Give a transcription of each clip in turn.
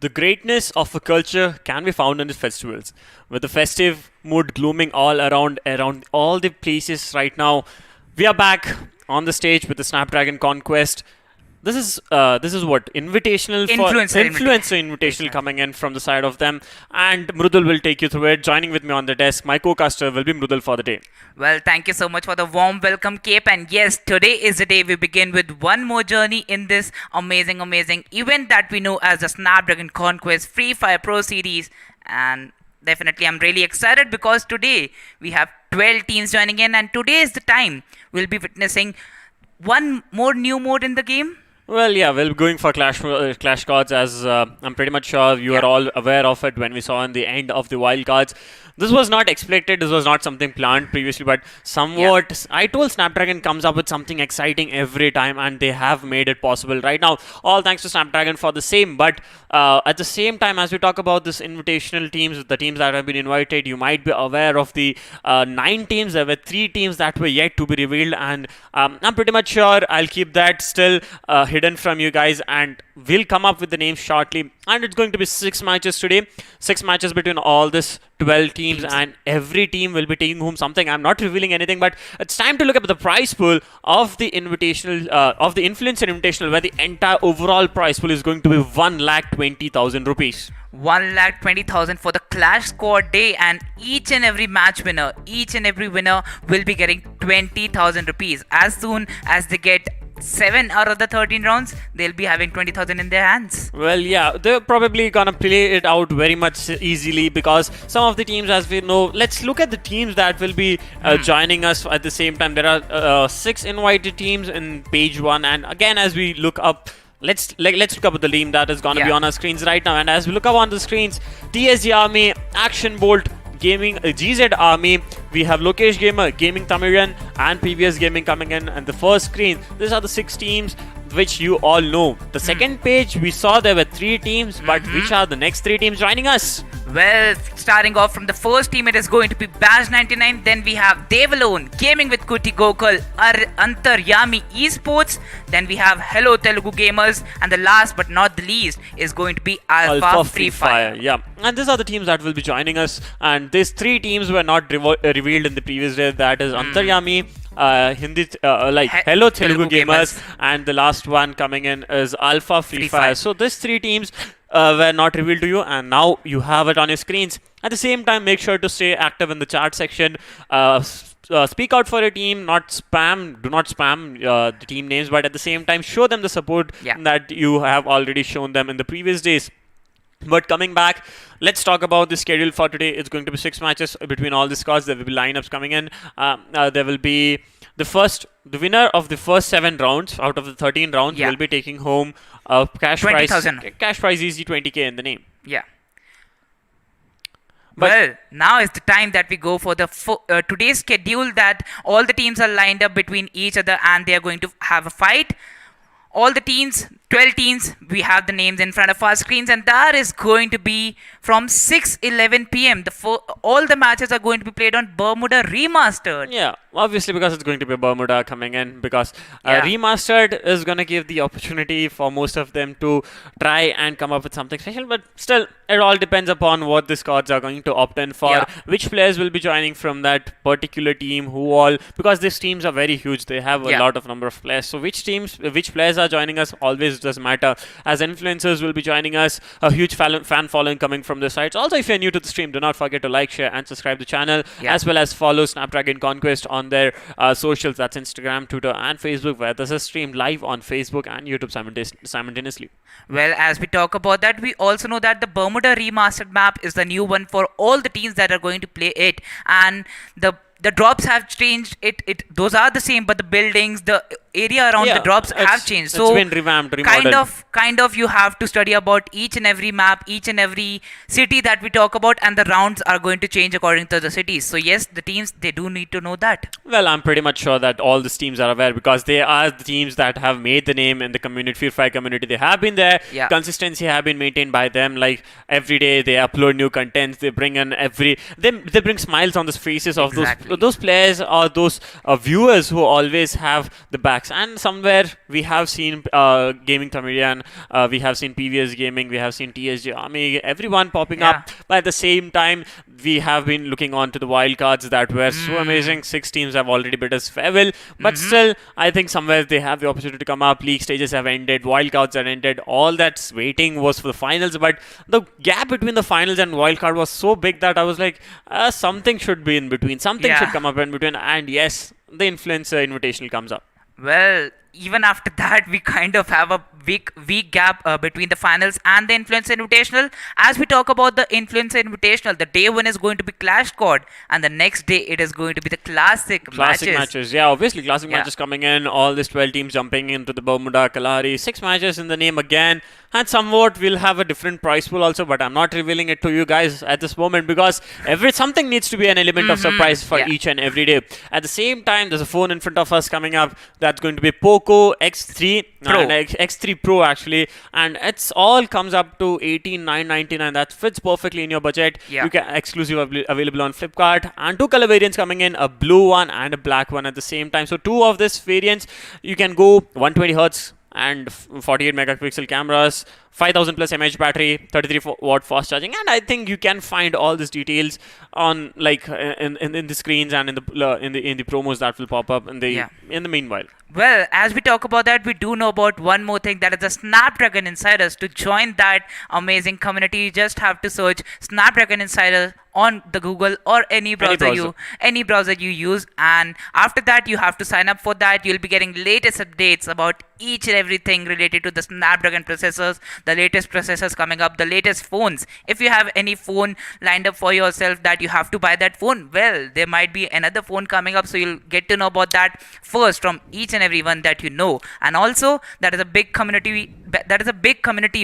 The greatness of a culture can be found in its festivals. With the festive mood glooming all around all the places right now, we are back on the stage with the Snapdragon Conquest. This is what invitational for influencer invitational coming in from the side of them, and Mrudul will take you through it. Joining with me on the desk, my co-caster will be Mrudul for the day. Well, thank you so much for the warm welcome, Cape. And yes, today is the day we begin with one more journey in this amazing event that we know as the Snapdragon Conquest Free Fire Pro Series. And definitely, I'm really excited because today we have 12 teams joining in, and today is the time we'll be witnessing one more new mode in the game. Well, yeah, we're going for Clash cards, as I'm pretty much sure you are all aware of it when we saw in the end of the wild cards. This was not expected, this was not something planned previously, but somewhat, I told Snapdragon comes up with something exciting every time, and they have made it possible right now. All thanks to Snapdragon for the same, but at the same time, as we talk about this invitational teams, the teams that have been invited, you might be aware of the 9 teams. There were 3 teams that were yet to be revealed, and I'm pretty much sure I'll keep that still hidden from you guys, and we'll come up with the names shortly. And it's going to be 6 matches today, 6 matches between all this 12 teams, and every team will be taking home something. I'm not revealing anything, but it's time to look at the prize pool of the invitational, of the influencer invitational, where the entire overall prize pool is going to be 1,20,000 rupees. 1,20,000 for the Clash Squad day, and each and every match winner, each and every winner will be getting 20,000 rupees. As soon as they get 7 out of the 13 rounds, they'll be having 20,000 in their hands. Well, yeah, they're probably gonna play it out very much easily, because some of the teams, as we know, let's look at the teams that will be joining us at the same time. There are 6 invited teams in page 1, and again, as we look up, let's look up at the team that is gonna be on our screens right now. And as we look up on the screens, TSG Army, Action Bolt Gaming, GZ Army, we have Lokesh Gamer, Gaming Tamizhan, and PVS Gaming coming in. And the first screen, these are the 6 teams which you all know. The second page, we saw there were 3 teams, but which are the next 3 teams joining us? Well, starting off from the first team, it is going to be Badge 99. Then we have Devalone, Gaming with Kutty, Gokul, Antaryami Esports. Then we have Hello Telugu Gamers. And the last but not the least is going to be Alpha Free Fire. Yeah, and these are the teams that will be joining us. And these 3 teams were not revealed in the previous day. That is Antaryami, Hello Telugu Gamers, and the last one coming in is Alpha Free Fire. So these 3 teams were not revealed to you, and now you have it on your screens. At the same time, make sure to stay active in the chat section. Speak out for your team, not spam. Do not spam the team names, but at the same time, show them the support that you have already shown them in the previous days. But coming back, let's talk about the schedule for today. It's going to be 6 matches between all the squads. There will be lineups coming in. There will be the winner of the first 7 rounds out of the 13 rounds will be taking home cash 20,000. prize. Cash prize easy 20k in the name. Yeah. Well, now is the time that we go for the today's schedule, that all the teams are lined up between each other and they are going to have a fight. All the teams, 12 teams, we have the names in front of our screens, and that is going to be from 6:11 p.m. All the matches are going to be played on Bermuda Remastered. Yeah, obviously, because it's going to be Bermuda coming in, because Remastered is going to give the opportunity for most of them to try and come up with something special, but still, it all depends upon what the squads are going to opt in for, which players will be joining from that particular team, because these teams are very huge, they have a lot of number of players, so which players are joining us always does matter. As influencers will be joining us, a huge fan following coming from the sites. Also, if you're new to the stream, do not forget to like, share, and subscribe to the channel, as well as follow Snapdragon Conquest on their socials. That's Instagram, Twitter, and Facebook, where this is streamed live on Facebook and YouTube simultaneously. Well, as we talk about that, we also know that the Bermuda Remastered map is the new one for all the teams that are going to play it, and the drops have changed. Those are the same, but the buildings, the area around the drops have changed. So it's been revamped, remodeled. Kind of you have to study about each and every map, each and every city that we talk about, and the rounds are going to change according to the cities. So yes, the teams, they do need to know that. Well, I'm pretty much sure that all these teams are aware, because they are the teams that have made the name in the community, Free Fire community. They have been there. Consistency have been maintained by them. Like every day they upload new contents. They bring in they bring smiles on the faces of those players or those viewers who always have the back lakhs. And somewhere we have seen Gaming Tamizhan, we have seen PVS Gaming, we have seen TSG Army, everyone popping Yeah. up. But at the same time, we have been looking on to the wildcards that were so amazing. 6 teams have already bid us farewell. But still, I think somewhere they have the opportunity to come up. League stages have ended, wildcards have ended. All that's waiting was for the finals. But the gap between the finals and wildcard was so big that I was like, something should be in between. Something should Yeah. come up in between. And yes, the Influencer Invitational comes up. Well, even after that, we kind of have a week gap between the finals and the Influencer Invitational. As we talk about the Influencer Invitational, the day one is going to be Clash Squad, and the next day it is going to be the classic Matches. Yeah, obviously classic Yeah. matches coming in. All these 12 teams jumping into the Bermuda, Kalahari. 6 matches in the name again. And somewhat we'll have a different price pool also, but I'm not revealing it to you guys at this moment because something needs to be an element of surprise for Yeah. each and every day. At the same time, there's a phone in front of us coming up that's going to be Poco X3 Pro. and X3 Pro actually, and it's all comes up to 18,999. That fits perfectly in your budget. Yeah. You can available on Flipkart, and 2 color variants coming in, a blue one and a black one at the same time. So 2 of these variants, you can go 120 hertz and 48 megapixel cameras, 5000 plus mAh battery, 33 watt fast charging, and I think you can find all these details on like in the screens and in the promos that will pop up in the meanwhile. Well, as we talk about that, we do know about one more thing, that is the Snapdragon Insiders. To join that amazing community, you just have to search Snapdragon Insiders on the Google or any browser you use, and after that you have to sign up for that. You'll be getting latest updates about each and everything related to the Snapdragon processors, the latest processors coming up, the latest phones. If you have any phone lined up for yourself that you have to buy that phone, well, there might be another phone coming up, so you'll get to know about that first from each and everyone that you know. And also, that is a big community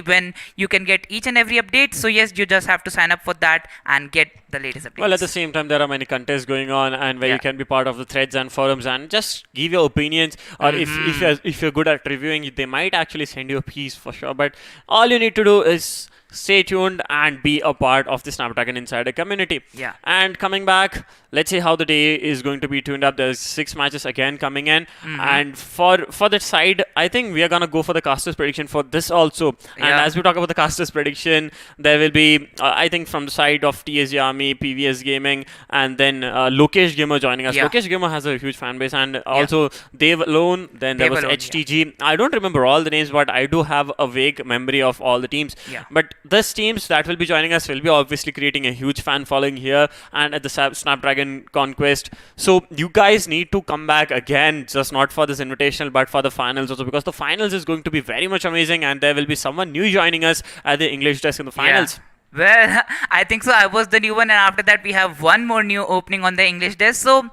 when you can get each and every update. So yes, you just have to sign up for that and get the latest updates. Well, at the same time, there are many contests going on, and where you can be part of the threads and forums and just give your opinions. Or if you're good at reviewing, they might actually send you a piece for sure. But all you need to do is stay tuned and be a part of the Snapdragon Insider community. Yeah. And coming back, let's see how the day is going to be tuned up. There's 6 matches again coming in, and for the side, I think we are gonna go for the casters prediction for this also. And Yeah. as we talk about the casters prediction, there will be I think from the side of TSG Army, PVS Gaming, and then Lokesh Gamer joining us. Yeah. Lokesh Gamer has a huge fan base, and also Dave Alone. Then there Dave was Alone, HTG. I don't remember all the names, but I do have a vague memory of all the teams. Yeah. But this teams that will be joining us will be obviously creating a huge fan following here and at the Snapdragon Conquest. So you guys need to come back again, just not for this invitational, but for the finals also, because the finals is going to be very much amazing, and there will be someone new joining us at the English desk in the finals. Yeah. Well, I think so. I was the new one, and after that, we have one more new opening on the English desk. So,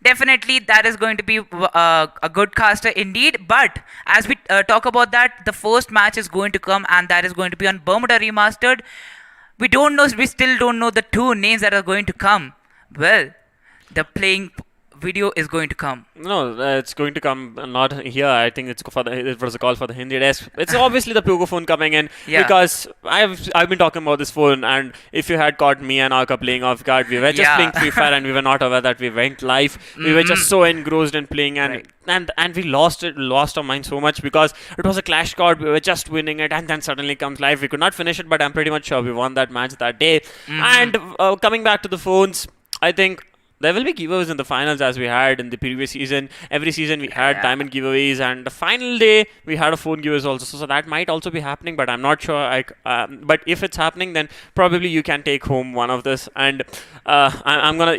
definitely, that is going to be a good caster indeed. But as we talk about that, the first match is going to come, and that is going to be on Bermuda Remastered. We still don't know the 2 names that are going to come. Well, the playing video is going to come. No, it's going to come not here. I think it was a call for the Hindi desk. It's obviously the Poco phone coming in, because I've been talking about this phone, and if you had caught me and Arka playing off guard, we were just playing Free Fire and we were not aware that we went live. We were just so engrossed in playing, and we lost our mind so much because it was a clash squad. We were just winning it, and then suddenly comes live. We could not finish it, but I'm pretty much sure we won that match that day. And coming back to the phones, I think there will be giveaways in the finals as we had in the previous season. Every season we had diamond giveaways, and the final day we had a phone giveaways also. So that might also be happening, but I'm not sure. But if it's happening, then probably you can take home one of this. And I'm gonna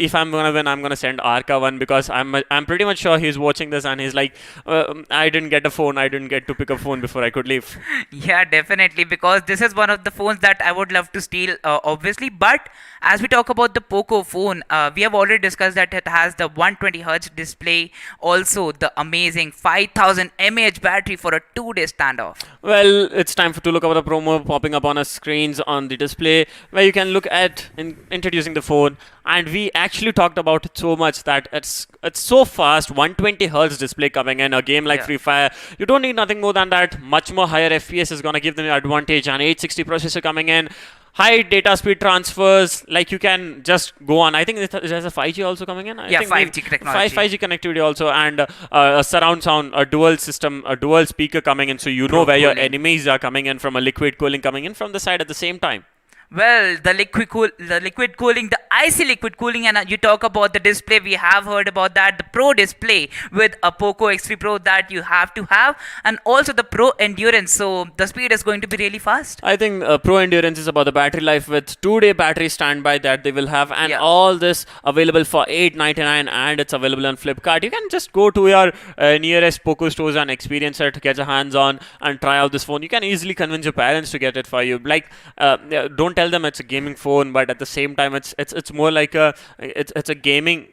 win, I'm gonna send Arka one, because I'm pretty much sure he's watching this and he's like, I didn't get a phone. I didn't get to pick a phone before I could leave. Yeah, definitely, because this is one of the phones that I would love to steal, obviously. But as we talk about the Poco phone, we have already discussed that it has the 120 Hz display, also the amazing 5000 mAh battery for a 2-day standoff. Well, it's time to look over the promo popping up on our screens on the display, where you can look at introducing the phone. And we actually talked about it so much that it's so fast. 120 Hz display coming in a game like Free Fire. You don't need nothing more than that. Much more higher FPS is gonna give them an advantage. And 860 processor coming in. high data speed transfers. Like you can just go on. I think there's a 5G also coming in. I Yeah, think 5G technology. 5G connectivity also, and a surround sound, a dual system, a dual speaker coming in, so you know Pro where your cooling. enemies are coming in from, a liquid cooling coming in from the side at the same time. Well, the liquid cooling, the icy liquid cooling, and you talk about the display. We have heard about that, the Pro display with a Poco X3 Pro that you have to have, and also the Pro endurance. So the speed is going to be really fast. I think Pro Endurance is about the battery life with 2-day battery standby that they will have, and Yeah. all this available for $8.99, and it's available on Flipkart. You can just go to your nearest Poco stores and experience it, get your hands on, and try out this phone. You can easily convince your parents to get it for you. Like, yeah, don't tell them it's a gaming phone, but at the same time, it's more like it's a gaming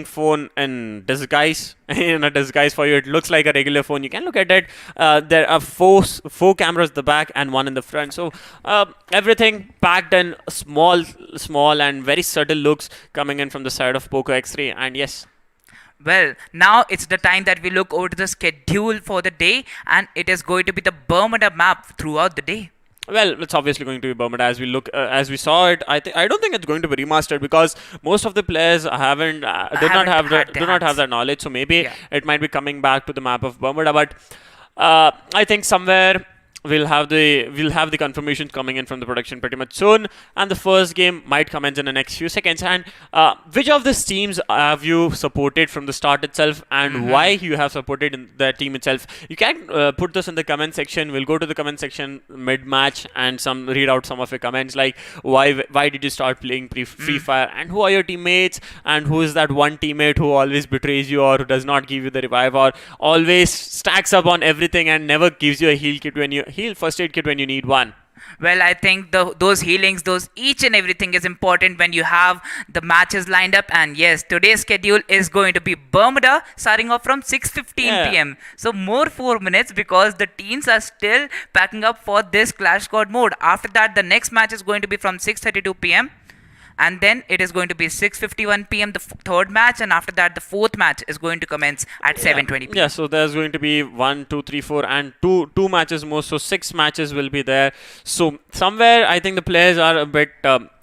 phone in disguise. In a disguise for you. It looks like a regular phone. You can look at it. There are four cameras at the back and one in the front, so everything packed in small and very subtle looks coming in from the side of Poco X3. And yes, Well, now it's the time that we look over to the schedule for the day, and it is going to be the Bermuda map throughout the day. well, it's obviously going to be Bermuda as we look as we saw it. I don't think it's going to be remastered because most of the players haven't do not have that knowledge. So maybe Yeah. it might be coming back to the map of Bermuda, but I think somewhere we'll have the confirmations coming in from the production pretty much soon, and the first game might commence in the next few seconds. And which of these teams have you supported from the start itself, and why you have supported in the team itself? You can put this in the comment section. We'll go to the comment section mid match and read out some of your comments, like why did you start playing Free Fire, and who are your teammates, and who is that one teammate who always betrays you or who does not give you the revive or always stacks up on everything and never gives you a heal first aid kit when you need one. Well, I think those healings, those each and everything is important when you have the matches lined up. And yes, today's schedule is going to be Bermuda, starting off from 6:15 Yeah. p.m. So more 4 minutes because the teams are still packing up for this Clash Squad mode. After that, the next match is going to be from 6:32 p.m. And then it is going to be 6:51 p.m. the third match, and after that the fourth match is going to commence at 7:20 p.m. Yeah, so there's going to be 1, 2, 3, 4, and two matches more. So 6 matches will be there. So somewhere I think the players are a bit.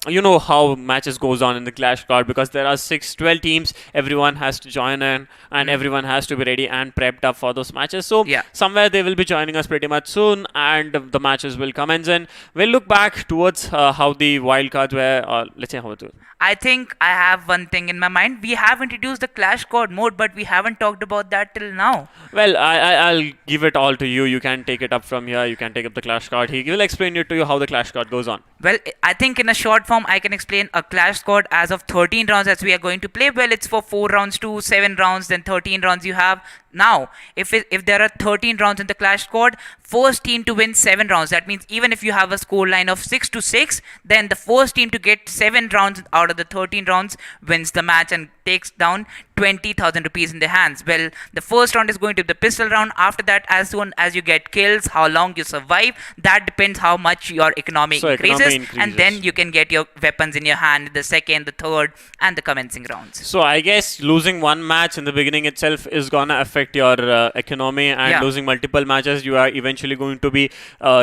You know how matches goes on in the Clash card, because there are 12 teams. Everyone has to join in, and everyone has to be ready and prepped up for those matches. So Yeah. somewhere they will be joining us pretty much soon, and the matches will commence. And we'll look back towards how the wildcards were. Let's say how it was. I think I have one thing in my mind. We have introduced the Clash Squad mode, but we haven't talked about that till now. Well, I'll give it all to you. You can take it up from here. You can take up the Clash card. He will explain it to you how the Clash card goes on. Well, I think in a short form, I can explain a Clash Squad as of 13 rounds as we are going to play. Well, it's for 4 rounds to 7 rounds, then 13 rounds you have. Now, if there are 13 rounds in the Clash Squad, first team to win 7 rounds. That means even if you have a score line of 6-6, then the first team to get 7 rounds out of the 13 rounds wins the match and takes down 20,000 rupees in their hands. Well, the first round is going to be the pistol round. After that, as soon as you get kills, how long you survive, that depends how much your economy So economy increases, increases. and then you can get your weapons in your hand in the second, the third, and the commencing rounds. So I guess losing one match in the beginning itself is gonna affect your economy, and Yeah. losing multiple matches, you are eventually going to be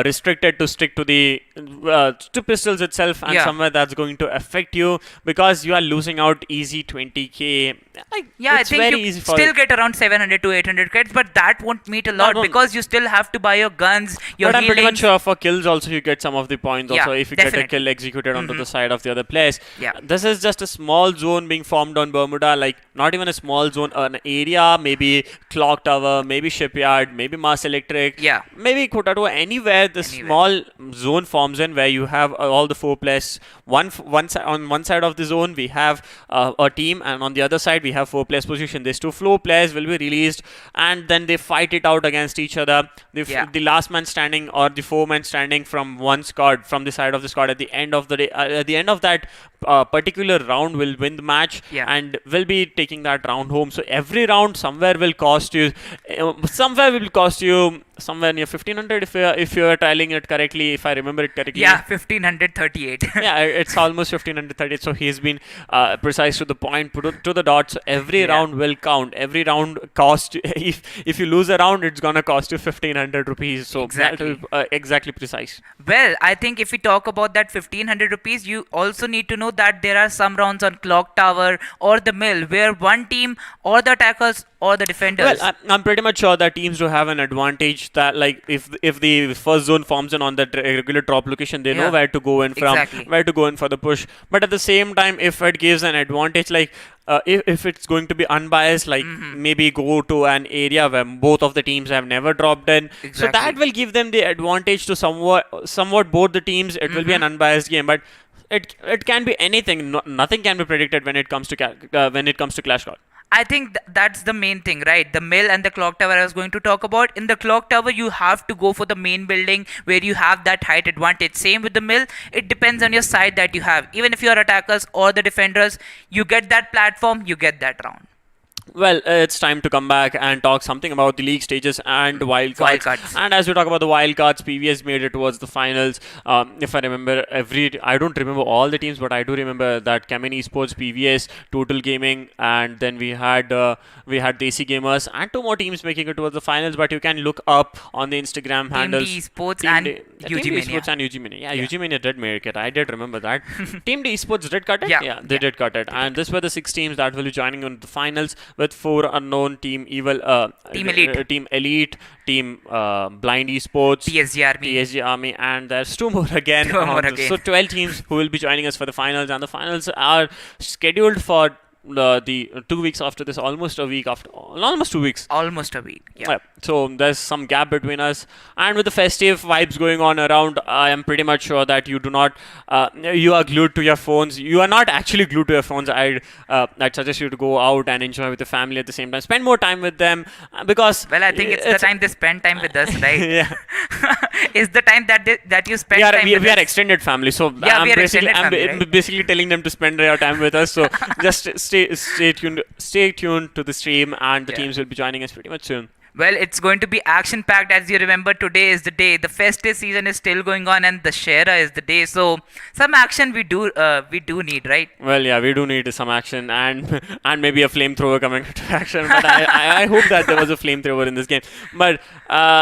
restricted to stick to the to pistols itself, and Yeah. somewhere that's going to affect you because you are losing out easy 20k. Yeah, it's I think very you easy for still get around 700 to 800 credits, but that won't meet a lot won't- because you still have to buy your guns, your but I'm pretty much healings. sure for kills also you get some of the points Yeah, also if you get a definitely. kill executed onto the side of the other players. Yeah. This is just a small zone being formed on Bermuda, like not even a small zone, an area, maybe clock tower, maybe shipyard, maybe Mars Electric, Yeah. maybe Kutty, anywhere the small zone forms in where you have all the 4 players. On one side of the zone we have a team, and on the other side we have 4 players position. These 2 floor players will be released, and then they fight it out against each other. Yeah. The last man standing or the 4 men standing from one squad, from the side of the squad, at the end of the day, at the end of that particular round will win the match Yeah. and will be taking that round home. So every round somewhere will cost you, somewhere near 1500 if you are tiling it correctly, if I remember it correctly. Yeah, 1538. Yeah, it's almost 1530. So he's been precise to the point, to the dot. So every Yeah. round will count. Every round cost. If you lose a round, it's gonna cost you 1500 rupees. So Exactly. that will, exactly precise. Well, I think if we talk about that 1500 rupees, you also need to know that there are some rounds on Clock Tower or the Mill where one team or the attackers or the defenders. Well, I'm pretty much sure that teams do have an advantage that, like, if the first zone forms in on that regular drop location, they know Yeah. where to go in from, Exactly. where to go in for the push. But at the same time, if it gives an advantage, like if it's going to be unbiased, like maybe go to an area where both of the teams have never dropped in, so that Exactly. will give them the advantage to somewhat both the teams. It will be an unbiased game, but it can be anything. Nothing can be predicted when it comes to when it comes to Clash Royale. I think that's the main thing, right? The Mill and the Clock Tower I was going to talk about. In the Clock Tower, you have to go for the main building where you have that height advantage. Same with the Mill. It depends on your side that you have. Even if you are attackers or the defenders, you get that platform, you get that round. Well, it's time to come back and talk something about the league stages and wildcards. Wildcards. And as we talk about the wildcards, PVS made it towards the finals. If I remember, I don't remember all the teams, but I do remember that Kamen Esports, PVS, Total Gaming, and then we had Desi Gamers and two more teams making it towards the finals. But you can look up on the Instagram handles. Team D Esports Team and D- Team UG D Mania. Esports and UG Mania. Yeah, Yeah. UG Mania did make it. I did remember that. Team D Esports did cut it. Yeah, They yeah. did cut it. And this were the 6 teams that will be joining in the finals, with 4 unknown: Team Evil, Team Elite. Team Elite, Team Blind Esports, PSG Army. PSG Army, and there's 2 more again. Two more again. So 12 teams who will be joining us for the finals, and the finals are scheduled for the 2 weeks after this, almost 2 weeks. Almost a week. Yeah. Yeah, so there's some gap between us, and with the festive vibes going on around, I am pretty much sure that you do not, you are glued to your phones. You are not actually glued to your phones. I'd suggest you to go out and enjoy with the family at the same time. Spend more time with them, because Well, I think it's the time they spend time with us, right? yeah, It's the time that you spend we are time we, with we are us. extended family. So Yeah, I'm we are basically extended family, right? basically telling them to spend their time with us. So just stay tuned to the stream, and the Yeah. teams will be joining us pretty much soon. Well, it's going to be action packed. As you remember, today is the day. The festive season is still going on, and the Shera is the day. So some action we do need, right? Well, yeah, we do need some action, and and maybe a flamethrower coming to action. But I hope that there was a flamethrower in this game. But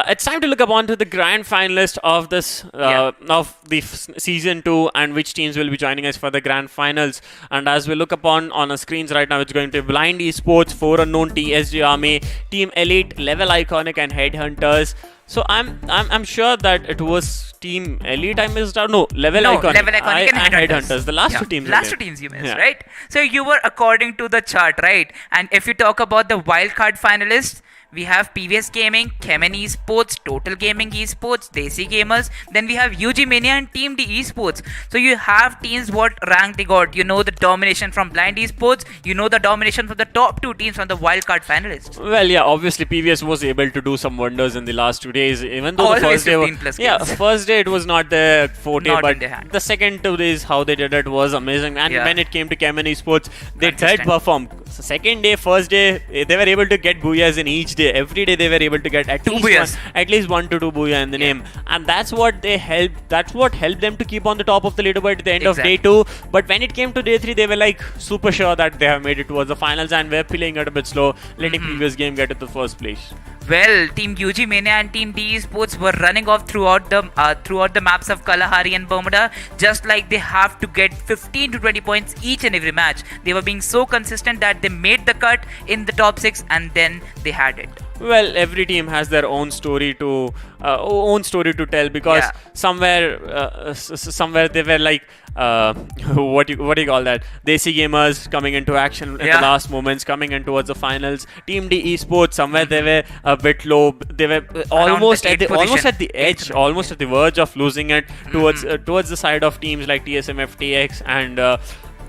it's time to look upon to the grand finalist of this of the season 2, and which teams will be joining us for the grand finals. And as we look upon on our screens right now, it's going to be Blind Esports, 4 Unknown, TSG Army, Team Elite, Level Iconic, and Headhunters. So I'm sure that it was Team Elite I missed out. No, Level Iconic, Level Iconic and Headhunters. The last Yeah, 2 teams. Last again. 2 teams you missed, Yeah. right? So you were according to the chart, right? And if you talk about the wildcard finalists, we have PVS Gaming, Kemen Esports, Total Gaming Esports, Desi Gamers. Then we have UG Mania and Team D Esports. So you have teams what rank they got. You know the domination from Blind Esports. You know the domination from the top 2 teams from the wildcard finalists. Well, yeah, obviously PVS was able to do some wonders in the last 2 days. Even though the Always first day, 15 plus yeah, kills. first day it was not their forte, Not in but their hand. the second 2 days how they did it was amazing. And Yeah. when it came to Kemen Esports, they did Consistent. perform. So second day, first day, they were able to get booyahs in each day. Every day they were able to get at 2 least booyahs. at least 1 to 2 booyah in the name, and that's what helped them to keep on the top of the leaderboard at the end of day Exactly. 2. But when it came to day 3, they were like super sure that they have made it towards the finals, and were playing it a bit slow, letting previous game get to the first place. Well, Team UG Mania and Team D Esports were running off throughout the maps of Kalahari and Bermuda, just like they have to get 15 to 20 points each and every match. They were being so consistent that they made the cut in the top 6, and then they had it. Well, every team has their own story to tell, because Yeah. somewhere they were like what do you call that? Desi Gamers coming into action at Yeah. the last moments, coming in towards the finals. Team D Esports, somewhere they were a bit low. They were almost at the edge, almost at the verge of losing it towards the side of teams like TSMF, TX, and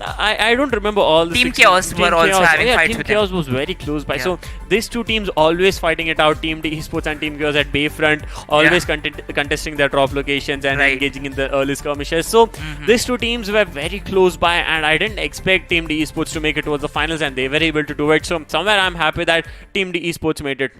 I don't remember all the Team 16 Chaos were also having yeah, fights Team with Chaos them. was very close by. Yeah. So these two teams always fighting it out. Team D Esports and Team Chaos at Bayfront, always contesting their drop locations and Right. engaging in the early skirmishes. So Mhm. these two teams were very close by, and I didn't expect Team D Esports to make it towards the finals, and they were able to do it. So somewhere I'm happy that Team D Esports made it.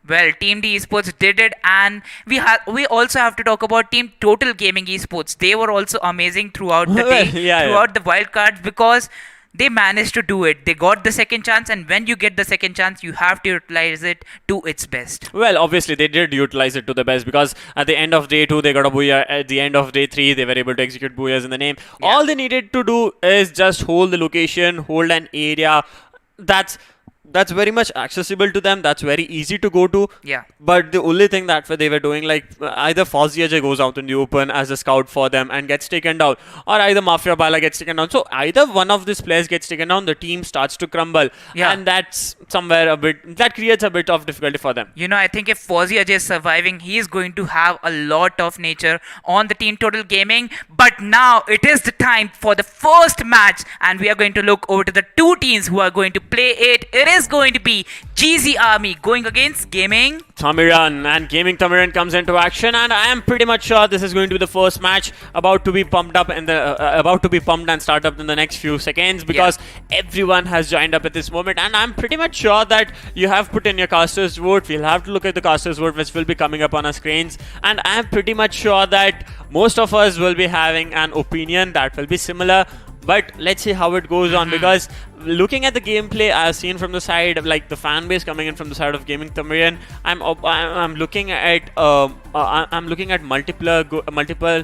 Well, Team D Esports did it, and we also have to talk about Team Total Gaming Esports. They were also amazing throughout the day, Yeah, throughout the wildcards, because they managed to do it. They got the second chance, and when you get the second chance, you have to utilize it to its best. Well, obviously they did utilize it to the best, because at the end of day 2 they got a booyah. At the end of day 3 they were able to execute booyahs in the name. Yeah. All they needed to do is just hold the location, hold an area. That's very much accessible to them. That's very easy to go to. Yeah. But the only thing that they were doing, like either Fozzy Ajay goes out in the open as a scout for them and gets taken down, or either Mafia Bala gets taken down. So either one of these players gets taken down, the team starts to crumble. Yeah. And that's somewhere that creates a bit of difficulty for them. You know, I think if Fozzy Ajay is surviving, he is going to have a lot of nature on the Team Total Gaming. But now it is the time for the first match, and we are going to look over to the two teams who are going to play it. It is going to be GZ Army going against Gaming Tamizhan, and Gaming Tamizhan comes into action, and I am pretty much sure this is going to be the first match about to be pumped up in the about to be pumped and start up in the next few seconds, because everyone has joined up at this moment, and I'm pretty much sure that you have put in your casters vote. We'll have to look at the casters vote, which will be coming up on our screens, and I'm pretty much sure that most of us will be having an opinion that will be similar. But let's see how it goes on, because looking at the gameplay I've seen from the side, like the fan base coming in from the side of Gaming Tamizhan, I'm looking at multiple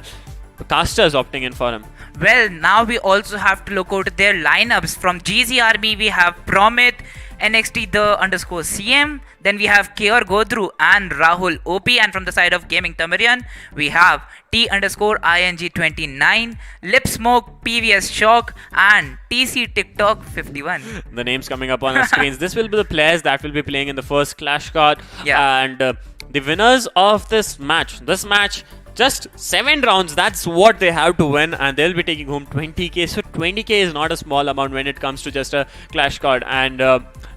casters opting in for him. Well, now we also have to look out their lineups. From GZ Army, we have Promit, NXT the underscore CM, then we have Keor Godru and Rahul OP, and from the side of Gaming Tamizhan, we have T underscore ING29, Lip Smoke, PVS Shock, and TC TikTok 51. The names coming up on our screens. This will be the players that will be playing in the first Clash card, and the winners of this match. Just 7 rounds, that's what they have to win, and they'll be taking home 20k. So 20k is not a small amount when it comes to just a Clash card. And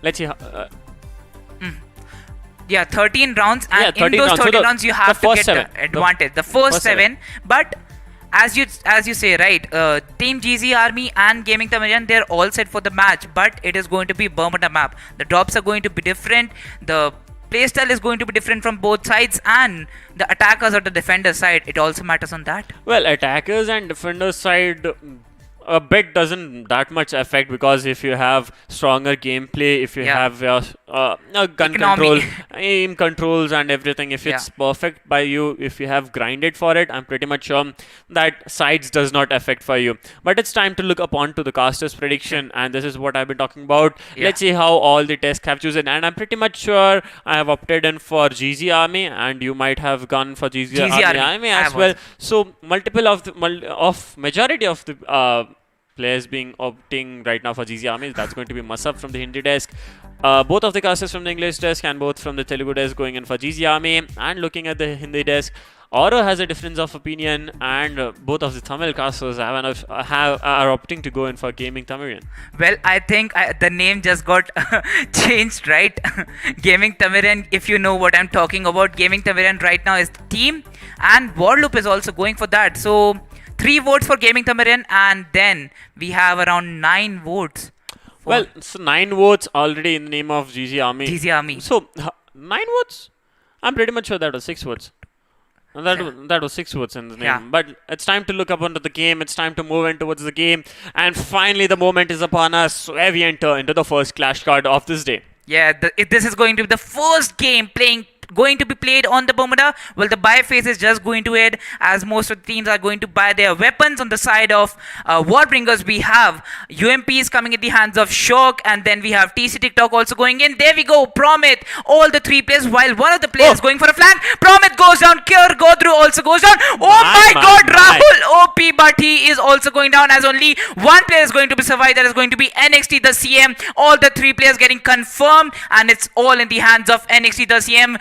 let's see. 13 rounds, and 13 in those rounds. 13 rounds, you have to get seven. the advantage. The first 7, but as you say, right, Team GZ Army and Gaming Tamizhan, they're all set for the match, but it is going to be Bermuda map. The drops are going to be different. The playstyle is going to be different from both sides, and the attackers or the defenders side, it also matters on that. Well, attackers and defenders side, a bit doesn't that much affect, because if you have stronger gameplay, if you have your gun control, aim controls and everything, if it's perfect by you, if you have grinded for it, I'm pretty much sure that sides does not affect for you. But it's time to look upon to the casters prediction, and this is what I've been talking about. Let's see how all the tests have chosen, and I'm pretty much sure I have opted in for GZ Army, and you might have gone for GZ Army as well. So multiple of the majority of the players being opting right now for GZ Army. That's going to be Masab from the Hindi desk, both of the casters from the English desk, and both from the Telugu desk going in for GZ Army. And looking at the Hindi desk, Oro has a difference of opinion, and both of the Tamil casters are opting to go in for Gaming Tamizhan. Well, I think the name just got changed, right? Gaming Tamizhan, if you know what I'm talking about, Gaming Tamizhan right now is the team, and Warloop is also going for that. So 3 votes for Gaming Tamizhan, and then we have around 9 votes. Well, so 9 votes already in the name of GZ Army. GZ Army. So 9 votes? I'm pretty much sure that was 6 votes. That was 6 votes in the name. Yeah. But it's time to look up onto the game. It's time to move in towards the game. And finally, the moment is upon us, where we enter into the first Clash card of this day. Yeah, this is going to be the first game going to be played on the Bermuda. Well, the buy phase is just going to end, as most of the teams are going to buy their weapons. On the side of Warbringers, we have UMPs coming in the hands of Shock, and then we have TC TikTok also going in. There we go, Promit, all the 3 players, while one of the players going for a flank. Promit goes down, Keor Godru also goes down. Oh my god, Rahul OP, but he is also going down, as only one player is going to be survived. That is going to be NXT the CM. All the 3 players getting confirmed, and it's all in the hands of NXT the CM.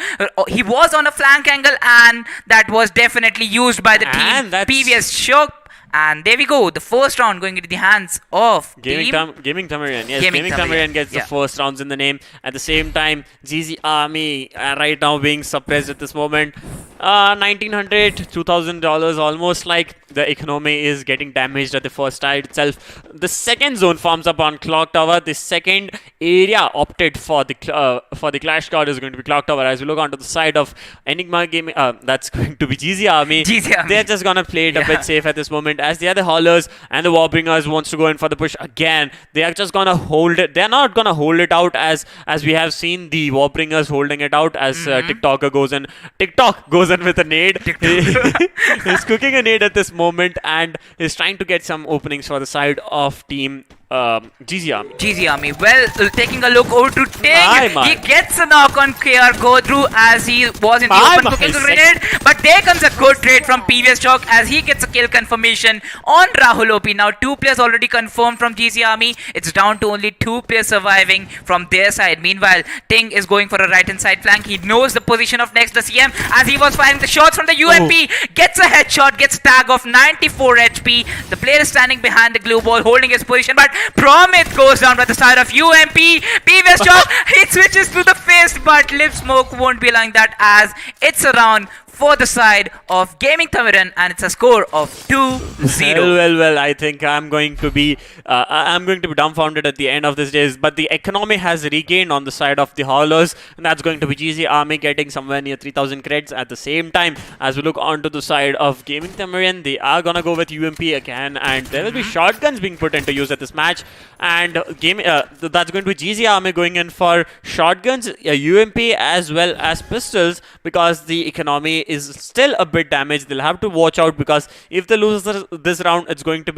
He was on a flank angle, and that was definitely used by the team. PVS Shock, And there we go. The first round going into the hands of Gaming Tamizhan. Yes, Gaming Gaming Tamizhan gets the Yeah. first rounds in the name. At the same time, GZ Army right now being suppressed at this moment. $1,900, $2,000, almost like the economy is getting damaged at the first side itself. The second zone forms up on Clock Tower. The second area opted for the Clash card is going to be Clock Tower. As we look onto the side of Enigma Gaming, that's going to be GZ Army. GZ Army. They're just gonna play it a Yeah. bit safe at this moment, as the other haulers and the Warbringers wants to go in for the push again. They are just gonna hold it. They're not gonna hold it out as we have seen the Warbringers holding it out as TikTok goes in with a nade. He's cooking a nade at this moment and is trying to get some openings for the side of team GZ Army. GZ Army. Well, taking a look over to My, Ting. my. He gets a knock on KR go through as he was in the My, open my. cooking a grenade. But there comes a good trade from previous chalk as he gets a kill confirmation on Rahul OP. Now 2 players already confirmed from GZ Army. It's down to only 2 players surviving from their side. Meanwhile, Ting is going for a right hand side flank. He knows the position of next the CM as he was firing the shots from the UMP. Gets a headshot, gets tag of 94 HP. The player is standing behind the glue ball holding his position, but Promith goes down by the side of UMP. Previous shot, he switches to the fist, but Lip Smoke won't be allowing that as it's a round for the side of Gaming Tamizhan, and it's a score of 2-0. Well, I think I'm going to be dumbfounded at the end of this days. But the economy has regained on the side of the haulers, and that's going to be GZ Army getting somewhere near 3,000 creds. At the same time, as we look onto the side of Gaming Tamizhan, they are gonna go with UMP again, and there will be shotguns being put into use at this match. And that's going to be GZ Army going in for shotguns, UMP as well as pistols, because the economy is still a bit damaged. They'll have to watch out, because if they lose this round, they are going to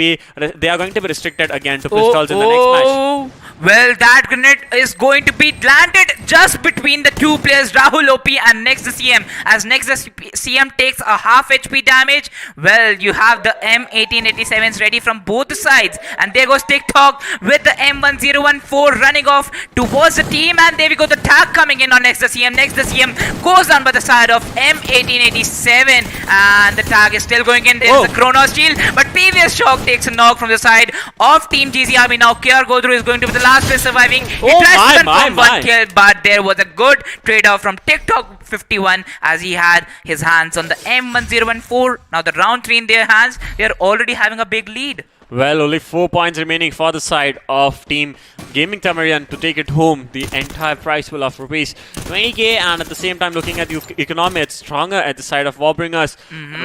be restricted again to pistols in the next match. Well, that grenade is going to be landed just between the 2 players, Rahul OP and Next the CM. As Next the CM takes a half HP damage, well, you have the M1887s ready from both sides. And there goes TikTok with the M1014 running off towards the team. And there we go, the tag coming in on Next the CM. Next the CM goes down by the side of M1887. And the tag is still going in. There's the Chronos shield. But previous shock takes a knock from the side of Team GZ Army. Now KR Godru is going to be the last player surviving. He tries to confirm one kill, but there was a good trade-off from TikTok 51 as he had his hands on the M1014. Now the round 3 in their hands, they are already having a big lead. Well, only 4 points remaining for the side of Team Gaming Tamizhan to take it home. The entire prize pool of rupees 20k, and at the same time looking at the economy, it's stronger at the side of Warbringers.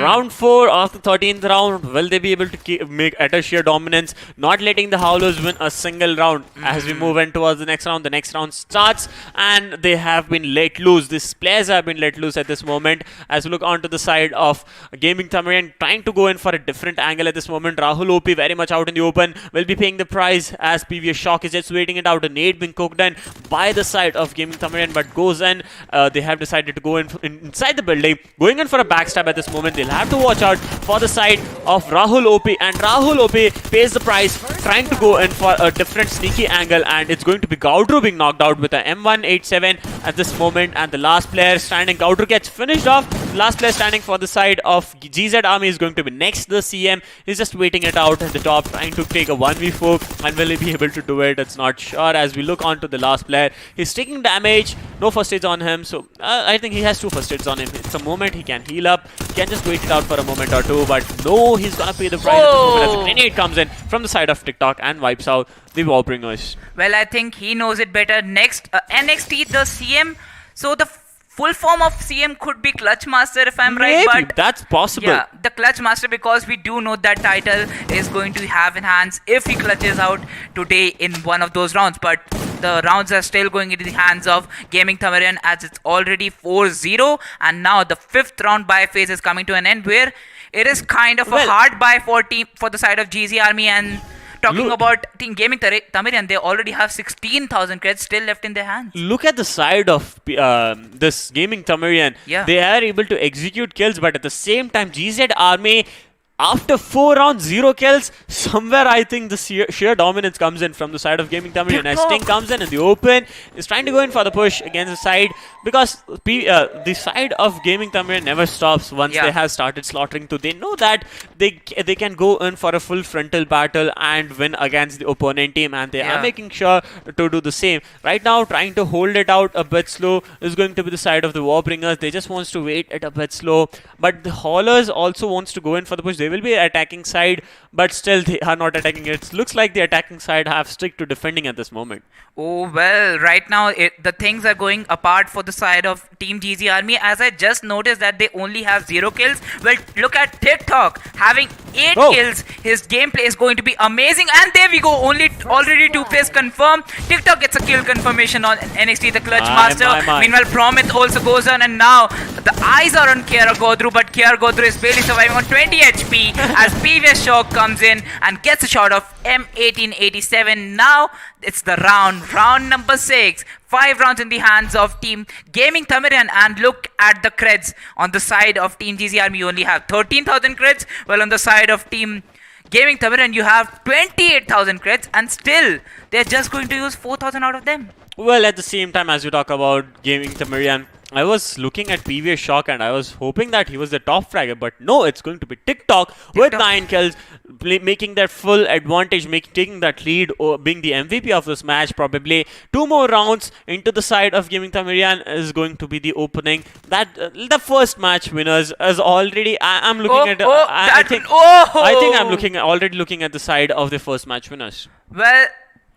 Round 4 of the 13th round, will they be able to make utter sheer dominance, not letting the Howlers win a single round? As we move in towards the next round starts, and they have been let loose. These players have been let loose at this moment. As we look onto the side of Gaming Tamizhan, trying to go in for a different angle at this moment. Rahul OP very much out in the open, will be paying the price as previous shock is just waiting it out. A nade being cooked in by the side of Gaming Tamizhan, but goes in. They have decided to go inside the building, going in for a backstab at this moment. They'll have to watch out for the side of Rahul OP, and Rahul OP pays the price, trying to go in for a different sneaky angle, and it's going to be Gaudru being knocked out with a M187 at this moment. And the last player standing, Gaudru gets finished off. Last player standing for the side of GZ Army is going to be Next the CM. He's just waiting it out at the top, trying to take a 1v4, and will he be able to do it? It's not sure. As we look on to the last player, he's taking damage, no first aids on him, so I think he has 2 first aids on him. It's a moment he can heal up, he can just wait it out for a moment or two, but no, he's gonna pay the price at this moment as a grenade comes in from the side of TikTok and wipes out the Warbringers. Well, I think he knows it better. Next, NXT the CM. So the full form of CM could be Clutch Master, if I'm right, but that's possible. Yeah, the Clutch Master, because we do know that title is going to have in hands if he clutches out today in one of those rounds. But the rounds are still going into the hands of Gaming Tamizhan as it's already 4-0, and now the 5th round bye phase is coming to an end, where it is kind of a hard bye for the side of GZ Army. And talking about Team Gaming Tamizhan, they already have 16,000 creds still left in their hands. Look at the side of this Gaming Tamizhan. Yeah. They are able to execute kills, but at the same time, GZ Army After 4 rounds, 0 kills, somewhere I think the sheer dominance comes in from the side of Gaming Tamizhan. As Sting comes in the open, is trying to go in for the push against the side because the side of Gaming Tamizhan never stops once they have started slaughtering. They know that they can go in for a full frontal battle and win against the opponent team, and they are making sure to do the same. Right now, trying to hold it out a bit slow is going to be the side of the Warbringers. They just wants to wait it a bit slow, but the Haulers also wants to go in for the push. They will be attacking side, but still they are not attacking. It looks like the attacking side have stick to defending at this moment. Oh well, right now the things are going apart for the side of Team GZ Army, as I just noticed that they only have 0 kills. Well, look at TikTok having 8 kills. His gameplay is going to be amazing, and there we go. Already 2 players confirmed. TikTok gets a kill confirmation on NXT, the Clutch Master. Meanwhile, Promith also goes on, and now the eyes are on Kiara Godru, but Kiara Godru is barely surviving on 20 HP as previous shock comes in and gets a shot of M1887. Now it's the round number 6. 5 rounds in the hands of Team Gaming Tamizhan, and look at the creds on the side of Team GZ Army. You only have 13,000 creds, while on the side of Team Gaming Tamizhan you have 28,000 creds, and still they're just going to use 4,000 out of them. Well, at the same time, as you talk about Gaming Tamizhan, I was looking at previous shock and I was hoping that he was the top fragger, but no, it's going to be TikTok with 9 kills, making that full advantage, taking that lead, or being the MVP of this match. Probably 2 more rounds into the side of Gaming Tamizhan is going to be the opening. That the first match winners is already. I'm looking at. I think I'm already looking at the side of the first match winners. Well.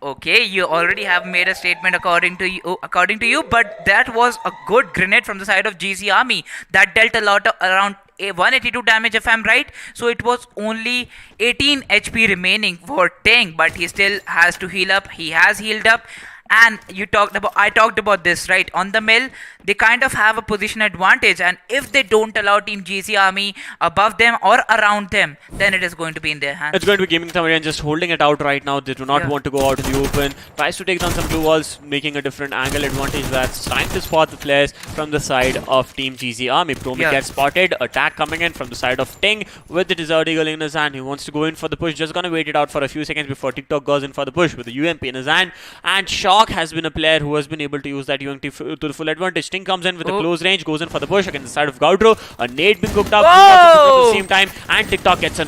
Okay, you already have made a statement according to you, but that was a good grenade from the side of GZ Army that dealt a lot of around 182 damage, if I'm right. So it was only 18 HP remaining for Ting, but he still has to heal up. He has healed up. And I talked about this, right? On the mill, they kind of have a position advantage, and if they don't allow Team GC Army above them or around them, then it is going to be in their hands. It's going to be Gaming Tamizhan just holding it out right now. They do not want to go out in the open. Tries to take down some blue walls, making a different angle advantage. That's trying to spot the players from the side of Team GC Army. Promith gets spotted. Attack coming in from the side of Ting with the Desert Eagle in his hand. He wants to go in for the push. Just gonna wait it out for a few seconds before TikTok goes in for the push with the UMP in his hand. And Shock has been a player who has been able to use that UMP to the full advantage. Sting comes in with a close range, goes in for the push against the side of Gaudro. A nade being cooked up at the same time, and TikTok gets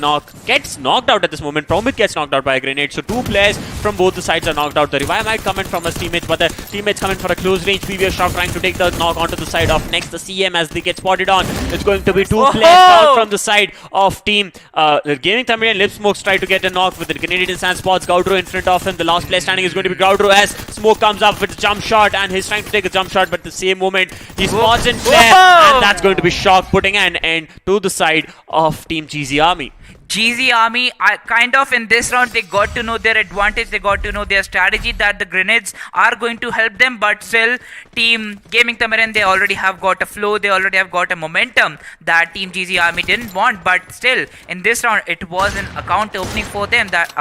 knocked out at this moment. Promith gets knocked out by a grenade. So 2 players from both the sides are knocked out. The revive might come in from his teammates, but the teammates come in for a close range. Previous Shock trying to take the knock onto the side of next the CM as they get spotted on. It's going to be 2 players down from the side of Team Gaming Tamizhan. Lip Smokes try to get a knock with the grenade in his hand, spots Gaudro in front of him. The last player standing is going to be Gaudro as Smoke comes up with a jump shot, and he's trying to take a jump shot, but at the same moment he spots in flare, and that's going to be Shock putting an end to the side of Team GZ Army. GZ Army, kind of in this round, they got to know their advantage, they got to know their strategy, that the grenades are going to help them, but still, Team Gaming Tamizhan, they already have got a flow, they already have got a momentum that Team GZ Army didn't want, but still, in this round, it was an account opening for them, that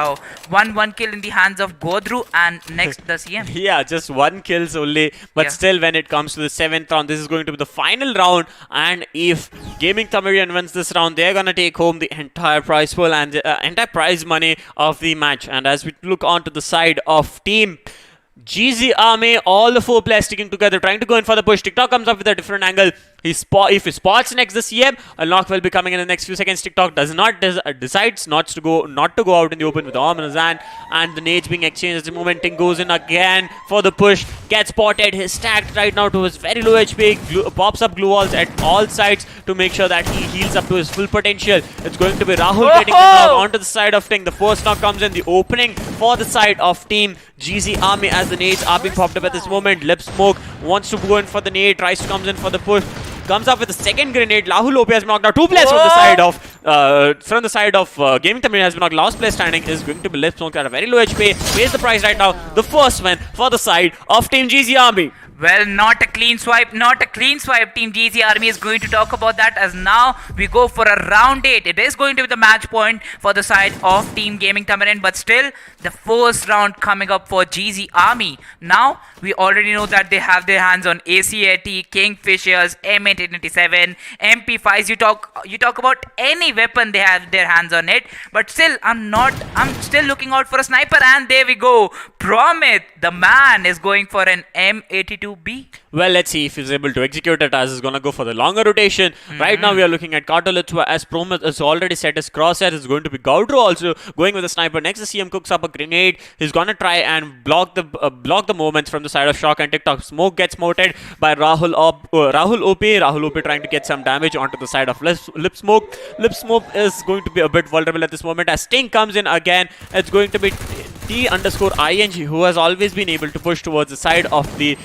1 kill in the hands of Godru, and next the CM. Yeah, just 1 kills only, but still, when it comes to the 7th round, this is going to be the final round, and if Gaming Tamizhan wins this round, they're gonna take home the entire prize pool and entire prize money of the match. And as we look on to the side of Team GZ Army, all the 4 players sticking together, trying to go in for the push. TikTok comes up with a different angle. If he spots next the CM, a knock will be coming in the next few seconds. TikTok decides not to go out in the open with the arm in his hand, and the nades being exchanged at the moment. Ting goes in again for the push, gets spotted. He's stacked right now to his very low HP. Pops up glue walls at all sides to make sure that he heals up to his full potential. It's going to be Rahul getting the knock onto the side of Ting. The first knock comes in, the opening for the side of Team GZ Army as the nades are being popped up at this moment. Lip Smoke wants to go in for the nade, tries to come in for the push. Comes up with a second grenade. Lahul OP has been knocked out. 2 players from the side of Gaming Tamizhan has been knocked. Last player standing is going to be Lip Smoke at a very low HP. Pays the price right now. The first win for the side of Team GZ Army. Well, not a clean swipe, not a clean swipe. Team GZ Army is going to talk about that as now we go for a round 8. It is going to be the match point for the side of Team Gaming Tamizhan, but still the first round coming up for GZ Army. Now we already know that they have their hands on AC-80, Kingfishers, M887, MP5s. You talk about any weapon, they have their hands on it. But still, I'm still looking out for a sniper, and there we go. Promit, the man, is going for an M82B. Well, let's see if he's able to execute it, as he's going to go for the longer rotation. Right now, we are looking at Kartolitsua as Promit has already set his crosshair. It's going to be Gaudru also going with a sniper. Next, the CM cooks up a grenade. He's going to try and block the movements from the side of Shock and TikTok. Smoke gets moted by Rahul OP. Rahul OP trying to get some damage onto the side of Lip Smoke. Lip Smoke is going to be a bit vulnerable at this moment. As Sting comes in again, it's going to be T_ING, who has always been able to push towards the side of the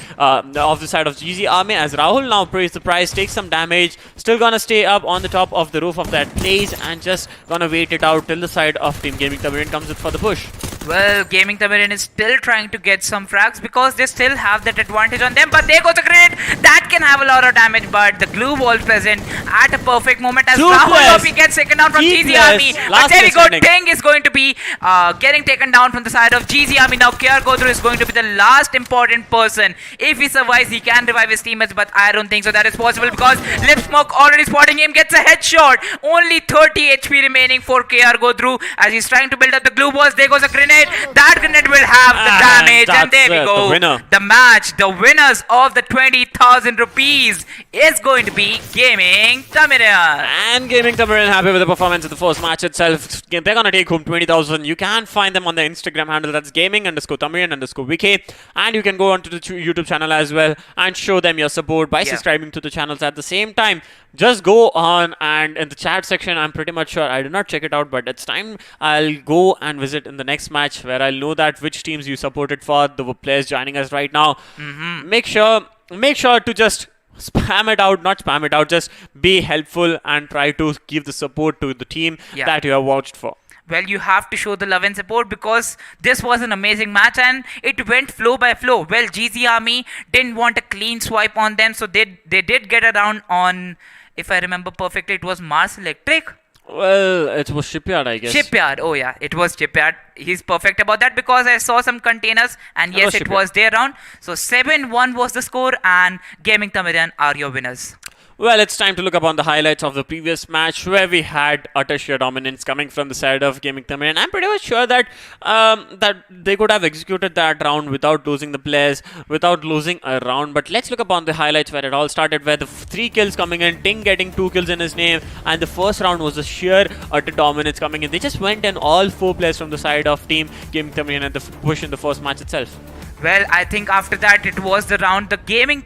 side of GZ Army, as Rahul now pays the price, takes some damage, still gonna stay up on the top of the roof of that place and just gonna wait it out till the side of Team Gaming Tamizhan comes in for the push. Well, Gaming Tamizhan is still trying to get some frags because they still have that advantage on them. But there goes a grenade that can have a lot of damage. But the glue wall present at a perfect moment as Rahul OP gets taken down from GZ Army. But there we go. Ting is going to be getting taken down from the side of GZ Army. Now KR Godru is going to be the last important person. If he survives, he can revive his teammates. But I don't think so that is possible because Lip Smoke already spotting him, gets a headshot. Only 30 HP remaining for KR Godru as he's trying to build up the glue walls. There goes a grenade. That grenade will have the damage, and there we go. The match, the winners of the 20,000 rupees is going to be Gaming Tamizhan. And Gaming Tamizhan happy with the performance of the first match itself. They're gonna take home 20,000. You can find them on the Instagram handle, that's gaming_Tamizhan_VK, and you can go onto the YouTube channel as well and show them your support by subscribing to the channels at the same time. Just go on, and in the chat section, I'm pretty much sure, I did not check it out, but it's time I'll go and visit in the next match where I'll know that which teams you supported for, the players joining us right now. Make sure to just spam it out, not spam it out, just be helpful and try to give the support to the team that you have watched for. Well, you have to show the love and support because this was an amazing match and it went flow by flow. Well, GZ Army didn't want a clean swipe on them, so they did get around on, if I remember perfectly, it was Mars Electric. Well, it was Shipyard, I guess. Shipyard, oh yeah, it was Shipyard. He's perfect about that because I saw some containers and yes, it was their round. So 7-1 was the score and Gaming Tamizhan are your winners. Well, it's time to look upon the highlights of the previous match where we had utter sheer dominance coming from the side of Gaming Tamizhan. I'm pretty much sure that that they could have executed that round without losing the players, without losing a round. But let's look upon the highlights where it all started, where the 3 kills coming in, Ting getting 2 kills in his name, and the first round was a sheer utter dominance coming in. They just went in, all 4 players from the side of Team Gaming Tamizhan at the push in the first match itself. Well, I think after that it was the round, the game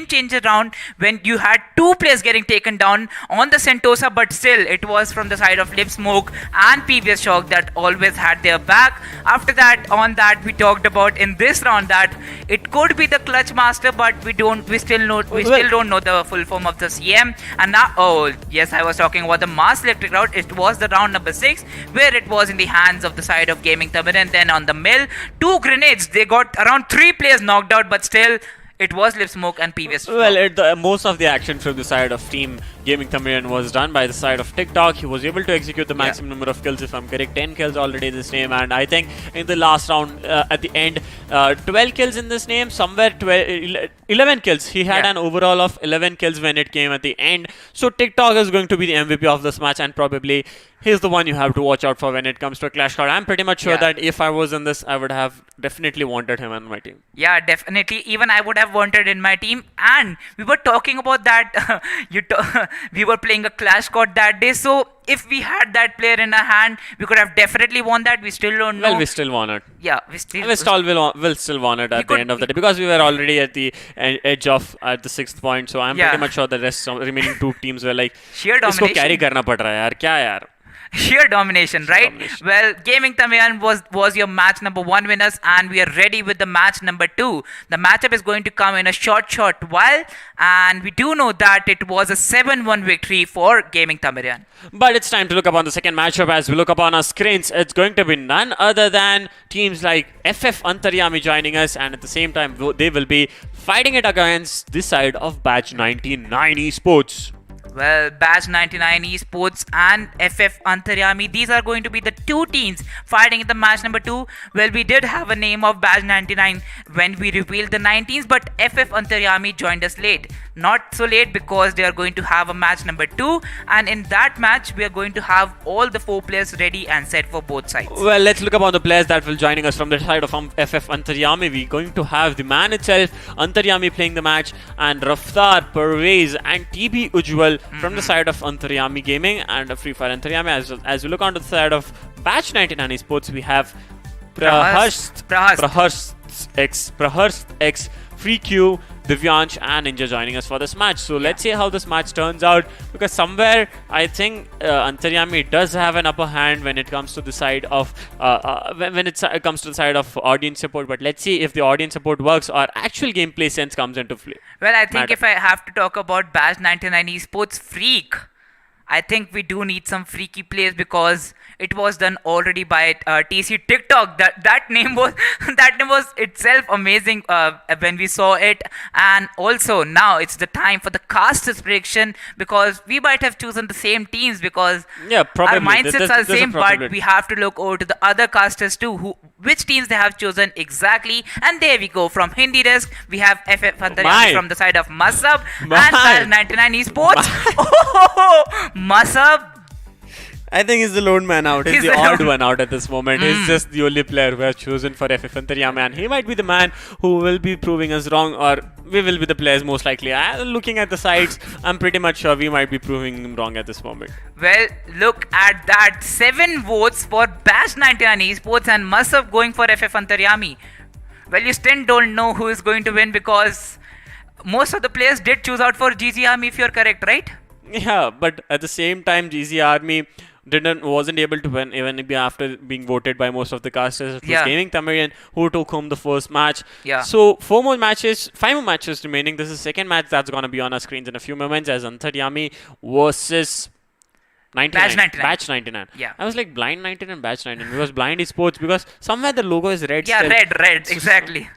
changer round, when you had 2 players getting taken down on the Sentosa, but still it was from the side of Lip Smoke and PBS Shock that always had their back. After that, on that we talked about in this round that it could be the Clutch Master, but we still don't know the full form of the CM. And now, oh yes, I was talking about the Mars Electric round. It was the round number 6 where it was in the hands of the side of Gaming Tamizhan. Then on the mill, 2 grenades, they got around 3 players knocked out, but still it was Lip Smoke and PBS. Well, most of the action from the side of Team Gaming Tamizhan was done by the side of TikTok. He was able to execute the maximum number of kills, if I'm correct, 10 kills already in this name, and I think in the last round at the end, 12 kills in this name, somewhere 11 kills. He had an overall of 11 kills when it came at the end. So TikTok is going to be the MVP of this match, and probably he's the one you have to watch out for when it comes to a Clash card. I'm pretty much sure that if I was in this, I would have definitely wanted him on my team. Yeah, definitely. Even I would have wanted in my team. And we were talking about that. We were playing a Clash card that day. So if we had that player in our hand, we could have definitely won that. We still don't know. Well, we still won it. Yeah, we still won it at the end of the day because we were already at the edge of at the 6th point. So I'm pretty much sure the remaining 2 teams were like, sheer domination. Isko carry karna pad raha hai yaar, kya yaar. Sheer domination, right? Domination. Well, Gaming Tamizhan was your match number 1 winners, and we are ready with the match number 2. The matchup is going to come in a short while, and we do know that it was a 7-1 victory for Gaming Tamizhan. But it's time to look upon the second matchup. As we look upon our screens, it's going to be none other than teams like FF Antaryami joining us, and at the same time they will be fighting it against this side of Batch 99 Esports. Well, Batch 99 Esports and FF Antaryami, these are going to be the two teams fighting in the match number 2. Well, we did have a name of Batch 99 when we revealed the 19s, but FF Antaryami joined us late. Not so late because they are going to have a match number 2, and in that match, we are going to have all the 4 players ready and set for both sides. Well, let's look upon the players that will joining us from the side of FF Antaryami. We're going to have the man itself, Antaryami, playing the match, and Raftar, Pervez, and TB Ujwal from the side of Antaryami Gaming and Free Fire Antaryami. As we look onto the side of Batch 99 Esports, we have Prahast X, Free Q, Divyansh, and Ninja joining us for this match. So let's see how this match turns out, because somewhere I think Antaryami does have an upper hand when it comes to the side of when it comes to the side of audience support. But let's see if the audience support works or actual gameplay sense comes into play. Well, I think if I have to talk about Batch 99 Esports Freak, I think we do need some freaky plays because it was done already by TC TikTok. That name was itself amazing when we saw it. And also now it's the time for the casters prediction, because we might have chosen the same teams because probably. our mindsets are the same, but we have to look over to the other casters too, which teams they have chosen exactly. And there we go. From Hindi Desk, we have FF Antaryami from the side of Masab and Batch 99 Esports. Masab. I think he's the lone man out. He's the odd one out at this moment. He's just the only player who has chosen for FF Antaryami, and he might be the man who will be proving us wrong, or we will be the players most likely. Looking at the sides, I'm pretty much sure we might be proving him wrong at this moment. Well, look at that. 7 votes for Batch 99 Esports and Masab going for FF Antaryami. Well, you still don't know who is going to win because most of the players did choose out for GG Army, if you're correct, right? Yeah, but at the same time, GG Army wasn't able to win even after being voted by most of the casters. It was Gaming Tamizhan who took home the first match. So 5 more matches remaining. This is the second match that's gonna be on our screens in a few moments, as Antaryami versus 99. Batch 99. Yeah. I was like blind 99 Batch 99 because blind esports, because somewhere the logo is red. Yeah, still. red, exactly.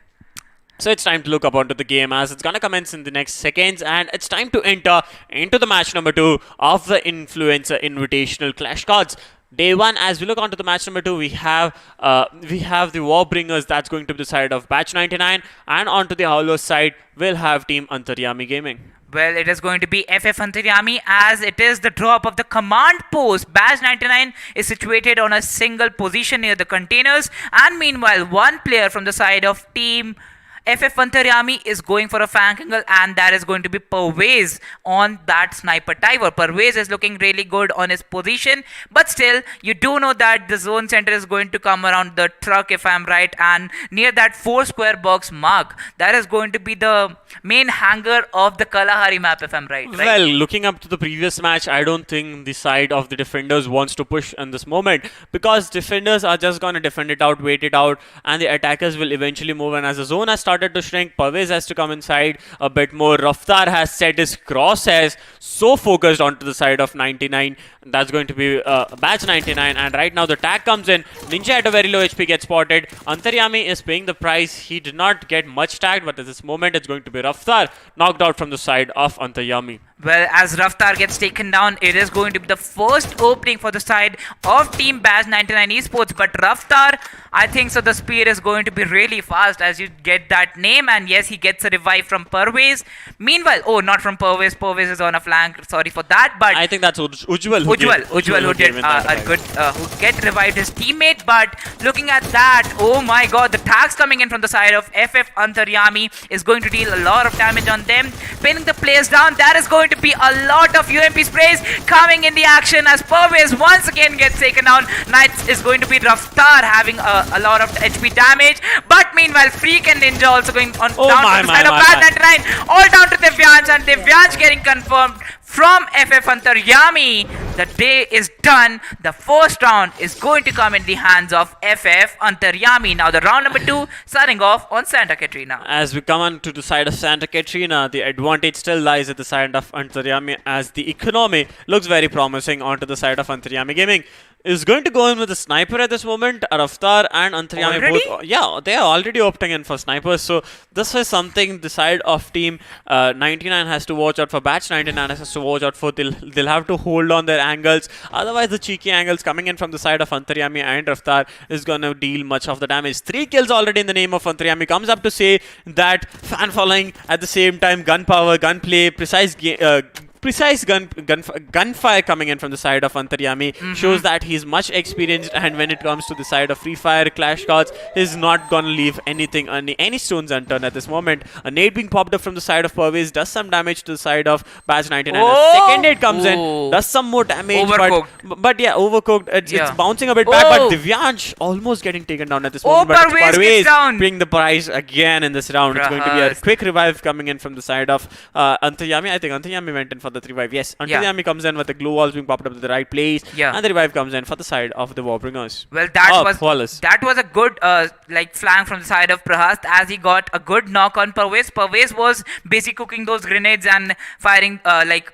So it's time to look up onto the game, as it's gonna commence in the next seconds, and it's time to enter into the match number 2 of the Influencer Invitational Clash Cards. Day 1, as we look onto the match number 2, we have the Warbringers that's going to be the side of Batch 99, and onto the Howlers side we'll have Team Antaryami Gaming. Well, it is going to be FF Antaryami, as it is the drop of the command post. Batch 99 is situated on a single position near the containers, and meanwhile one player from the side of Team FF Antaryami is going for a flank angle, and that is going to be Pervez on that sniper tower. Pervez is looking really good on his position, but still, you do know that the zone center is going to come around the truck, if I'm right, and near that 4 square box mark. That is going to be the main hangar of the Kalahari map, if I'm right. Well, looking up to the previous match, I don't think the side of the defenders wants to push in this moment, because defenders are just going to defend it out, wait it out, and the attackers will eventually move. And as the zone has started to shrink, Pervez has to come inside a bit more. Raftar has set his crosshairs so focused onto the side of 99. That's going to be Batch 99, and right now the tag comes in. Ninja at a very low HP gets spotted. Antaryami is paying the price. He did not get much tagged, but at this moment it's going to be Raftar knocked out from the side of Antaryami. Well, as Raftar gets taken down, it is going to be the first opening for the side of Team Batch 99 Esports. But Raftar, I think so the speed is going to be really fast as you get that name. And yes, he gets a revive from Pervez. Meanwhile, not from Pervez. Pervez is on a flank. Sorry for that. But I think that's Ujwal. Ujwal who did a good, who get revived his teammate. But looking at that, oh my god, the tags coming in from the side of FF Antaryami is going to deal a lot of damage on them. Pinning the players down, that is going to be a lot of UMP sprays coming in the action as Pervez once again gets taken down. Knights is going to be Raftar having a lot of HP damage, but meanwhile Freak and Ninja also going on down to the side of Batch 99, all down to Divyansh, and Divyansh getting confirmed from FF Antaryami. the day is done. The first round is going to come in the hands of FF Antaryami. Now the round number 2 starting off on Santa Catrina. As we come on to the side of Santa Catrina, the advantage still lies at the side of Antaryami, as the economy looks very promising onto the side of Antaryami Gaming. Is going to go in with a sniper at this moment. Raftar and Antaryami both. Yeah, they are already opting in for snipers. So this is something the side of team 99 has to watch out for. Batch 99 has to watch out for. They'll have to hold on their angles. Otherwise, the cheeky angles coming in from the side of Antaryami and Raftar is going to deal much of the damage. 3 kills already in the name of Antaryami. Comes up to say that fan following at the same time, gun power, gunplay, precise gunfire coming in from the side of Antaryami shows that he's much experienced, and when it comes to the side of Free Fire Clash cards, he's not gonna leave any stones unturned at this moment. A nade being popped up from the side of Pervez does some damage to the side of Batch 99. A second nade comes in, does some more damage, but yeah, overcooked. It's bouncing a bit back, but Divyansh almost getting taken down at this moment. But Pervez bring the prize again in this round. It's going to be a quick revive coming in from the side of Antaryami. I think Antaryami went in for the revive. Yes, Antaryami comes in with the glue walls being popped up to the right place, and the revive comes in for the side of the Warbringers. Well, that was a good flank from the side of Prahast, as he got a good knock on Pervez. Pervez was busy cooking those grenades and firing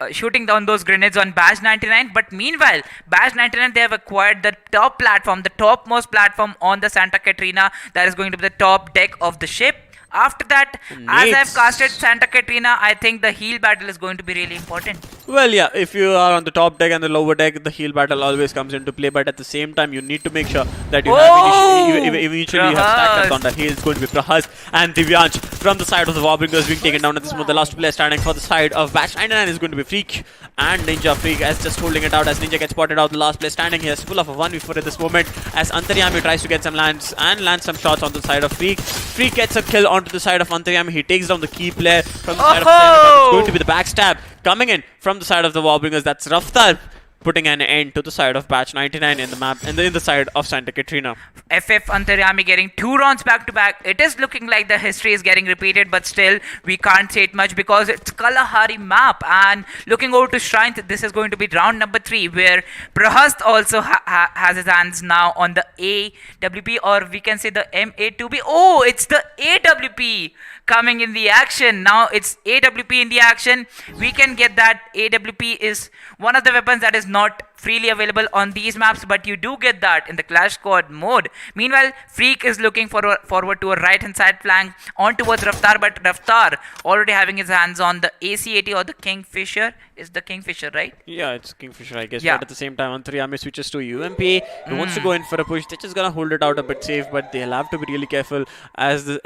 shooting down those grenades on Batch 99. But meanwhile, Batch 99, they have acquired the top platform, the topmost platform on the Santa Catrina. That is going to be the top deck of the ship. After that, as I've casted Santa Catrina, I think the heal battle is going to be really important. Well, yeah, if you are on the top deck and the lower deck, the heal battle always comes into play. But at the same time, you need to make sure that you have eventually have stacked up on that. He is going to be Prahast and Divyansh from the side of the Warbringers being taken down at this moment. The last player standing for the side of Batch 99 is going to be Freak, and Ninja. Freak is just holding it out as Ninja gets spotted out. The last player standing here is full of a 1v4 at this moment as Antaryami tries to get some lands and lands some shots on the side of Freak. Freak gets a kill onto the side of Antaryami. He takes down the key player from the side of Antaryami, but it's going to be the backstab coming in from the side of the Warbringers. That's Raftar putting an end to the side of Batch 99 in the map and in the side of Santa Catrina. FF Antaryami getting 2 rounds back to back. It is looking like the history is getting repeated, but still we can't say it much because it's Kalahari map. And looking over to Shrine, this is going to be round number 3, where Prahast also has his hands now on the AWP, or we can say the MA2B. Oh, it's the AWP coming in the action. Now it's AWP in the action. We can get that. AWP is one of the weapons that is not freely available on these maps, but you do get that in the Clash Squad mode. Meanwhile, Freak is looking forward to a right hand side flank on towards Raftar, but Raftar already having his hands on the AC-80 or the Kingfisher. Is the Kingfisher, right? Yeah, it's Kingfisher, I guess. But at the same time, Antaryami switches to UMP. He wants to go in for a push. They're just gonna hold it out a bit safe, but they'll have to be really careful as the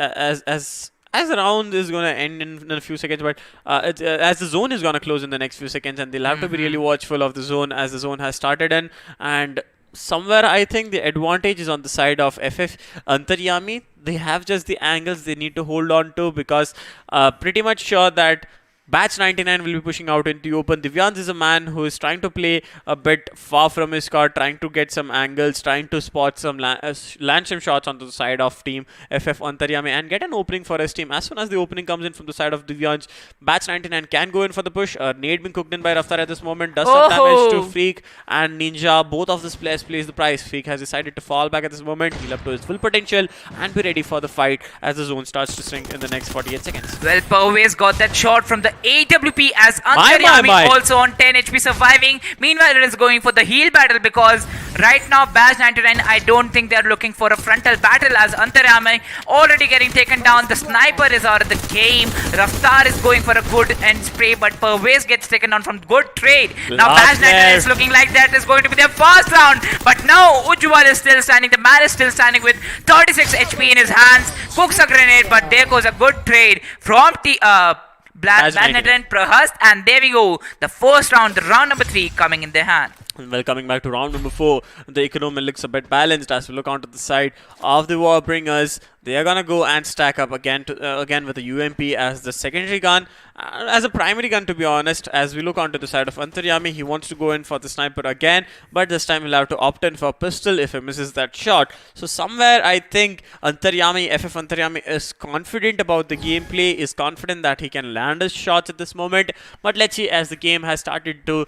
round is going to end in a few seconds, but as the zone is going to close in the next few seconds, and they'll have to be really watchful of the zone as the zone has started in. And somewhere I think the advantage is on the side of FF Antaryami. They have just the angles they need to hold on to, because pretty much sure that Batch 99 will be pushing out into the open. Divyansh is a man who is trying to play a bit far from his card, trying to get some angles, trying to spot some land some shots onto the side of team FF Antaryami and get an opening for his team. As soon as the opening comes in from the side of Divyansh, Batch 99 can go in for the push. Nade being cooked in by Raftar at this moment, does some damage to Freak and Ninja. Both of these players plays the price. Freak has decided to fall back at this moment, heal up to his full potential and be ready for the fight as the zone starts to shrink in the next 48 seconds. Well, Pervez got that shot from the AWP as Antaryami also on 10 HP surviving. Meanwhile, it is going for the heal battle, because right now Batch 99, I don't think they are looking for a frontal battle, as Antaryami already getting taken down. The sniper is out of the game. Raftar is going for a good end spray, but Pervez gets taken down from good trade. Now Batch 99 is looking like that is going to be their first round, but now Ujjwal is still standing. The man is still standing with 36 HP in his hands. Cooks a grenade, but there goes a good trade from Batch 99 Prahast, and there we go. The first round, the round number 3 coming in their hand. Well, coming back to round number 4, the economy looks a bit balanced as we look onto the side of the Warbringers. They are gonna go and stack up again with the UMP as the secondary gun, as a primary gun. To be honest, as we look onto the side of Antaryami, he wants to go in for the sniper again, but this time he'll have to opt in for pistol if he misses that shot. So somewhere I think Antaryami, FF Antaryami, is confident about the gameplay, is confident that he can land his shots at this moment. But let's see as the game has started to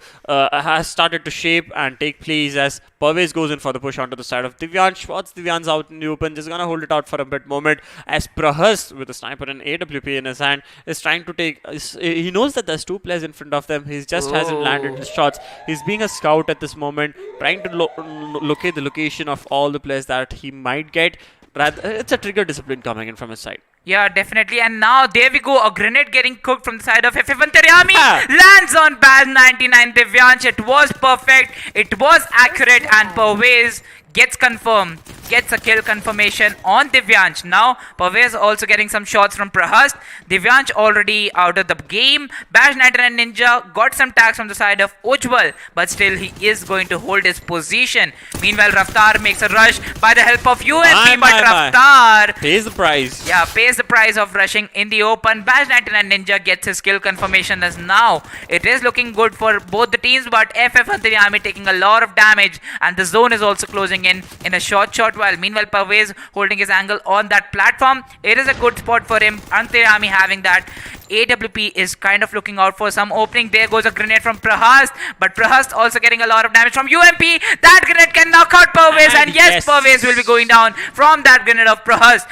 shape and take place as Pervez goes in for the push onto the side of Divyan. Spots Divyan's out in the open, just gonna hold it out for a bit moment as Prahas with a sniper and AWP in his hand is trying to he knows that there's two players in front of them. He just hasn't landed his shots. He's being a scout at this moment, trying to locate the location of all the players that he might get. Rather, it's a trigger discipline coming in from his side. Yeah, definitely. And now there we go. A grenade getting cooked from the side of FF Antaryami. Lands on Baz 99 Divyansh. It was perfect. It was accurate. And Pervez gets confirmed. Gets a kill confirmation on Divyansh. Now, Pervez also getting some shots from Prahast. Divyansh already out of the game. Bash 99 Ninja got some tags from the side of Ujjwal, but still he is going to hold his position. Meanwhile, Raftar makes a rush by the help of UMP, but Raftar pays the price. Yeah, pays the price of rushing in the open. Bash 99 Ninja gets his kill confirmation as now it is looking good for both the teams, but FF Antaryami taking a lot of damage, and the zone is also closing in a short while. Meanwhile, Pervez holding his angle on that platform. It is a good spot for him. Antaryami having that. AWP is kind of looking out for some opening. There goes a grenade from Prahast, but Prahast also getting a lot of damage from UMP. That grenade can knock out Pervez, and yes, Pervez will be going down from that grenade of Prahast.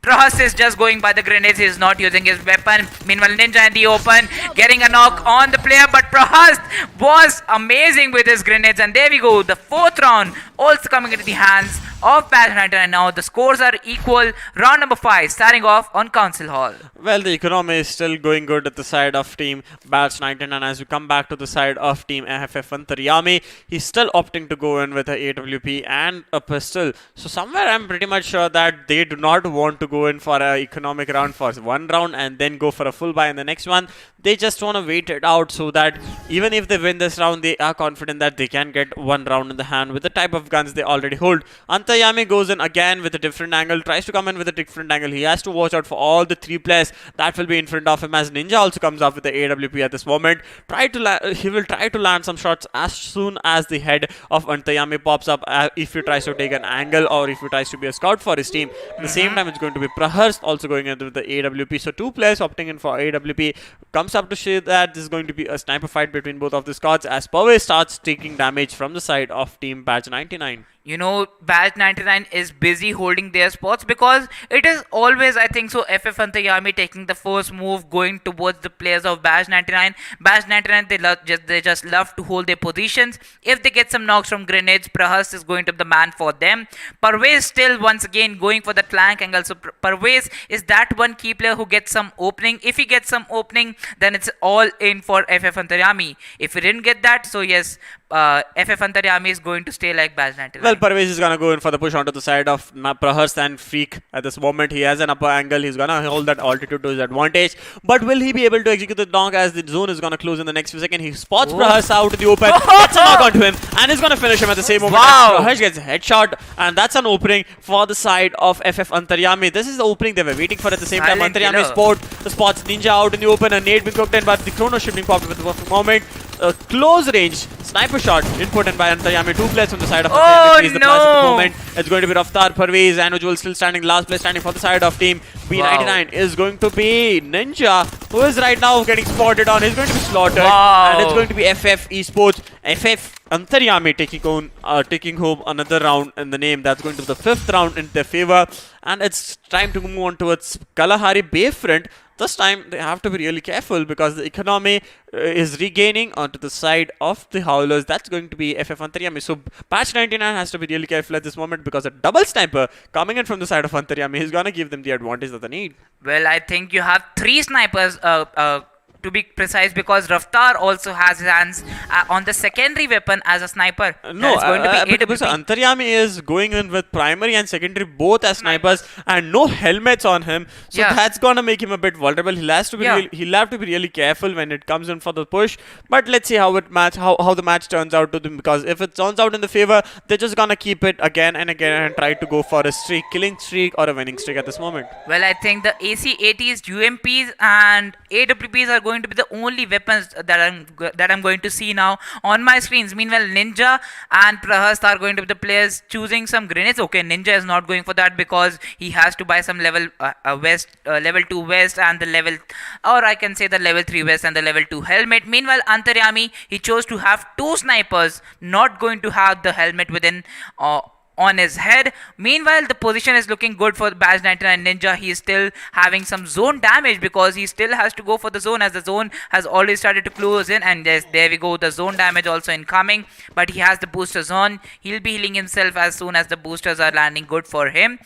Prahas is just going by the grenades. He is not using his weapon. Meanwhile, Ninja in the open, getting a knock on the player, but Prahas was amazing with his grenades. And there we go. The fourth round also coming into the hands of Baz 99, and now the scores are equal. Round number 5 starting off on Council Hall. Well, the economy is still going good at the side of team Baz 99. As we come back to the side of team FF Antaryami, he's still opting to go in with a AWP and a pistol. So somewhere I'm pretty much sure that they do not want to go in for an economic round for one round and then go for a full buy in the next one. They just want to wait it out so that even if they win this round, they are confident that they can get one round in the hand with the type of guns they already hold. Antaryami goes in again with a different angle, tries to come in with a different angle. He has to watch out for all the three players that will be in front of him, as Ninja also comes up with the AWP at this moment. He will try to land some shots as soon as the head of Antaryami pops up, if he tries to take an angle or if he tries to be a scout for his team. At the same time, it's going to be Prahars also going in with the AWP. So two players opting in for AWP. Comes up to say that this is going to be a sniper fight between both of the squads as Pervez starts taking damage from the side of team Badge 99. You know, Badge 99 is busy holding their spots because it is always, I think so, FF Antaryami taking the first move, going towards the players of Badge 99. Badge 99, they just love to hold their positions. If they get some knocks from grenades, Prahas is going to be the man for them. Pervez still once again going for the flank angle. So Pervez is that one key player who gets some opening. If he gets some opening, then it's all in for FF Antaryami. If he didn't get that, so yes, FF Antaryami is going to stay like Badge 99. Well, Pervez is going to go in for the push onto the side of Prahas and Freak at this moment. He has an upper angle. He's going to hold that altitude to his advantage. But will he be able to execute the knock as the zone is going to close in the next few seconds? He spots Prahas out in the open. Gets a knock onto him and is going to finish him at the same moment. Prahas gets a headshot, and that's an opening for the side of FF Antaryami. This is the opening they were waiting for. At the same time, Antaryami spots Ninja out in the open. A nade being cooked in, but the chrono shifting popped up at the perfect moment. A close range sniper shot input in by Antaryami. Two players on the side of Antaryami. He's the plus at the moment. It's going to be Raftar, Pervez, and Ujjwal still standing. Last place standing for the side of team B99 is going to be Ninja, who is right now getting spotted on. He's going to be slaughtered. And it's going to be FF Esports. FF Antaryami taking home another round in the name. That's going to be the 5th round in their favor. And it's time to move on towards Kalahari Bayfront. This time they have to be really careful because the economy is regaining onto the side of the Howlers. That's going to be FF Antaryami. So Patch 99 has to be really careful at this moment because a double sniper coming in from the side of Antaryami is going to give them the advantage that they need. Well, I think you have 3 snipers to be precise, because Raftar also has his hands on the secondary weapon as a sniper. No, That is going to be because AWP. Antaryami is going in with primary and secondary both as snipers and no helmets on him, so Yeah. that's gonna make him a bit vulnerable. He'll has to be Yeah. he'll have to be really careful when it comes in for the push. But let's see how the match turns out to them, because if it turns out in the favor, they're just gonna keep it again and again and try to go for a killing streak or a winning streak at this moment. Well, I think the AC-80s, UMPs, and AWPs are going to be the only weapons that I'm going to see now on my screens. Meanwhile, Ninja and Prahast are going to be the players choosing some grenades. Okay, Ninja is not going for that because he has to buy some level 2 vest and the level, or I can say the level 3 vest and the level 2 helmet. Meanwhile, Antaryami, he chose to have two snipers, not going to have the helmet within. On his head. Meanwhile, the position is looking good for Badge 99 Ninja. He is still having some zone damage because he still has to go for the zone, as the zone has already started to close in. And yes, there we go, the zone damage also incoming. But he has the boosters on. He'll be healing himself as soon as the boosters are landing good for him.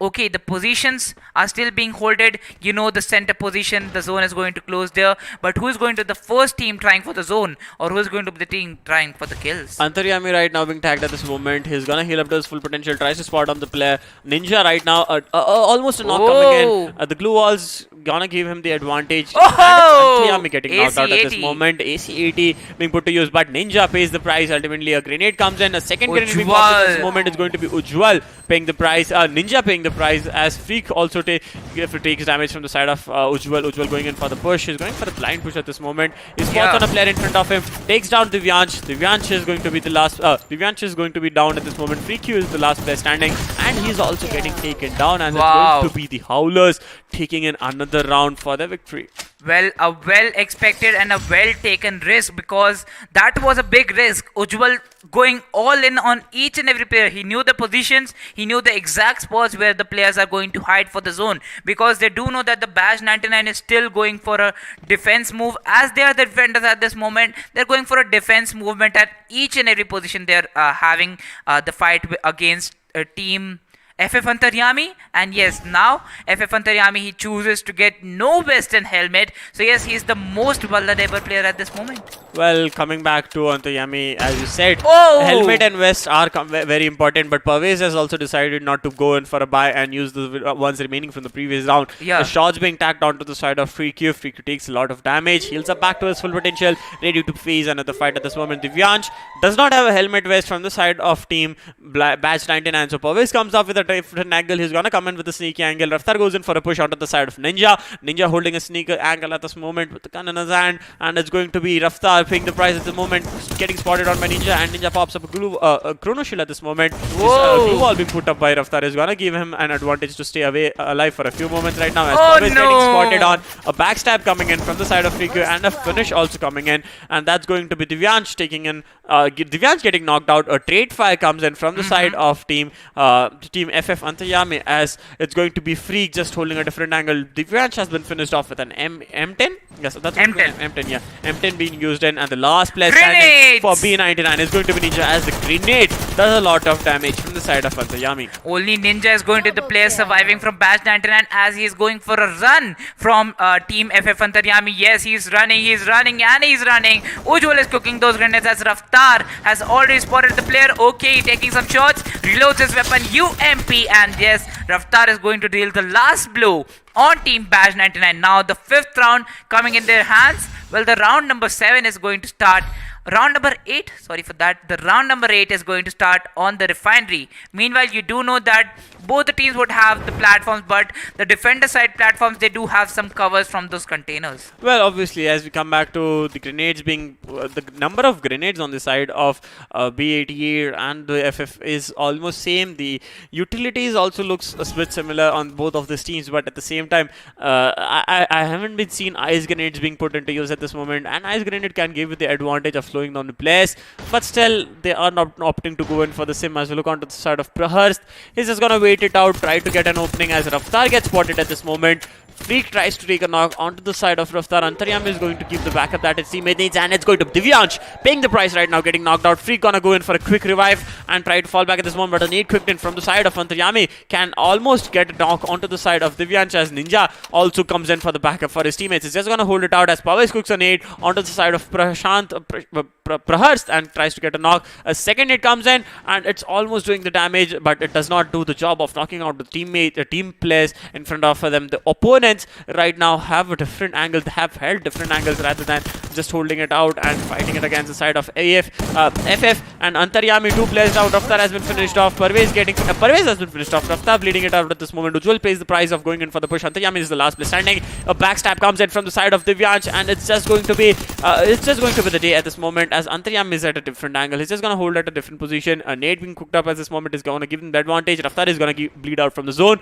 Okay, the positions are still being holded. You know, the center position, the zone is going to close there. But who is going to be the first team trying for the zone, or who is going to be the team trying for the kills? Antaryami right now being tagged at this moment. He's gonna heal up to his full potential. Tries to spot on the player. Ninja right now, almost a knock coming in. The glue wall's gonna give him the advantage. Oh! And it's Antaryami getting knocked out at this AC-80. moment. AC-80 being put to use, but Ninja pays the price. Ultimately, a grenade comes in. A second grenade being popped at this Ujjwal. moment is going to be Ujjwal paying the price. Ninja paying the price, as Freak also takes damage from the side of Ujjwal. Ujjwal going in for the push. He's going for the blind push at this moment. He spots Yeah. on a player in front of him. Takes down Divyansh. Divyansh is going to be the last. Divyansh is going to be down at this moment. Freak is the last player standing, and he's also getting taken down. And Wow. it's going to be the Howlers taking in another round for the victory. Well, a well expected and a well taken risk, because that was a big risk. Ujjwal going all in on each and every player. He knew the positions, he knew the exact spots where the players are going to hide for the zone, because they do know that the Badge 99 is still going for a defense move. As they are the defenders at this moment, they're going for a defense movement at each and every position. They're having the fight against a team FF Antaryami, and yes, now FF Antaryami, he chooses to get no vest and helmet, so yes, he is the most vulnerable player at this moment. Well, coming back to Antaryami, as you said, Oh! helmet and vest are very important, but Pervez has also decided not to go in for a buy and use the ones remaining from the previous round. Yeah. The shots being tacked onto the side of Freaky. Freaky takes a lot of damage, heals up back to his full potential, ready to face another fight at this moment. Divyansh does not have a helmet vest from the side of team Badge 99, so Pervez comes up with a different angle. He's gonna come in with a sneaky angle. Raftar goes in for a push onto the side of Ninja. Ninja holding a sneaker angle at this moment with the gun in his hand, and it's going to be Raftar paying the price at the moment, getting spotted on by Ninja, and Ninja pops up a chrono shield at this moment. This glue wall being put up by Raftar is gonna give him an advantage to stay alive for a few moments right now, as Oh, Pervez no. getting spotted on a backstab coming in from the side of Riku, and a finish also coming in, and that's going to be Divyansh taking in Divyansh getting knocked out. A trade fire comes in from the side of team FF Antaryami, as it's going to be Freak just holding a different angle. Divyansh has been finished off with an M10. Yes, that's what M10. M10, yeah. M10 being used in, and the last player Grenades! standing for B99 is going to be Ninja, as the grenade does a lot of damage from the side of Antaryami. Only Ninja is going to the player surviving from Badge 99, as he is going for a run from team FF Antaryami. Yes, he's running, and he's running. Ujjwal is cooking those grenades, as Raftar has already spotted the player. Okay, taking some shots, reloads his weapon UMP, and yes, Raftar is going to deal the last blow on team Badge 99. Now the fifth round coming in their hands. Well, the round number 7 is going to start. Round number 8, sorry for that, the round number 8 is going to start on the refinery. Meanwhile, you do know that both the teams would have the platforms, but the defender side platforms, they do have some covers from those containers. Well, obviously, as we come back to the grenades being the number of grenades on the side of B88 and the FF is almost same. The utilities also looks a bit similar on both of these teams, but at the same time, I haven't been seen ice grenades being put into use at this moment, and ice grenade can give you the advantage of slowing down the players, but still they are not opting to go in for the sim. As we look onto the side of Prahast, he's just gonna wait it out, try to get an opening, as Raftar gets spotted at this moment. Freak tries to take a knock onto the side of Raftar. Antaryami is going to keep the backup that his teammate needs, and it's going to Divyansh paying the price right now, getting knocked out. Freak gonna go in for a quick revive and try to fall back at this moment, but a nade quicked in from the side of Antaryami can almost get a knock onto the side of Divyansh as Ninja also comes in for the backup for his teammates. He's just gonna hold it out as Pawis cooks a nade onto the side of Prahars and tries to get a knock. A second hit comes in and it's almost doing the damage, but it does not do the job of knocking out the team players in front of them. The opponents right now have a different angle. They have held different angles rather than just holding it out and fighting it against the side of FF and Antaryami. Two players down. Raftar has been finished off. Parvez has been finished off. Raftar bleeding it out at this moment. Ujjwal pays the price of going in for the push. Antaryami is the last player standing. A backstab comes in from the side of Divyansh, and it's just going to be the day at this moment as Antaryami is at a different angle. He's just going to hold at a different position. A nade being cooked up at this moment is going to give him the advantage. Raftar is going to bleed out from the zone.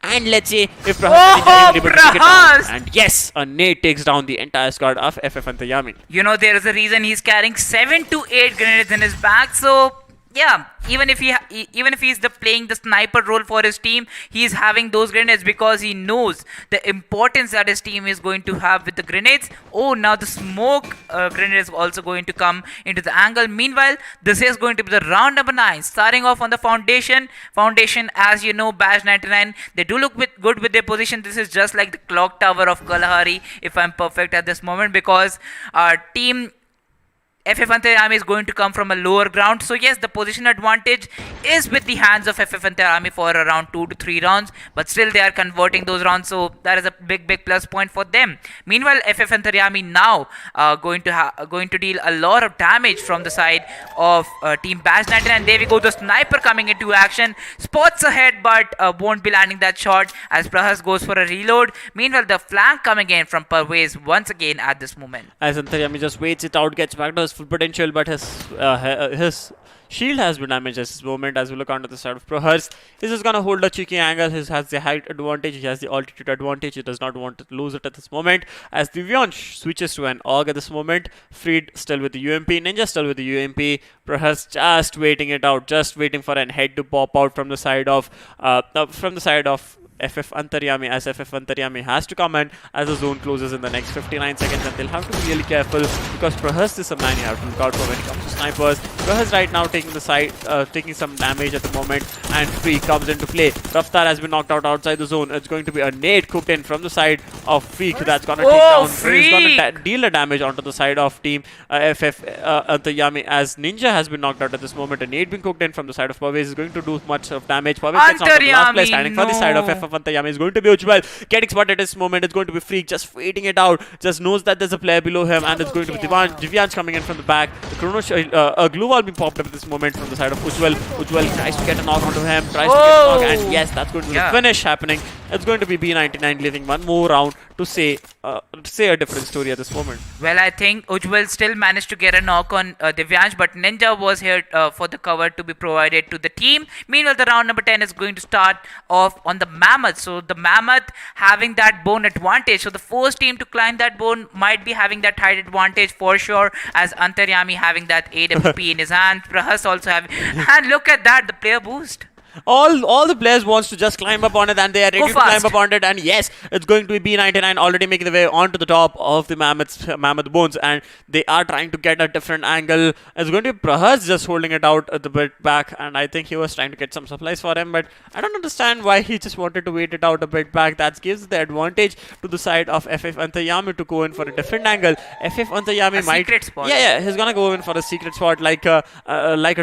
And let's see if Prahas is able to take it down. And yes, a nade takes down the entire squad of FF Antaryami. You know, there is a reason he's carrying 7 to 8 grenades in his back. So yeah, even if he's playing the sniper role for his team, he's having those grenades because he knows the importance that his team is going to have with the grenades. Oh, now the smoke grenade is also going to come into the angle. Meanwhile, this is going to be the round number 9, starting off on the foundation. Foundation, as you know, Bash 99, they do look good with their position. This is just like the clock tower of Kalahari, if I'm perfect at this moment, because our team FF Antaryami is going to come from a lower ground. So yes, the position advantage is with the hands of FF Antaryami for around 2 to 3 rounds, but still they are converting those rounds, so that is a big plus point for them. Meanwhile, FF Antaryami now going to deal a lot of damage from the side of Team Bash 99. And there we go, the sniper coming into action, spots ahead but won't be landing that shot as Prahas goes for a reload. Meanwhile, the flank coming in from Parvez once again at this moment. As Antaryami just waits it out, gets back to his full potential, but his shield has been damaged at this moment. As we look onto the side of Prahars, he's just gonna hold a cheeky angle. He has the height advantage, he has the altitude advantage. He does not want to lose it at this moment. As Divyansh switches to an AUG at this moment, Freed still with the UMP, Ninja still with the UMP. Prahars just waiting it out, just waiting for an head to pop out from the side of FF Antaryami, as FF Antaryami has to come in as the zone closes in the next 59 seconds, and they'll have to be really careful because Prahas is a man you have to look out for when it comes to snipers. Prahas right now taking the side, taking some damage at the moment, and Freak comes into play. Raftar has been knocked out outside the zone. It's going to be a nade cooked in from the side of Freak that's gonna take down. He's gonna deal the damage onto the side of Team FF Antaryami as Ninja has been knocked out at this moment. A nade being cooked in from the side of Pawis is going to do much of damage. Pawis gets knocked out. The last player standing for the side of FF Antaryami is going to be Ujjwal, getting spotted at this moment. It's going to be Freak just waiting it out, just knows that there's a player below him, and it's going to be Divyansh coming in from the back. The chrono a glue wall being popped up at this moment from the side of Ujjwal. Ujjwal tries to get a knock onto him, tries to get a knock, and yes, that's going to be the finish happening. It's going to be B99 leaving one more round to say a different story at this moment. Well, I think Ujjwal still managed to get a knock on Divyansh, but Ninja was here for the cover to be provided to the team. Meanwhile, the round number 10 is going to start off on the Mammoth. So the Mammoth having that bone advantage. So the first team to climb that bone might be having that height advantage for sure, as Antaryami having that AWP in his hand. Prahas also having, and look at that, the player boost. All the players wants to just climb up on it, and they are ready to climb up on it. And yes, it's going to be B99 already making the way onto the top of the Mammoth bones, and they are trying to get a different angle. It's going to be Prahas just holding it out at the bit back, and I think he was trying to get some supplies for him, but I don't understand why he just wanted to wait it out a bit back. That gives the advantage to the side of FF Antaryami to go in for a different angle. FF Antaryami might secret spot. Yeah, he's gonna go in for a secret spot like a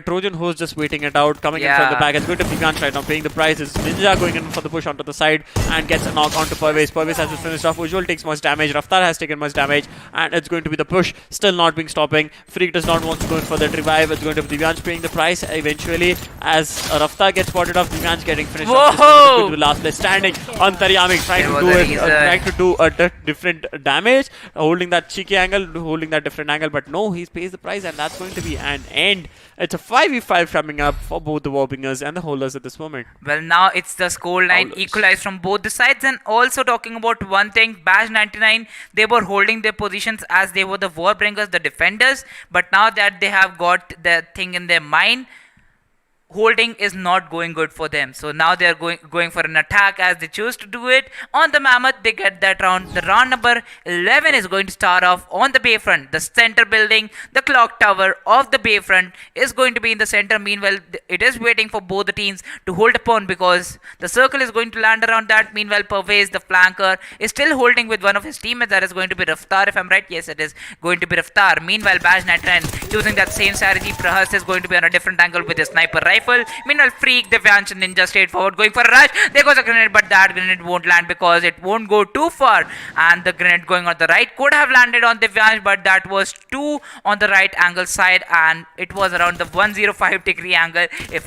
Trojan horse, just waiting it out, coming in from the back. It's going to be right now paying the price. Is Ninja going in for the push onto the side and gets a knock onto Parvez. Parvez has been finished off. Ujjwal takes much damage. Raftar has taken much damage, and it's going to be the push still not being stopping. Freak does not want to go in for that revive. It's going to be Divyansh paying the price eventually as Raftar gets spotted off. Divyansh getting finished off. This is going to be the last place standing. Antaryami trying to do a different damage, holding that cheeky angle, holding that different angle, but no, he pays the price, and that's going to be an end. It's a 5v5 coming up for both the Warbingers and the holders at this moment. Well, now it's the scoreline equalized from both the sides. And also talking about one thing, Bash 99, they were holding their positions as they were the Warbringers, the defenders. But now that they have got the thing in their mind, holding is not going good for them. So now they are going for an attack as they choose to do it on the Mammoth. They get that round. The round number 11 is going to start off on the Bayfront. The center building, the clock tower of the Bayfront is going to be in the center. Meanwhile, it is waiting for both the teams to hold upon because the circle is going to land around that. Meanwhile, Pervez, the flanker, is still holding with one of his teammates. That is going to be Raftar, if I'm right. Yes, it is going to be Raftar. Meanwhile, Baj Natran using that same strategy. Prahas is going to be on a different angle with his sniper rifle. Meanwhile, Freak, Divyansh, and Ninja straightforward going for a rush. There goes a grenade, but that grenade won't land because it won't go too far. And the grenade going on the right could have landed on Divyansh, but that was too on the right angle side, and it was around the 105-degree angle if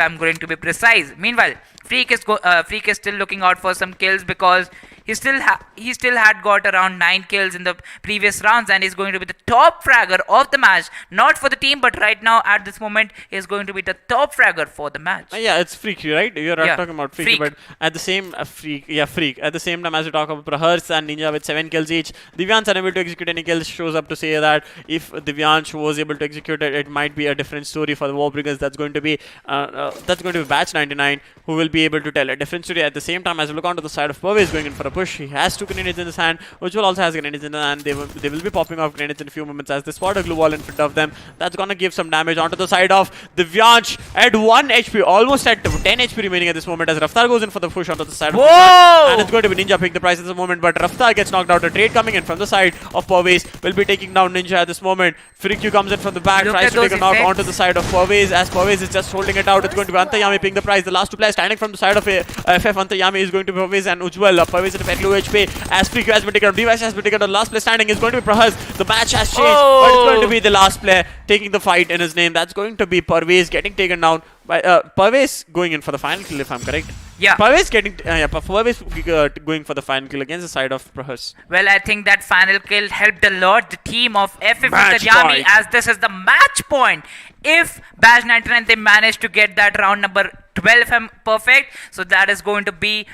I'm going to be precise. Meanwhile, Freak is still looking out for some kills because he still had got around 9 kills in the previous rounds, and he's going to be the top fragger of the match. Not for the team, but right now at this moment he's going to be the top fragger for the match. Yeah, it's Freaky, right? You're talking about Freaky, but at the same Freak. At the same time, as we talk about Prahars and Ninja with 7 kills each, Divyansh unable to execute any kills shows up to say that if Divyansh was able to execute it, it might be a different story for the Warbriggers. That's going to be Batch 99 who will be able to tell a different story. At the same time, as we look onto the side of Pervez going in for a push, he has 2 grenades in his hand. Ujjwal also has grenades in his hand. They will be popping off grenades in a few moments as they spot a glue wall in front of them. That's gonna give some damage onto the side of Divyansh at 1 HP, almost at 10 HP remaining at this moment as Raftar goes in for the push onto the side of Ninja. And it's going to be Ninja picking the price at the moment, but Raftar gets knocked out. A trade coming in from the side of Pervez will be taking down Ninja at this moment. Frikyu comes in from the back, tries to take a knock onto the side of Pervez as Pervez is just holding it out. It's going to be Antaryami picking the price. The last 2 players standing from the side of FF. Antaryami is going to be Pervez and Ujjwal. Pervez at a very low HP as Frikyu has been taken out. Device has been taken out. The last player standing is going to be Prahas. The match has changed, but it's going to be the last player taking the fight in his name. That's going to be Pervez getting taken down by Pervez going in for the final kill, if I'm correct. Yeah. Pervez going for the final kill against the side of Prahas. Well, I think that final kill helped a lot the team of FF Antaryami, as this is the match point. If Baj 99 they manage to get that round number 12, if I'm perfect, so that is going to be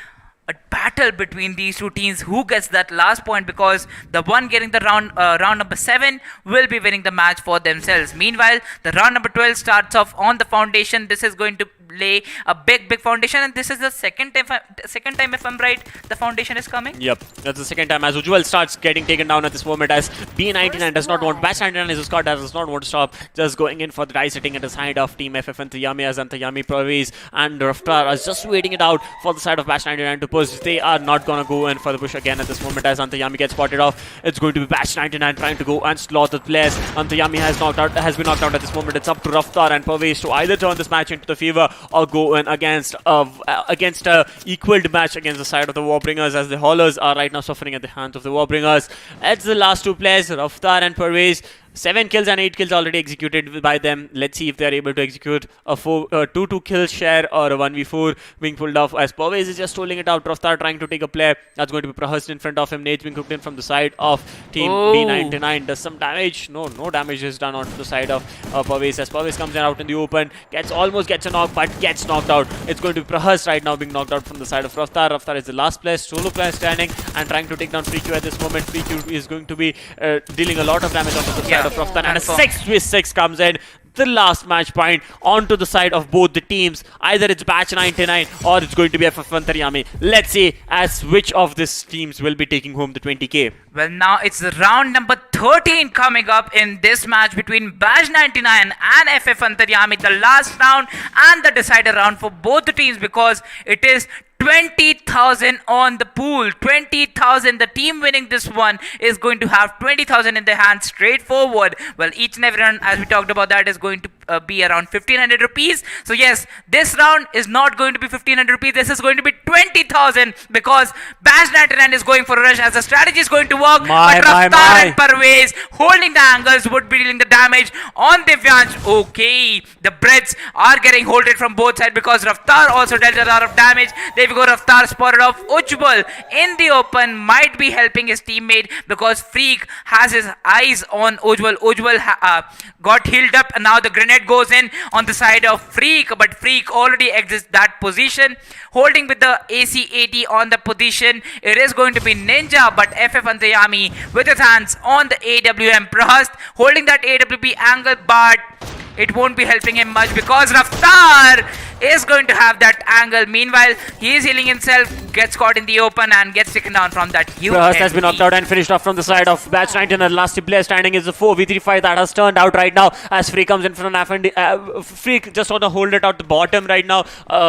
a battle between these two teams who gets that last point, because the one getting the round number 7 will be winning the match for themselves. Meanwhile, the round number 12 starts off on the foundation. This is going to lay a big foundation, and this is the second time if I'm right, the foundation is coming. Yep, that's the second time as Ujjwal starts getting taken down at this moment as B99 does not want, Batch 99 is a Scott does not want to stop, just going in for the dice hitting at the side of Team FF Antaryami as Antaryami, Pervez and Raftar are just waiting it out for the side of Batch 99 to push. They are not gonna go in for the push again at this moment as Antaryami gets spotted off. It's going to be Batch 99 trying to go and slaughter the players. Antaryami has been knocked out at this moment. It's up to Raftar and Pervez to either turn this match into the favor or go in against a equaled match against the side of the Warbringers, as the Haulers are right now suffering at the hands of the Warbringers. It's the last 2 players, Raftar and Pervez. 7 kills and 8 kills already executed by them. Let's see if they are able to execute a 2-2 kill share or a 1v4 being pulled off as Pervez is just rolling it out. Raftar trying to take a player. That's going to be Prahast in front of him. Nades being cooked in from the side of Team B99. Does some damage. No damage is done onto the side of Pervez as Pervez comes in out in the open. Almost gets a knock, but gets knocked out. It's going to be Prahast right now being knocked out from the side of Raftar. Raftar is the last player, solo player standing and trying to take down Freaky at this moment. Freaky is going to be dealing a lot of damage onto the side of Raftar, and a 6v6 comes in. The last match point onto the side of both the teams. Either it's Batch 99 or it's going to be FF Antaryami. Let's see as which of these teams will be taking home the 20k. Well, now it's the round number 13 coming up in this match between Batch 99 and FF Antaryami. The last round and the decider round for both the teams, because it is 20,000 on the pool. 20,000. The team winning this one is going to have 20,000 in their hands straightforward. Well, each and every round, as we talked about, that is going to be around 1,500 rupees. So yes, this round is not going to be 1,500 rupees. This is going to be 20,000, because Batch 99 is going for a rush as the strategy is going to work. But Raftar and Pervez holding the angles would be dealing the damage on Divyansh. Okay, the breads are getting holded from both sides because Raftar also dealt a lot of damage. There we go, Raftar spotted off. Ujjwal in the open might be helping his teammate because Freak has his eyes on Ujjwal. Ujjwal got healed up, and now the grenade goes in on the side of Freak, but Freak already exits that position, holding with the AC-80 on the position. It is going to be Ninja, but FF Antaryami with his hands on the AWM. Prahast holding that AWP angle, but it won't be helping him much because Raftar is going to have that angle. Meanwhile, he is healing himself, gets caught in the open and gets taken down from that huge First has been knocked out and finished off from the side of Batch 19. The last player standing is the 4v3 fight that has turned out right now as Free comes in from FND. Free just want to hold it out the bottom right now.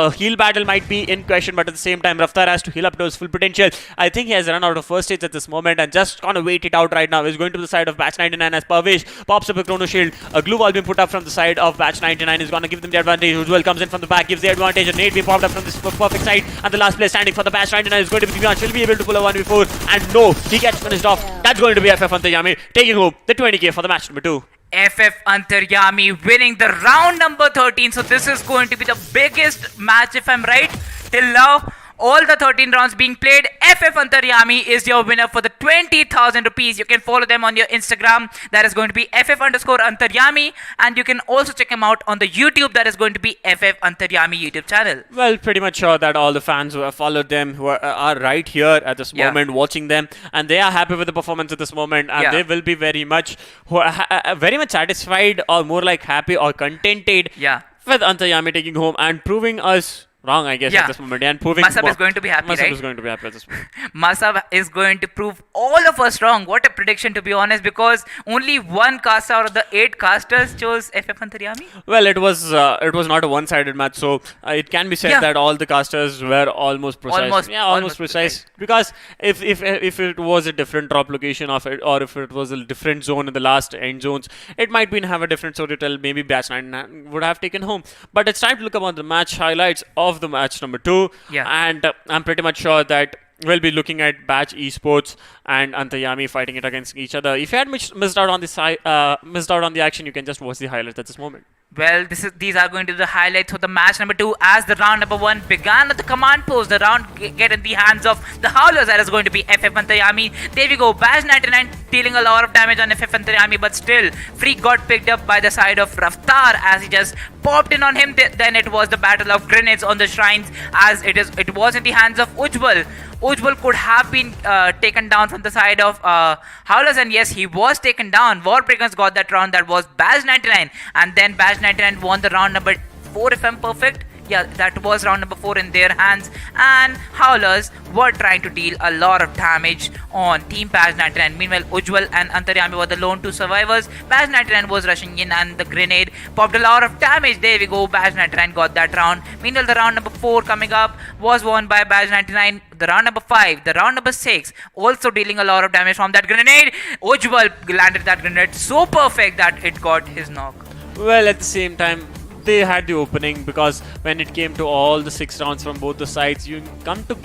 Heal battle might be in question, but at the same time, Raftar has to heal up to his full potential. I think he has run out of first stage at this moment and just gonna wait it out right now. He's going to the side of Batch 99 as Parvesh pops up a chrono shield. A glue wall being put up from the side of Batch 99 is gonna give them the advantage. Ujjwal comes in from the back, gives the advantage. A nade being popped up from this perfect side, and the last player standing for the Batch 99 is going to be Divyansh. Will be able to pull a 1v4, and no, he gets finished off. That's going to be FF Antaryami taking home the 20k for the match number 2. FF Antaryami winning the round number 13. So this is going to be the biggest match, if I'm right, till now. All the 13 rounds being played, FF Antaryami is your winner for the 20,000 rupees. You can follow them on your Instagram. That is going to be FF_Antaryami. And you can also check him out on the YouTube. That is going to be FF Antaryami YouTube channel. Well, pretty much sure that all the fans who have followed them, who are right here at this moment watching them, and they are happy with the performance at this moment, and they will be very much satisfied, or more like happy or contented with Antaryami taking home and proving us wrong, I guess, at this moment. And proving Masab is going to be happy, Masab right? is going to be happy at this moment. Masab is going to prove all of us wrong. What a prediction, to be honest, because only one caster out of the 8 casters chose FF Antaryami. Well, it was not a one-sided match, so it can be said that all the casters were almost precise. Almost precise. Because if it was a different drop location of it, or if it was a different zone in the last end zones, it might have a different story to tell. Maybe Batch 9 would have taken home. But it's time to look upon the match highlights of the match number 2, and I'm pretty much sure that we'll be looking at Batch Esports and Antaryami fighting it against each other. If you had missed out on the action, you can just watch the highlights at this moment. Well, these are going to be the highlights of the match number 2 as the round number 1 began at the command post. The round get in the hands of the Howlers. That is going to be FF Antaryami. There we go. Batch 99 dealing a lot of damage on FF Antaryami, but still, Free got picked up by the side of Raftar as he just popped in on him. Then it was the battle of grenades on the shrines as it was in the hands of Ujjwal. Ujjwal could have been taken down from the side of Howlers, and yes, he was taken down. Warbreakers got that round. That was Batch 99, and then Batch 99 won the round number 4, if I'm perfect. Yeah, that was round number 4 in their hands, and Howlers were trying to deal a lot of damage on Team Batch 99. Meanwhile, Ujjwal and Antaryami were the lone 2 survivors. Batch 99 was rushing in, and the grenade popped a lot of damage. There we go, Batch 99 got that round. Meanwhile, the round number 4 coming up was won by Batch 99. The round number 5, the round number 6, also dealing a lot of damage from that grenade. Ujjwal landed that grenade so perfect that it got his knock. Well, at the same time, they had the opening, because when it came to all the 6 rounds from both the sides, you come to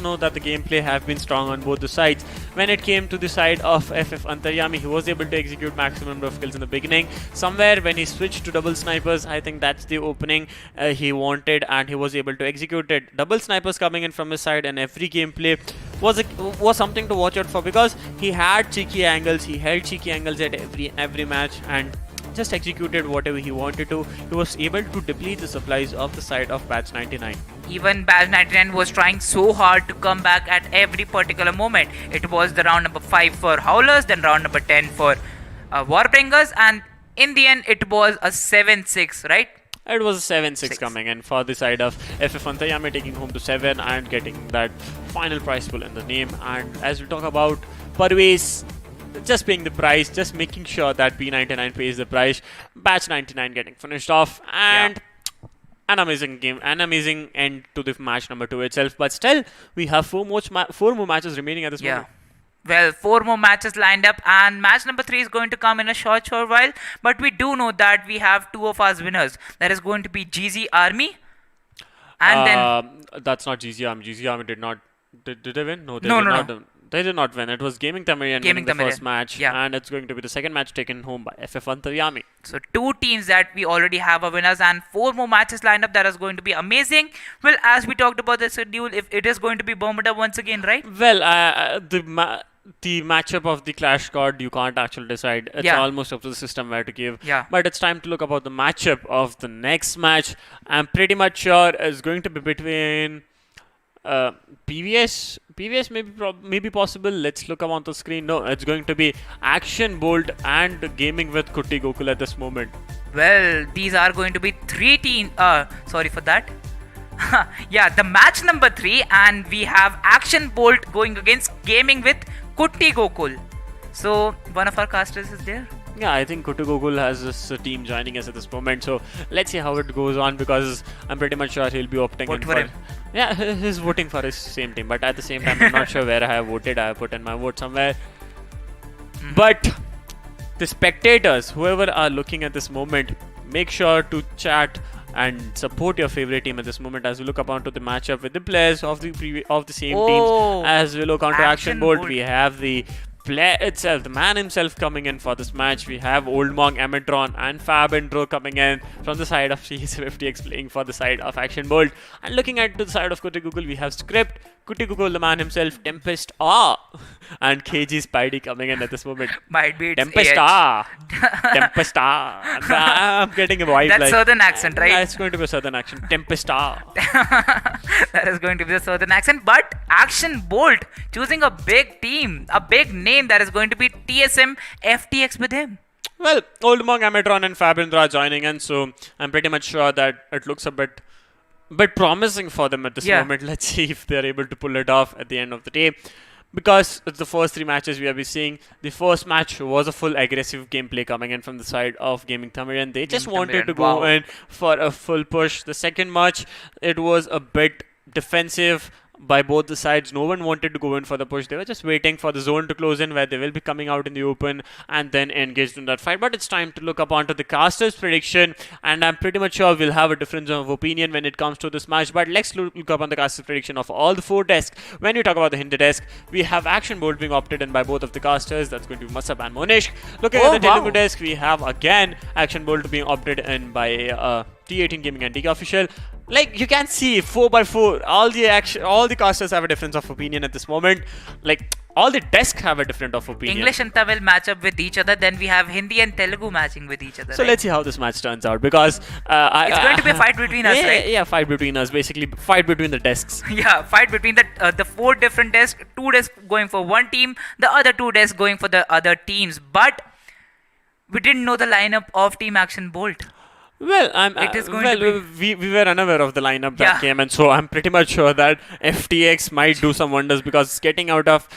know that the gameplay have been strong on both the sides. When it came to the side of FF Antaryami, he was able to execute maximum number of kills in the beginning. Somewhere when he switched to double snipers, I think that's the opening he wanted, and he was able to execute it. Double snipers coming in from his side, and every gameplay was something to watch out for, because he had cheeky angles, he held cheeky angles at every match, and just executed whatever he wanted to. He was able to deplete the supplies of the side of Batch 99. Even Batch 99 was trying so hard to come back at every particular moment. It was the round number 5 for Howlers, then round number 10 for Warbringers, and in the end it was a 7-6, right? It was a 7-6 coming in for the side of FF Antaryami, taking home to 7 and getting that final prize pool in the name. And as we talk about Parvez just paying the price, just making sure that B99 pays the price, Batch 99 getting finished off, and an amazing game, an amazing end to the match number 2 itself. But still, we have 4 more matches remaining at this moment. Well, 4 more matches lined up, and match number 3 is going to come in a short while. But we do know that we have 2 of our winners. That is going to be GZ Army, and then that's not GZ Army. GZ Army did not. Did they win? No, they did not. They did not win. It was Gaming Tamizhan winning the first match, and it's going to be the second match taken home by FF Antaryami. So 2 teams that we already have our winners, and 4 more matches lined up. That is going to be amazing. Well, as we talked about the schedule, if it is going to be Bermuda once again, right? Well, the matchup of the Clash card, you can't actually decide. It's almost up to the system where to give. But it's time to look about the matchup of the next match. I'm pretty much sure it's going to be between PVS maybe possible. Let's look up on the screen. No, it's going to be Action Bolt and Gaming with Kutty Gokul at this moment. Well, these are going to be three team. Sorry for that. Yeah, the match number 3, and we have Action Bolt going against Gaming with Kutty Gokul. So one of our casters is there. Yeah, I think Kutty Gokul has this team joining us at this moment. So let's see how it goes on, because I'm pretty much sure he'll be opting Vote in for him. Yeah, he's voting for his same team. But at the same time, I'm not sure where I have voted. I have put in my vote somewhere. But the spectators, whoever are looking at this moment, make sure to chat and support your favorite team at this moment as we look up onto the matchup with the players of the same teams. As we look onto Action Bolt, we have the player itself, the man himself coming in for this match. We have Old Monk, Ametron and Fab Intro coming in from the side of CS50X, playing for the side of Action Bolt. And looking at the side of Kutty Gokul, we have Script, Kutty Gokul, the man himself, Tempest and KG Spidey coming in at this moment. Might be it's Tempest Tempest I'm getting a vibe. That's like southern accent, right? Yeah, it's going to be a southern accent. Tempest That is going to be the southern accent. But Action Bolt choosing a big team, a big name, that is going to be TSM FTX with him. Well, Old Monk, Ametron and Fabindra joining in, so I'm pretty much sure that it looks a bit promising for them at this moment. Let's see if they're able to pull it off at the end of the day, because it's the first 3 matches we have been seeing. The first match was a full aggressive gameplay coming in from the side of Gaming Tamizhan. They just wanted to go in for a full push. The second match, it was a bit defensive by both the sides. No one wanted to go in for the push. They were just waiting for the zone to close in, where they will be coming out in the open and then engaged in that fight. But it's time to look up onto the casters' prediction, and I'm pretty much sure we'll have a difference of opinion when it comes to this match. But let's look up on the casters' prediction of all the 4 desks. When you talk about the Hindi desk, we have Action Bolt being opted in by both of the casters. That's going to be Masab and Monish. Looking at the Telugu desk, we have again Action Bolt being opted in by T18 Gaming and DK Official. Like, you can see 4x4, all the casters have a difference of opinion at this moment. Like, all the desks have a different of opinion. English and Tamil match up with each other. Then we have Hindi and Telugu matching with each other. So let's see how this match turns out, because it's going to be a fight between us, right? Yeah, fight between us, basically fight between the desks. Yeah, fight between the 4 different desks. 2 desks going for one team, the other 2 desks going for the other teams. But we didn't know the lineup of Team Action Bolt. Well, we were unaware of the lineup that came, and so I'm pretty much sure that FTX might do some wonders, because getting out of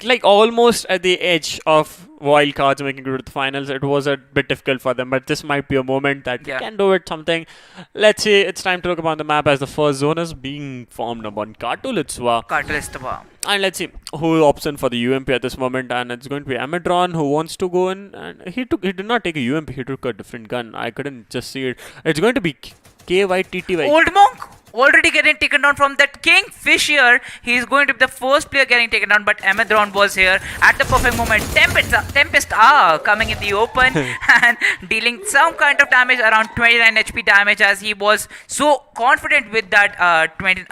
like almost at the edge of wild cards, making it to the finals, it was a bit difficult for them. But this might be a moment that they can do it something. Let's see. It's time to look upon the map as the first zone is being formed upon Kartulistwa. And let's see who opts in for the UMP at this moment, and it's going to be Ametron who wants to go in, and he did not take a UMP, he took a different gun. I couldn't just see it. It's going to be KYTTY. Old Monk already getting taken down from that Kingfisher. He is going to be the first player getting taken down, but Ametron was here at the perfect moment. Tempest coming in the open and dealing some kind of damage, around 29 HP damage, as he was so confident with that 20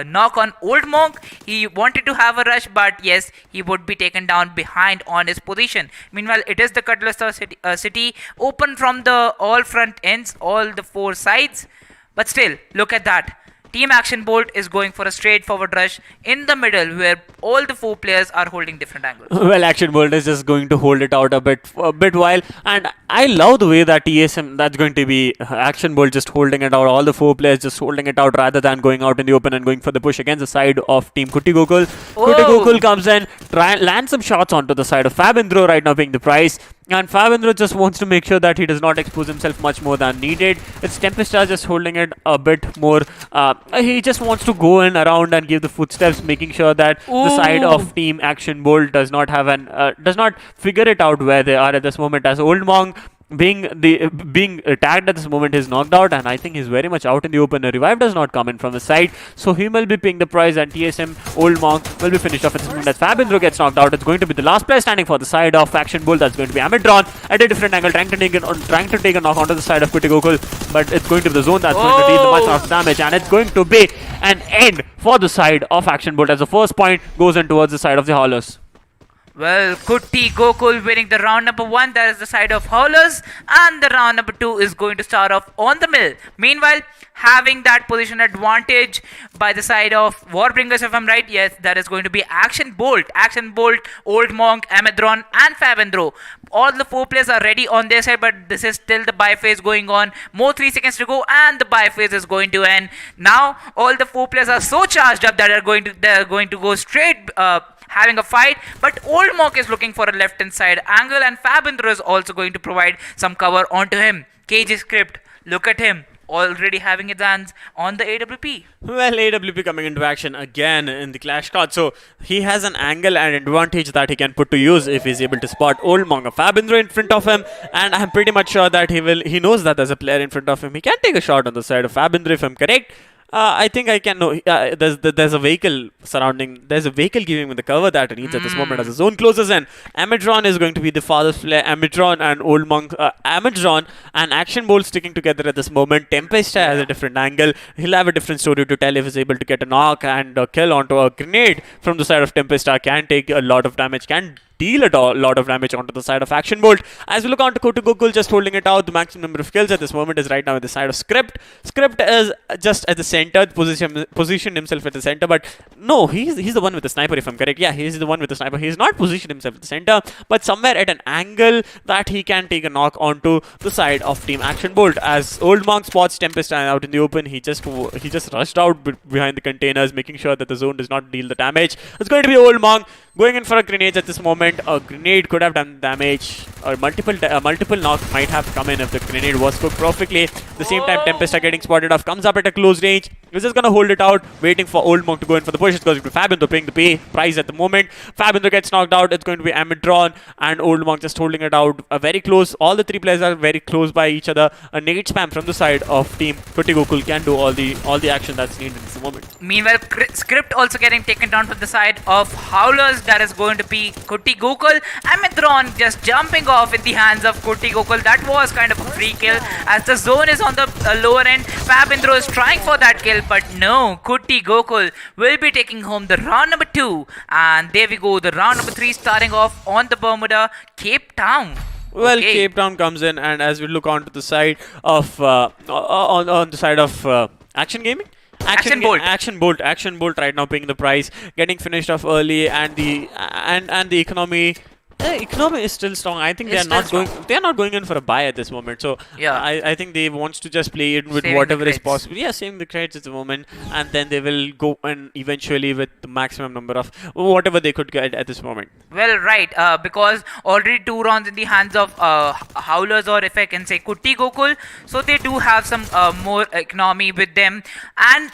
knock on Old Monk. He wanted to have a rush, but yes, he would be taken down behind on his position. Meanwhile, it is the Cutlaster city open from the all front ends, all the 4 sides. But still, look at that. Team Action Bolt is going for a straightforward rush in the middle, where all the 4 players are holding different angles. Well, Action Bolt is just going to hold it out a bit while, and I love the way that TSM, that's going to be Action Bolt just holding it out, all the 4 players just holding it out rather than going out in the open and going for the push against the side of Team Kutty Gokul. Kutty Gokul comes in, lands some shots onto the side of Fabindro right now, paying the price. And Fabindra just wants to make sure that he does not expose himself much more than needed. It's Tempestar just holding it a bit more. He just wants to go in around and give the footsteps, making sure that the side of Team Action Bolt does not figure it out where they are at this moment. As Old Monk being tagged at this moment is knocked out, and I think he's very much out in the open. A revive does not come in from the side, so he will be paying the price, and TSM Old Monk will be finished off at this moment. As Fabindro gets knocked out, it's going to be the last player standing for the side of Action Bull. That's going to be Ametron at a different angle, trying to take a knock onto the side of Kutty Gokul, but it's going to be the zone that's going to deal the much of damage, and it's going to be an end for the side of Action Bolt as the first point goes in towards the side of the Haulers. Well, Kutty Gokul winning the round number 1, that is the side of Howlers, and the round number 2 is going to start off on the mill. Meanwhile, having that position advantage by the side of Warbringers, if I'm right, yes, that is going to be Action Bolt, Old Monk, Amedron, and Fabendro. All the 4 players are ready on their side, but this is still the buy phase going on. More 3 seconds to go, and the buy phase is going to end. Now, all the 4 players are so charged up that they're going to go straight. Having a fight, but Old Monk is looking for a left hand side angle, and Fabindra is also going to provide some cover onto him. KG Script, look at him, already having his hands on the AWP. Well, AWP coming into action again in the clash card, so he has an angle and advantage that he can put to use if he's able to spot Old Monk or Fabindra in front of him, and I'm pretty much sure that he knows that there's a player in front of him. He can take a shot on the side of Fabindra if I'm correct. I think I can know. There's a vehicle surrounding. There's a vehicle giving him the cover that he needs at this moment as the zone closes in. Amedron is going to be the farthest player. Amedron and Old Monk. Amedron and Action Bolt sticking together at this moment. Tempest has a different angle. He'll have a different story to tell if he's able to get a knock and a kill onto a grenade from the side of Tempesta. Can take a lot of damage. Can deal a lot of damage onto the side of Action Bolt. As we look on to Kutty Gokul, just holding it out, the maximum number of kills at this moment is right now at the side of Script. Script is just at the center, positioned himself at the center, but no, he's the one with the sniper if I'm correct. Yeah, he's the one with the sniper. He's not positioned himself at the center, but somewhere at an angle that he can take a knock onto the side of Team Action Bolt. As Old Monk spots Tempest out in the open, he just rushed out behind the containers, making sure that the zone does not deal the damage. It's going to be Old Monk going in for a grenade at this moment. A grenade could have done damage, or multiple knocks might have come in if the grenade was cooked perfectly. At the same time, Tempesta getting spotted off, comes up at a close range. He's just gonna hold it out, waiting for Old Monk to go in for the push. It's going to be Fabindra paying the price at the moment. Fabindra gets knocked out. It's going to be Amedron and Old Monk just holding it out. Very close. All the 3 players are very close by each other. A nade spam from the side of Team Kutty Gokul can do all the action that's needed at this moment. Meanwhile, Script also getting taken down from the side of Howlers. That is going to be Kutty Gokul. Amedron just jumping off in the hands of Kutty Gokul. That was kind of a free kill, as the zone is on the lower end. Fabindra is trying for that kill, but no, Kutty Gokul will be taking home the round number 2. And there we go, the round number 3 starting off on the Bermuda, Cape Town. Well, okay. Cape Town comes in, and as we look onto the side of on the side of Action Gaming. Action Bolt right now paying the price, getting finished off early, and the economy. Economy is still strong. I think they are not going in for a buy at this moment. So yeah, I think they want to just play it with whatever is possible. Yeah, saving the credits at the moment, and then they will go and eventually with the maximum number of whatever they could get at this moment. Well, right, because already 2 rounds in the hands of Howlers, or if I can say Kutty Gokul, so they do have some more economy with them, and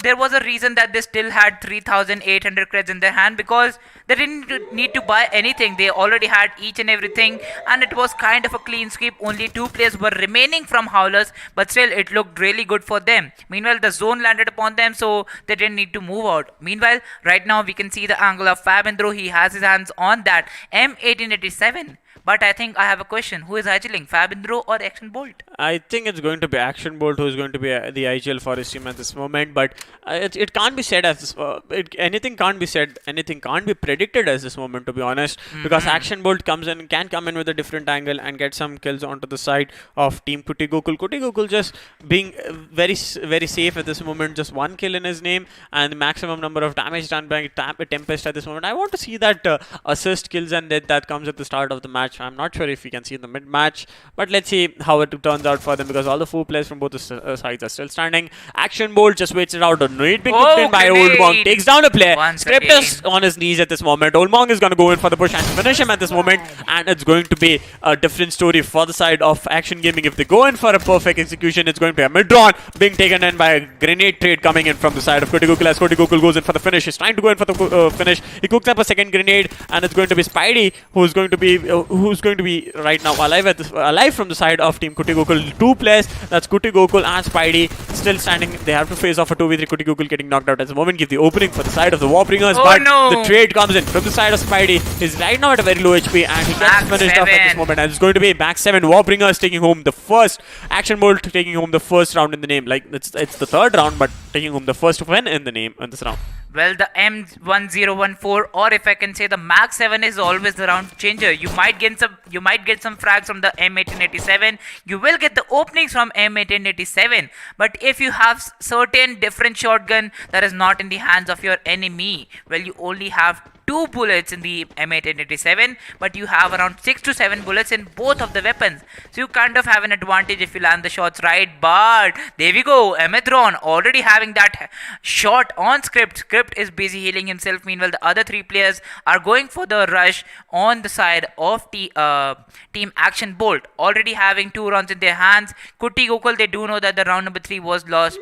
there was a reason that they still had 3,800 credits in their hand, because they didn't need to buy anything. They already had each and everything, and it was kind of a clean sweep. Only 2 players were remaining from Howlers, but still it looked really good for them. Meanwhile, the zone landed upon them, so they didn't need to move out. Meanwhile, right now we can see the angle of Fabindra. He has his hands on that M1887. But I think I have a question. Who is IGLing, Fabindra or Action Bolt? I think it's going to be Action Bolt who is going to be the IGL for his team at this moment. But it can't be said as this, anything can't be said. Anything can't be predicted as this moment, to be honest. Because Action Bolt can come in with a different angle and get some kills onto the side of Team Kutty Gokul. Kutty Gokul just being very safe at this moment. Just 1 kill in his name and the maximum number of damage done by Tempest at this moment. I want to see that assist kills and that comes at the start of the match. I'm not sure if we can see in the mid-match, but let's see how it turns out for them, because all the 4 players from both the sides are still standing. Action Bolt just waits it out. A nade being cooked in by Old Monk, takes down a player. Script is on his knees at this moment. Old Monk is going to go in for the push and finish him at this moment, and it's going to be a different story for the side of Action Gaming. If they go in for a perfect execution, it's going to be a mid-drawn being taken in by a grenade trade coming in from the side of Kutty Gokul. As Kutty Gokul goes in for the finish, he's trying to go in for the finish. He cooks up a second grenade, and it's going to be Spidey who's going to be right now alive from the side of Team Kutty Gokul. 2 players, that's Kutty Gokul and Spidey, still standing. They have to face off a 2v3. Kutty Gokul getting knocked out at the moment. Give the opening for the side of the Warbringers, but the trade comes in from the side of Spidey. He's right now at a very low HP, and he gets finished off at this moment. And it's going to be max 7 Warbringers taking home the first. Action Bolt taking home the first round in the name. Like it's the 3rd round, but taking home the first win in the name in this round. Well, the M1014, or if I can say the Max 7, is always the round changer. You might get some frags from the M1887. You will get the openings from M1887. But if you have certain different shotgun that is not in the hands of your enemy, well, you only have two bullets in the M1887, but you have around 6 to 7 bullets in both of the weapons. So you kind of have an advantage if you land the shots right. But there we go, Emethron already having that shot on Script. Script is busy healing himself. Meanwhile, the other three players are going for the rush on the side of Team Action Bolt, already having 2 rounds in their hands. Kutty Gokul, they do know that the round number 3 was lost,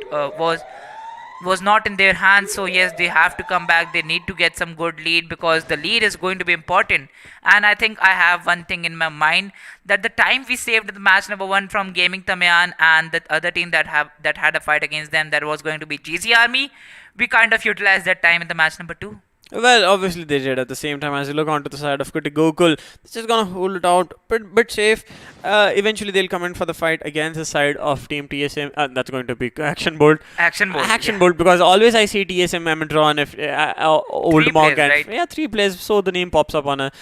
was not in their hands. So yes, they have to come back. They need to get some good lead, because the lead is going to be important. And I think I have one thing in my mind, that the time we saved the match number 1 from Gaming Tamizhan and the other team that had a fight against them, that was going to be GZ Army, we kind of utilized that time in the match number 2. Well, obviously they did. At the same time, as you look onto the side of Kutty Gokul, this is gonna hold it out, bit safe. Eventually, they'll come in for the fight against the side of Team TSM. That's going to be Action Bolt. Action Bolt, because always I see TSM Amatron if Old Three Monk players, and right? yeah, 3 players. So the name pops up on a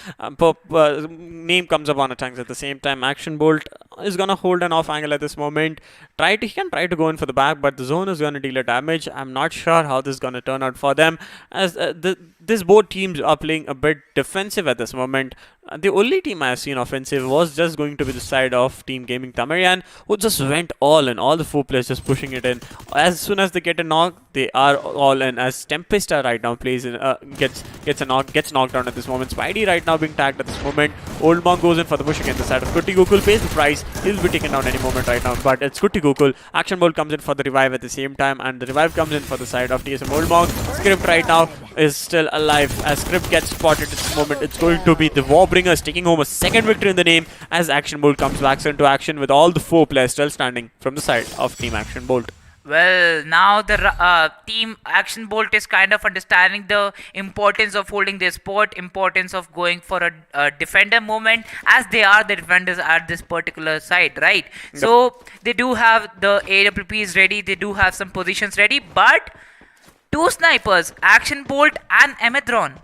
name comes up on a tongue. At the same time, Action Bolt is gonna hold an off angle at this moment. He can try to go in for the back, but the zone is gonna deal a damage. I'm not sure how this is gonna turn out for them, as this both teams are playing a bit defensive at this moment. The only team I've seen offensive was just going to be the side of Team Gaming Tamizhan, who just went all in. All the 4 players just pushing it in. As soon as they get a knock, they are all in. As Tempesta right now plays in, gets knocked down at this moment. Spidey right now being tagged at this moment. Old Monk goes in for the push against the side of Kutty Gokul, pays the price. He'll be taken down any moment right now. But it's Kutty Gokul. Action Bolt comes in for the revive at the same time, and the revive comes in for the side of TSM Old Monk. Script right now is still alive. As Script gets spotted at this moment, it's going to be the Warbringers taking home a second victory in the name, as Action Bolt comes back into action with all the 4 players still standing from the side of Team Action Bolt. Well, now the Team Action Bolt is kind of understanding the importance of holding their spot, importance of going for a defender movement, as they are the defenders at this particular side, right? Yep. So they do have the AWPs ready, they do have some positions ready, but 2 snipers, Action Bolt and Emethron.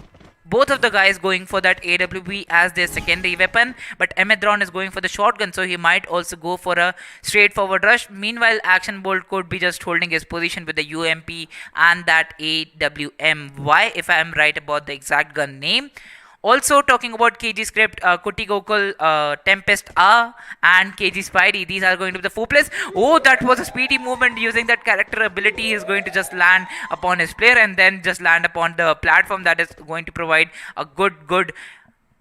Both of the guys going for that AWP as their secondary weapon, but Emethron is going for the shotgun, so he might also go for a straightforward rush. Meanwhile, Action Bolt could be just holding his position with the UMP and that AWM. If I am right about the exact gun name. Also talking about KG Script, Kutty Gokul, Tempest R, and KG Spidey. These are going to be the 4 players. Oh, that was a speedy movement using that character ability. He is going to just land upon his player and then just land upon the platform that is going to provide a good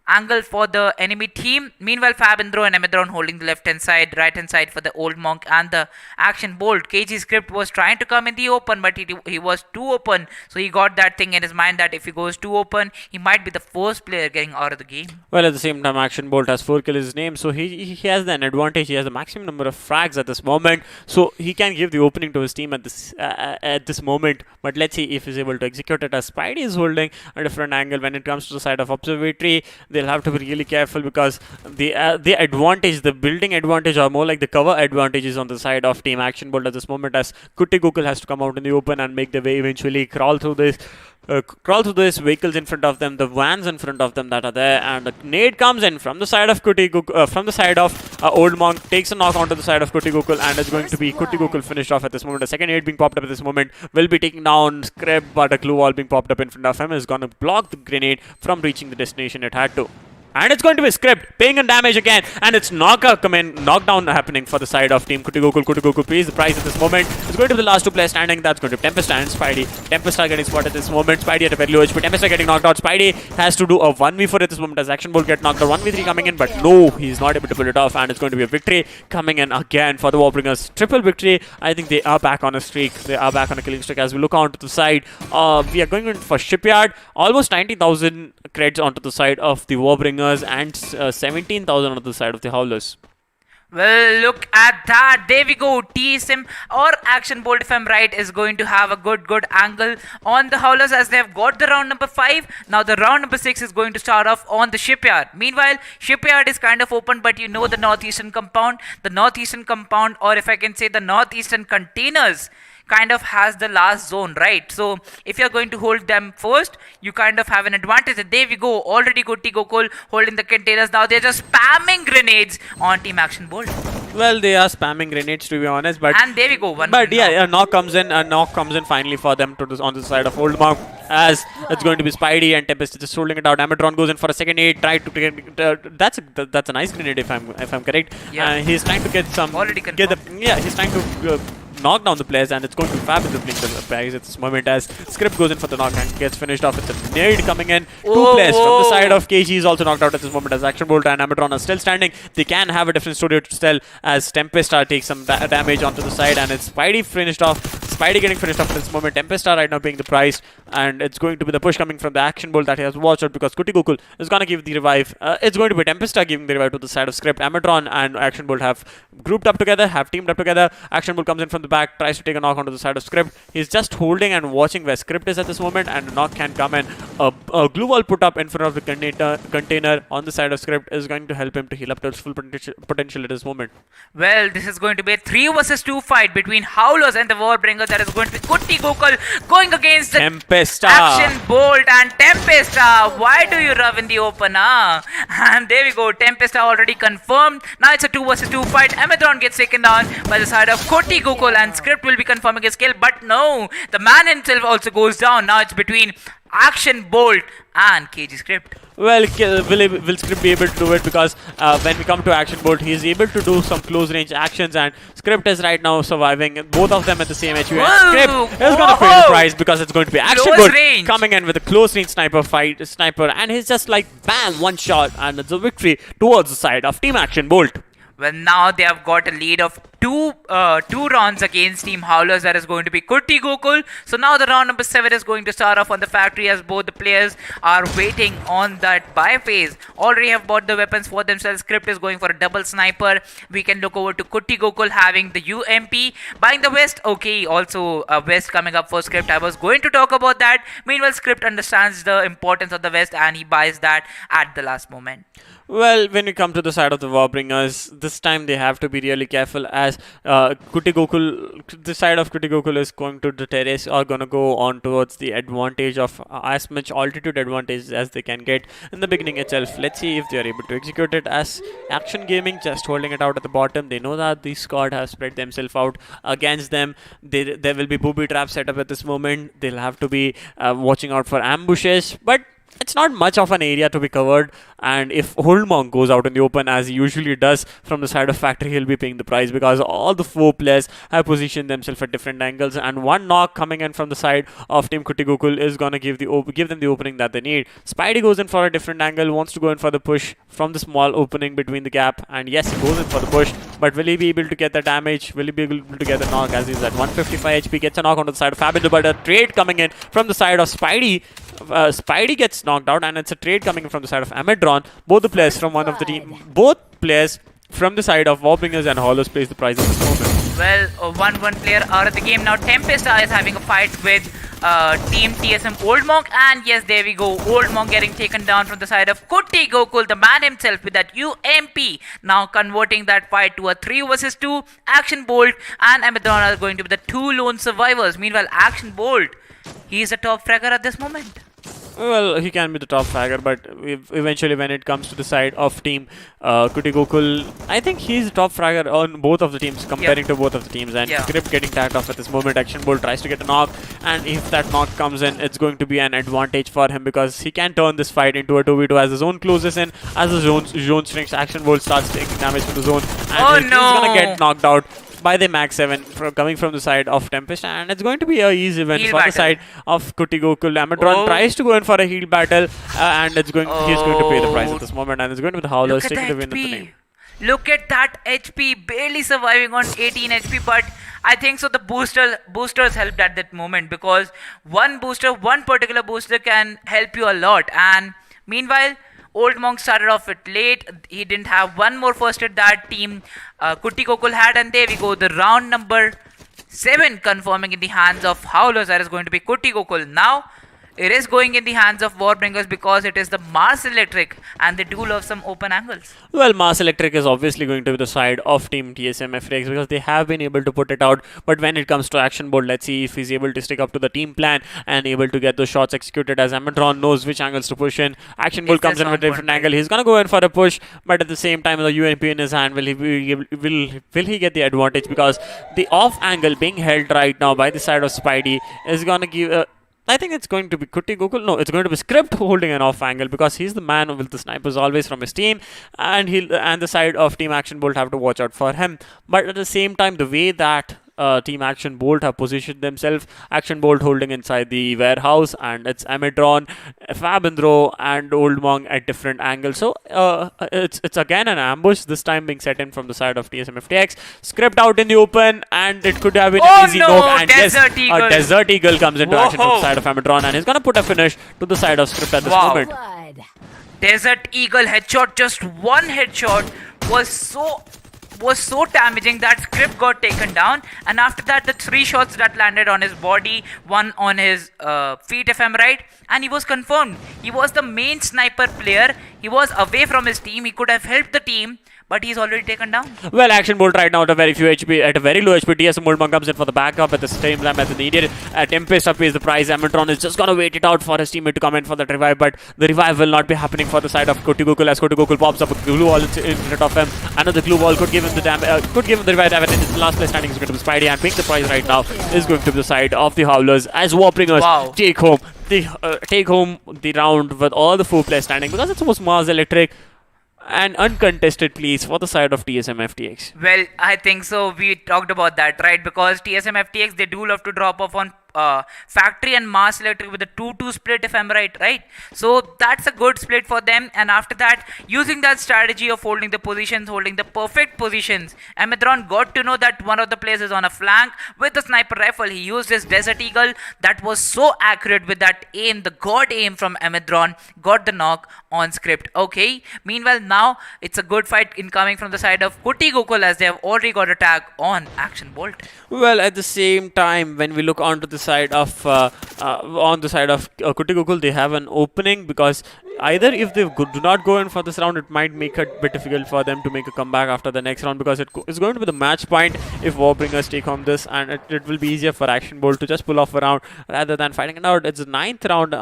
angle for the enemy team. Meanwhile, Fabindro and Emethron holding the left hand side, right hand side for the Old Monk and the Action Bolt. KG Script was trying to come in the open, but he was too open, so he got that thing in his mind that if he goes too open, he might be the first player getting out of the game. Well, at the same time, Action Bolt has 4 kills in his name, so he has an advantage. He has the maximum number of frags at this moment, so he can give the opening to his team at this moment. But let's see if he's able to execute it, as Spidey is holding a different angle when it comes to the side of Observatory. They'll have to be really careful, because the advantage, the building advantage, or more like the cover advantage, is on the side of Team Action Bolt at this moment, as Kutty Gokul has to come out in the open and make the way, eventually crawl through these vehicles in front of them, the vans in front of them that are there, and the nade comes in from the side of from the side of Old Monk, takes a knock onto the side of Kutty Gokul, and it's going to be Kutty Gokul finished off at this moment. A second nade being popped up at this moment will be taking down Script, but a glue wall being popped up in front of him is going to block the grenade from reaching the destination it had to. And it's going to be Script paying in damage again, and it's knockdown happening for the side of Team Kutty Gokul. Kutty Gokul pays the price at this moment. It's going to be the last 2 players standing. That's going to be Tempesta and Spidey. Tempesta getting spotted at this moment. Spidey at a very low HP. Tempesta getting knocked out. Spidey has to do a 1v4 at this moment, as Action Bolt get knocked out. 1v3 coming in, but no, he's not able to pull it off, and it's going to be a victory coming in again for the Warbringers. Triple victory. I think they are back on a streak. They are back on a killing streak. As we look onto the side, we are going in for Shipyard. Almost 90,000 creds onto the side of the Warbringers, and 17,000 on the side of the Howlers. Well, look at that. There we go. TSM or Action Bolt, if I'm right, is going to have a good angle on the Howlers, as they have got the round number 5. Now the round number 6 is going to start off on the Shipyard. Meanwhile, Shipyard is kind of open, but you know the Northeastern compound, or if I can say the Northeastern containers, kind of has the last zone, right? So if you're going to hold them first, you kind of have an advantage. And there we go. Already Kutty Gokul holding the containers. Now they're just spamming grenades on Team Action Bolt. Well, they are spamming grenades to be honest, but And there we go. but yeah, a knock comes in. A knock comes in finally for them to on the side of Old Monk, as it's going to be Spidey and Tempest is just holding it out. Amatron goes in for a second aid, tried to get that's a nice grenade if I'm correct. Yeah. He's trying to get some Already get the he's trying to knock down the players, and it's going to be fab in the blink of eyes at this moment as Script goes in for the knock and gets finished off with a nade coming in. Two players from the side of KG is also knocked out at this moment as Action Bolt and Amatron are still standing. They can have a different story to tell as Tempestar takes some damage onto the side, and it's Spidey finished off. Spidey getting finished off at this moment. Tempestar right now paying the price, and it's going to be the push coming from the Action Bolt that he has watched out because Kutty Gokul is going to give the revive. It's going to be Tempestar giving the revive to the side of Script. Amatron and Action Bolt have grouped up together, have teamed up together. Action Bolt comes in from the back, tries to take a knock onto the side of Script. He's just holding and watching where Script is at this moment, and a knock can come in. A glue wall put up in front of the container on the side of Script is going to help him to heal up to his full potential at this moment. Well, this is going to be a 3 versus 2 fight between Howlers and the Warbringer. That is going to be Kutty Gokul going against the Tempestar. Action Bolt and Tempestar. Why do you rub in the opener? And there we go. Tempestar already confirmed. Now it's a 2 versus 2 fight. Amatron gets taken down by the side of Kutty Gokul, and Script will be confirming his kill. But no, the man himself also goes down. Now it's between Action Bolt and KG Script. Well, will Script be able to do it? Because when we come to Action Bolt, he is able to do some close range actions, and Script is right now surviving. Both of them at the same HP. And Script is going to pay the price because it's going to be Action Bolt coming in with a close range sniper, and he's just like bam, one shot, and it's a victory towards the side of Team Action Bolt. Well, now they have got a lead of two rounds against Team Howlers. That is going to be Kutty Gokul. So now the round number 7 is going to start off on the factory as both the players are waiting on that buy phase. Already have bought the weapons for themselves. Script is going for a double sniper. We can look over to Kutty Gokul having the UMP. Buying the vest. Okay, also a vest coming up for Script. I was going to talk about that. Meanwhile, Script understands the importance of the vest and he buys that at the last moment. Well, when we come to the side of the Warbringers, this time they have to be really careful as Kutty Gokul, the side of Kutty Gokul is going to the terrace or going to go on towards the advantage of as much altitude advantage as they can get in the beginning itself. Let's see if they are able to execute it as Action Gaming just holding it out at the bottom. They know that the squad have spread themselves out against them. There will be booby traps set up at this moment. They'll have to be watching out for ambushes, but it's not much of an area to be covered, and if Oldmonk goes out in the open as he usually does from the side of factory, he'll be paying the price because all the 4 players have positioned themselves at different angles, and one knock coming in from the side of Team Kutty Gokul is gonna give them the opening that they need. Spidey goes in for a different angle, wants to go in for the push from the small opening between the gap, and yes, he goes in for the push, but will he be able to get the damage? Will he be able to get the knock as he's at 155 HP? Gets a knock onto the side of Fabindu, but a trade coming in from the side of Spidey. Spidey gets knocked out, and it's a trade coming from the side of Amadron. Both the players from one of the team, both players from the side of Warbringers and Hollowers plays the prize at this moment. Well, 1-1 player out of the game now. Tempestar is having a fight with Team TSM Old Monk, and yes, there we go. Old Monk getting taken down from the side of Kutty Gokul, the man himself with that UMP. Now converting that fight to a 3 versus 2. Action Bolt and Amadron are going to be the 2 lone survivors. Meanwhile, Action Bolt, he is the top fragger at this moment. Well, he can be the top fragger, but eventually when it comes to the side of Team Kutty Gokul, I think he's the top fragger on both of the teams, comparing to both of the teams. And Script getting tagged off at this moment. Action Bolt tries to get a knock, and if that knock comes in, it's going to be an advantage for him because he can turn this fight into a 2v2 as the zone closes in. As the zone shrinks, Action Bolt starts taking damage from the zone, and he's gonna get knocked out by the Max 7 coming from the side of Tempest, and it's going to be a easy event for the side of Kutty Gokul. Amadron tries to go in for a heal battle, and he's going to pay the price at this moment, and it's going to be the Howlers taking the win at the name. Look at that HP, barely surviving on 18 HP, but I think so the boosters helped at that moment because one particular booster can help you a lot. And meanwhile, Old Monk started off it late. He didn't have one more first aid that team Kutty Gokul had, and there we go. The round number 7 confirming in the hands of Howlers. That is going to be Kutty Gokul. Now, It is going in the hands of Warbringers because it is the Mars Electric and they do love some open angles. Well, Mass Electric is obviously going to be the side of Team TSM FTX because they have been able to put it out. But when it comes to Action Bolt, let's see if he's able to stick up to the team plan and able to get those shots executed, as Amatron knows which angles to push in. Action Bolt Is comes this in with on a different point, angle. right? He's gonna go in for a push, but at the same time, the UNP in his hand, will he get the advantage? Because the off angle being held right now by the side of Spidey is gonna give. I think it's going to be Kutty Gokul. No, it's going to be Script holding an off angle because he's the man with the snipers always from his team, and the side of Team Action Bolt have to watch out for him. But at the same time, the way that Team Action Bolt have positioned themselves, Action Bolt holding inside the warehouse, and it's Ametron, Fabindro, and Old Monk at different angles. So it's again an ambush. This time being set in from the side of TSM FTX. Script out in the open, and it could have been Oh an easy no! knock. And Desert yes, Eagle. a Desert Eagle comes into action from Whoa. the side of Ametron, and he's gonna put a finish to the side of Script at this Wow. moment. Blood. Desert Eagle headshot, just one headshot was so damaging that Script got taken down, and after that the three shots that landed on his body, one on his feet if I'm right, and he was confirmed. He was the main sniper player. He was away from his team. He could have helped the team, but he's already taken down. Well, Action Bolt right now at a very few HP, at a very low HP. TSM Old Monk comes in for the backup at the same time as needed. Tempest up is the prize. Amatron is just gonna wait it out for his teammate to come in for the revive, but the revive will not be happening for the side of Kutty Gokul as Kutty Gokul pops up a glue wall in front of him. Another glue wall could give him the could give him the revive damage. The last place standing is going to be Spidey, and paying the prize right now is going to be the side of the Howlers as Warbringers Wow. take home the round with all the 4 players standing because it was Mars Electric. An uncontested place for the side of TSM FTX. Well, I think so. We talked about that, right? Because TSM FTX, they do love to drop off on Factory and Mars Electric with a 2-2 split, if I'm right? So that's a good split for them. And after that, using that strategy of holding the positions, holding the perfect positions, Ametron got to know that one of the players is on a flank with the sniper rifle. He used his Desert Eagle. That was so accurate with that aim. The god aim from Ametron got the knock on Script. Okay. Meanwhile, now it's a good fight incoming from the side of Kutty Gokul as they have already got attack on Action Bolt. Well, at the same time, when we look onto the side of Kutty Gokul, they have an opening because either if they do not go in for this round, it might make it a bit difficult for them to make a comeback after the next round because it's going to be the match point if Warbringers take home this, and it will be easier for Action Bolt to just pull off a round rather than fighting it out. It's the 9th round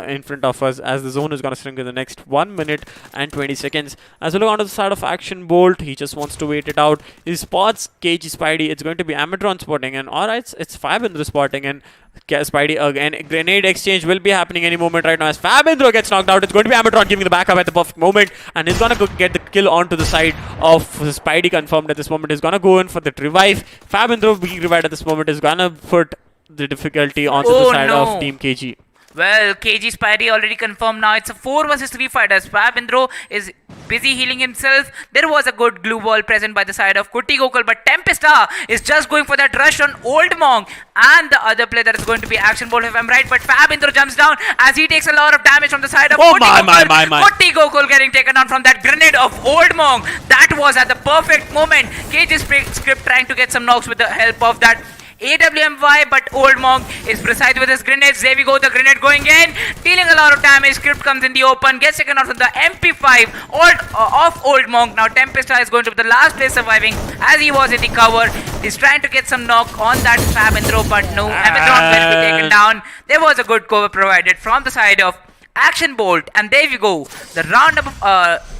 in front of us as the zone is going to shrink in the next 1 minute and 20 seconds. As we look onto the side of Action Bolt, he just wants to wait it out. He spots KG Spidey. It's going to be Ametron spotting, and alright, it's Fabindro spotting, and Spidey again. Grenade exchange will be happening any moment right now as Fabindro gets knocked out. It's going to be Ametron giving the backup at the perfect moment, and he's gonna go get the kill onto the side of Spidey. Confirmed at this moment. He's gonna go in for the revive. Fabindro being revived at this moment is gonna put the difficulty onto the side of Team KG. Well, KG Spidey already confirmed now. It's a 4 versus 3 fight as Fabindro is busy healing himself. There was a good glue ball present by the side of Kutty Gokul, but Tempesta is just going for that rush on Old Monk and the other player that is going to be Action Bolt if I'm right, but Fabindro jumps down as he takes a lot of damage from the side of Kutty Gokul. Kutty Gokul getting taken down from that grenade of Old Monk. That was at the perfect moment. KG Script trying to get some knocks with the help of that AWMY, but Old Monk is precise with his grenades. There we go, the grenade going in, dealing a lot of damage. Script comes in the open, gets taken out from the MP5 of Old Monk. Now Tempesta is going to be the last place surviving as he was in the cover. He's trying to get some knock on that Fabindro, but no, Amazon will be taken down. There was a good cover provided from the side of Action Bolt, and there we go, the round number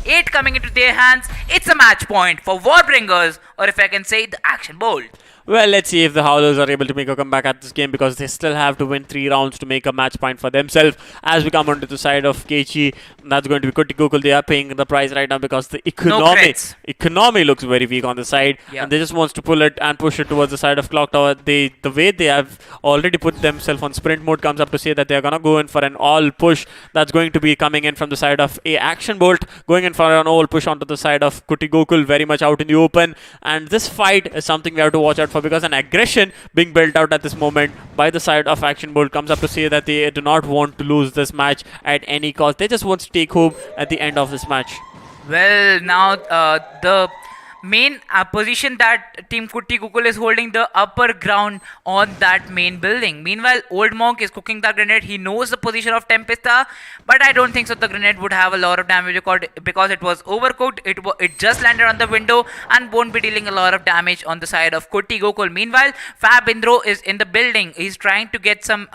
8 coming into their hands. It's a match point for Warbringers, or if I can say, the Action Bolt. Well, let's see if the Howlers are able to make a comeback at this game because they still have to win 3 rounds to make a match point for themselves. As we come onto the side of KG, that's going to be Kutty Gokul. They are paying the price right now because the economy looks very weak on the side, and they just wants to pull it and push it towards the side of Clock Tower. The way they have already put themselves on sprint mode comes up to say that they are gonna go in for an all push. That's going to be coming in from the side of a Action Bolt, going in for an all push onto the side of Kutty Gokul, very much out in the open. And this fight is something we have to watch out for because an aggression being built out at this moment by the side of Action Bolt comes up to say that they do not want to lose this match at any cost. They just want to take home at the end of this match. Well, now the main position that Team Kutty Gokul is holding the upper ground on that main building. Meanwhile, Old Monk is cooking the grenade. He knows the position of Tempesta, but I don't think so. The grenade would have a lot of damage because it was overcooked. It just landed on the window and won't be dealing a lot of damage on the side of Kutty Gokul. Meanwhile, Fab Indro is in the building. He's trying to get some.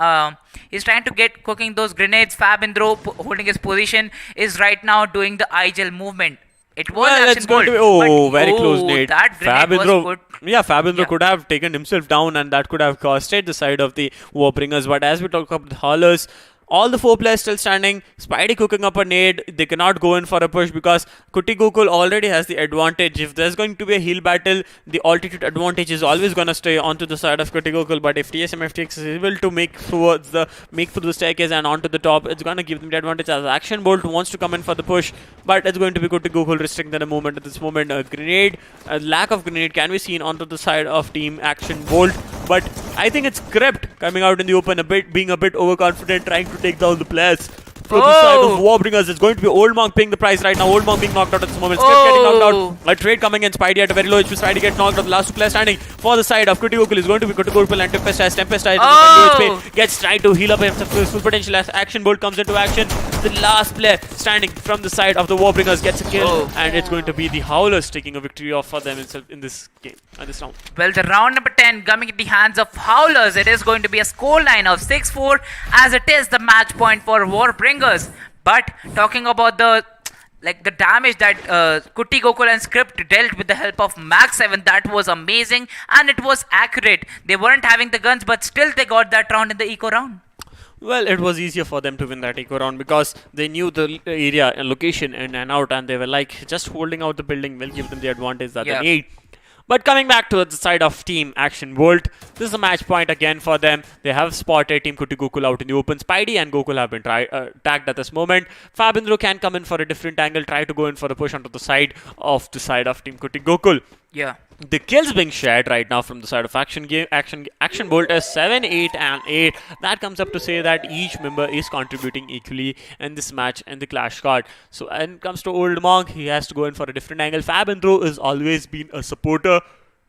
He's trying to get cooking those grenades. Fab Indro holding his position is right now doing the IGL movement. It was Well, action it's going to be bolt, very but, close, Nate. that grenade was Fabindro, good. yeah, Fabindro Yeah. could have taken himself down, and that could have costed the side of the Warbringers. But as we talk about the haulers, all the four players still standing. Spidey cooking up a nade. They cannot go in for a push because Kutty Gokul already has the advantage. If there's going to be a heal battle, the altitude advantage is always going to stay onto the side of Kutty Gokul. But if TSM FTX is able to make through the staircase and onto the top, it's going to give them the advantage. As Action Bolt wants to come in for the push, but it's going to be Kutty Gokul restricting the movement at this moment. A lack of grenade can be seen onto the side of Team Action Bolt. But I think it's Crypt coming out in the open being a bit overconfident, trying to take down the players from the side of Warbringers. It's going to be Old Monk paying the price right now. Old Monk being knocked out at this moment. Skip getting knocked out. A trade coming in. Spidey at a very low HP. Spidey get knocked out. The last two players standing for the side of Kutty Gokul is going to be Kutty Gokul and Tempesta. As Tempesta is low HP, gets trying to heal up his full potential as Action Bolt comes into action. The last player standing from the side of the Warbringers gets a kill, and it's going to be the Howlers taking a victory off for them in this game, in this round. Well, the round number 10 coming in the hands of Howlers. It is going to be a scoreline of 6-4 as it is the match point for Warbringers. But talking about the damage that Kutty Gokul and Script dealt with the help of Max 7, that was amazing and it was accurate. They weren't having the guns, but still they got that round in the eco round. Well, it was easier for them to win that eco round because they knew the area and location in and out, and they were like, just holding out the building will give them the advantage that they need. But coming back to the side of Team Action Bolt, this is a match point again for them. They have spotted Team Kutty Gokul out in the open. Spidey and Gokul have been tagged at this moment. Fabindro can come in for a different angle, try to go in for a push onto the side of Team Kutty Gokul. Yeah. The kills being shared right now from the side of Action Bolt is 7, 8, and 8. That comes up to say that each member is contributing equally in this match in the Clash card. So when it comes to Old Monk, he has to go in for a different angle. Fabindro has always been a supporter.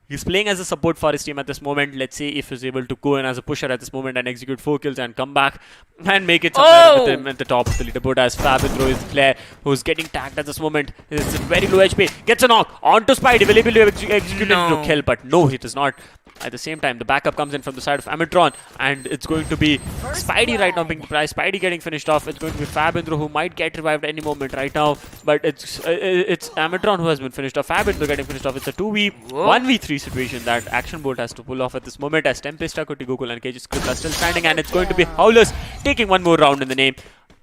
He's playing as a support for his team at this moment. Let's see if he's able to go in as a pusher at this moment and execute 4 kills and come back and make it somewhere with him at the top of the leaderboard, as Fabindro is the player who's getting tagged at this moment. It's very low HP. Gets a knock onto Spidey. Will he be able to execute the kill? But no, it is not. At the same time, the backup comes in from the side of Amitron, and it's going to be Spidey right now being the prize. Spidey getting finished off. It's going to be Fabindro who might get revived any moment right now, but it's Amitron who has been finished off. Fabindro getting finished off. It's a 1v3 situation that Action Bolt has to pull off at this moment, as Tempesta, Kutty Gokul, and KG Script are still standing, and it's going to be Howlers taking one more round in the name.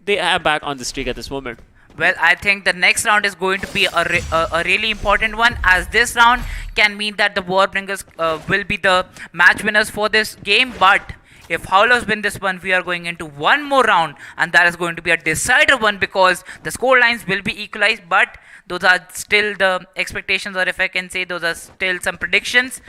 They are back on the streak at this moment. Well, I think the next round is going to be a really important one, as this round can mean that the Warbringers will be the match winners for this game. But if Howlers win this one, we are going into one more round, and that is going to be a decider one because the score lines will be equalized. But those are still the expectations, or if I can say, those are still some predictions.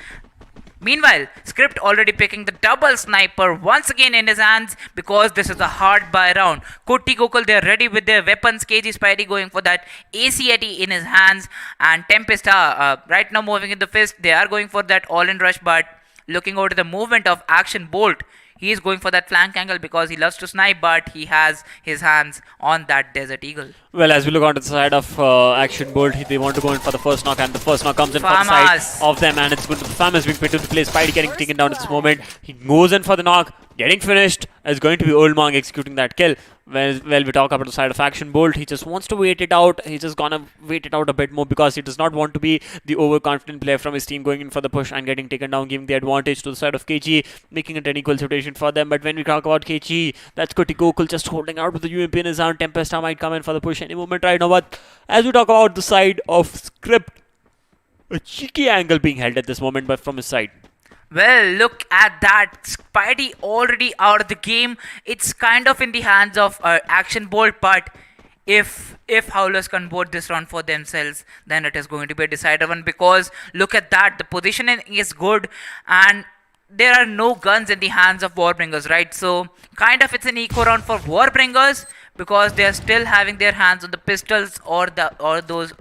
Meanwhile, Script already picking the double sniper once again in his hands because this is a hard buy round. Kutty Gokul, they're ready with their weapons. KG Spidey going for that ACAT in his hands, and Tempesta right now moving in the fist. They are going for that all-in rush, but looking over to the movement of Action Bolt, he is going for that flank angle because he loves to snipe, but he has his hands on that Desert Eagle. Well, as we look onto the side of Action Bolt, they want to go in for the first knock, and the first knock comes in from the side of them, and it's going to be Farmers being put into place. Spidey getting taken down at this moment. He goes in for the knock, getting finished. It's going to be Old Monk executing that kill. Well, we talk about the side of Action Bolt. He just wants to wait it out. He's just gonna wait it out a bit more because he does not want to be the overconfident player from his team going in for the push and getting taken down, giving the advantage to the side of KG, making it an equal situation for them. But when we talk about KG, that's Kutty Gokul just holding out with the UMP in his hand. Tempesta might come in for the push any moment right now. But as we talk about the side of Script, a cheeky angle being held at this moment, but from his side. Well, look at that. Spidey already out of the game. It's kind of in the hands of Action Bolt, but if Howlers can vote this round for themselves, then it is going to be a decider one because look at that. The positioning is good and there are no guns in the hands of Warbringers, right? So kind of it's an eco round for Warbringers because they are still having their hands on the pistols or those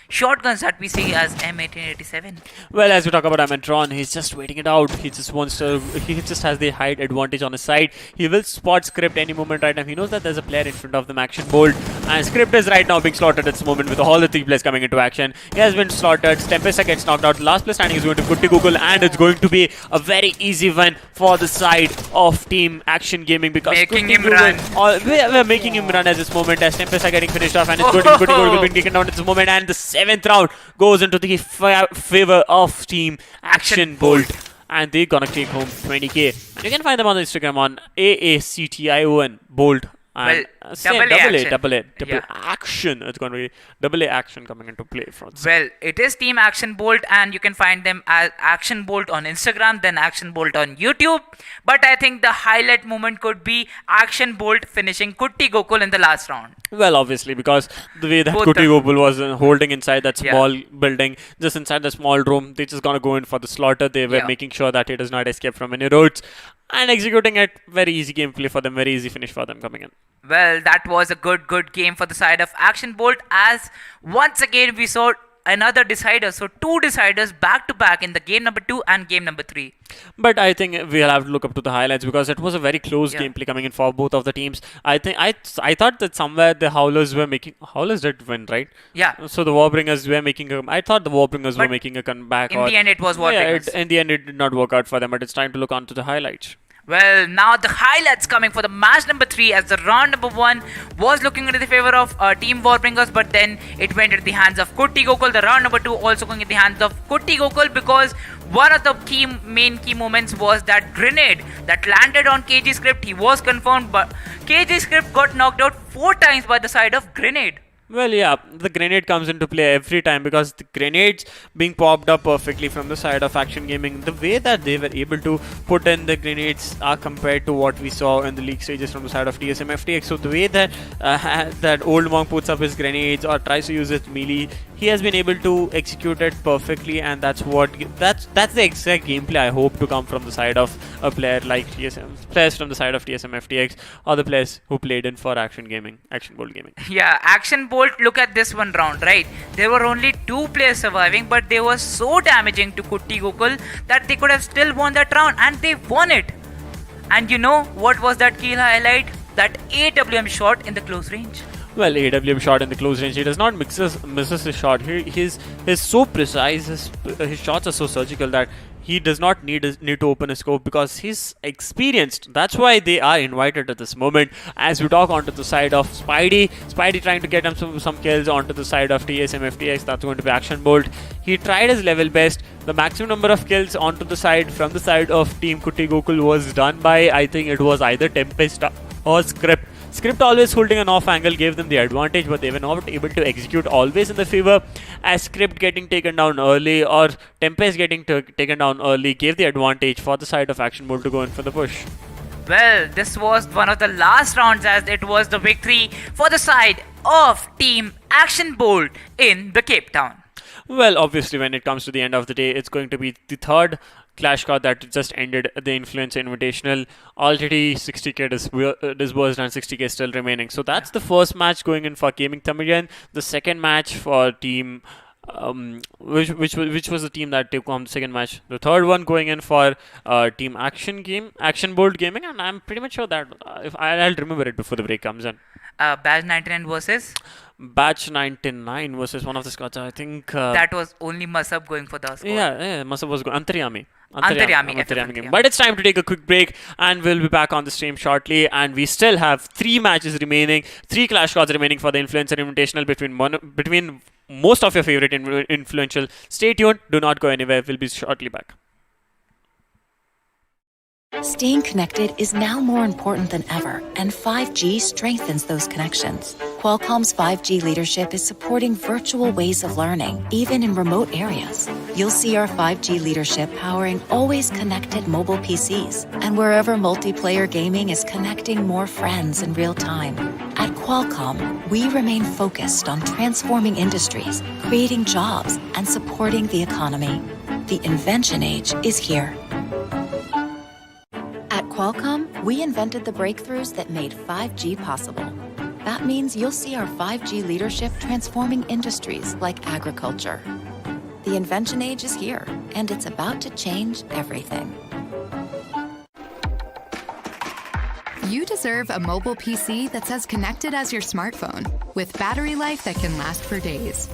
shotguns that we see as M1887. Well, as we talk about Amantron, he's just waiting it out. He just wants to. He just has the height advantage on his side. He will spot Script any moment right now. He knows that there's a player in front of them, Action Bolt, and Script is right now being slaughtered at this moment with all the three players coming into action. He has been slaughtered. Tempesta gets knocked out. Last player standing is going to Kutty Gokul, and it's going to be a very easy win for the side of Team Action Gaming because Making Kutty him run. We're making him run at this moment as Tempesta getting finished off, and it's going to Kutty Gokul being taken down at this moment, and the 7th round goes into the favor of Team Action Bolt, and they're gonna take home 20k. And you can find them on Instagram on AACTION Bolt. And double action. It's going to be double A action coming into play from this. Well, it is Team Action Bolt, and you can find them as Action Bolt on Instagram, then Action Bolt on YouTube. But I think the highlight moment could be Action Bolt finishing Kutty Gokul in the last round. Well, obviously, because the way that Kutty Gokul was holding inside that small building, just inside the small room, they just gonna go in for the slaughter. They were making sure that he does not escape from any roads. And executing it, very easy gameplay for them, very easy finish for them coming in. Well, that was a good game for the side of Action Bolt, as once again we saw another decider. So 2 deciders back to back in the game number 2 and game number 3. But I think we'll have to look up to the highlights because it was a very close gameplay coming in for both of the teams. I think I thought that somewhere the Howlers did win, right? Yeah. So the Warbringers were making I thought the Warbringers were making a comeback. In the end, it was Warbringers. In the end, it did not work out for them. But it's time to look on to the highlights. Well, now the highlights coming for the match number 3, as the round number 1 was looking into the favor of Team Warbringers, but then it went into the hands of Kutty Gokul. The round number 2 also going in the hands of Kutty Gokul, because one of the main key moments was that grenade that landed on KG Script. He was confirmed, but KG Script got knocked out 4 times by the side of grenade. Well, yeah, the grenade comes into play every time because the grenades being popped up perfectly from the side of Action Gaming. The way that they were able to put in the grenades are compared to what we saw in the league stages from the side of TSM FTX. So the way that that old monk puts up his grenades or tries to use his melee, he has been able to execute it perfectly, and that's the exact gameplay I hope to come from the side of a player like players from the side of TSM FTX or the players who played in for Action Bolt Gaming. Yeah, Action Bolt, look at this one round, right? There were only 2 players surviving, but they were so damaging to Kutty Gokul that they could have still won that round, and they won it. And you know what was that kill highlight? That AWM shot in the close range. Well, AWM shot in the close range. He does not misses his shot. He's so precise. His shots are so surgical that he does not need to open a scope because he's experienced. That's why they are invited at this moment. As we talk onto the side of Spidey trying to get him some kills onto the side of TSM FTX. That's going to be Action Bolt. He tried his level best. The maximum number of kills onto the side from the side of Team Kutty Gokul was done by, I think it was either Tempesta or Script. Script always holding an off angle gave them the advantage, but they were not able to execute always in the favor, as Script getting taken down early or Tempest getting taken down early gave the advantage for the side of Action Bolt to go in for the push. Well, this was one of the last rounds, as it was the victory for the side of Team Action Bolt in the Cape Town. Well, obviously, when it comes to the end of the day, it's going to be the third Clash card that just ended the Influencer Invitational. Already 60k disbursed and 60k still remaining. So that's the first match going in for Gaming Tamizhan. The second match for Team which was the team that took on the second match. The third one going in for Team Action Bolt Gaming, and I'm pretty much sure that if I'll remember it before the break comes in. Batch 99 versus? Batch 99 versus one of the squads. I think that was only Masab going for the squad. Yeah, Masab was going. Antaryami game. Yeah. But it's time to take a quick break, and we'll be back on the stream shortly. And we still have 3 matches remaining, 3 Clash cards remaining for the Influencer Invitational between most of your favorite influential. Stay tuned. Do not go anywhere. We'll be shortly back. Staying connected is now more important than ever, and 5G strengthens those connections. Qualcomm's 5G leadership is supporting virtual ways of learning, even in remote areas. You'll see our 5G leadership powering always connected mobile PCs, and wherever multiplayer gaming is connecting more friends in real time. At Qualcomm, we remain focused on transforming industries, creating jobs, and supporting the economy. The invention age is here. At Qualcomm, we invented the breakthroughs that made 5G possible. That means you'll see our 5G leadership transforming industries like agriculture. The invention age is here, and it's about to change everything. You deserve a mobile PC that's as connected as your smartphone, with battery life that can last for days.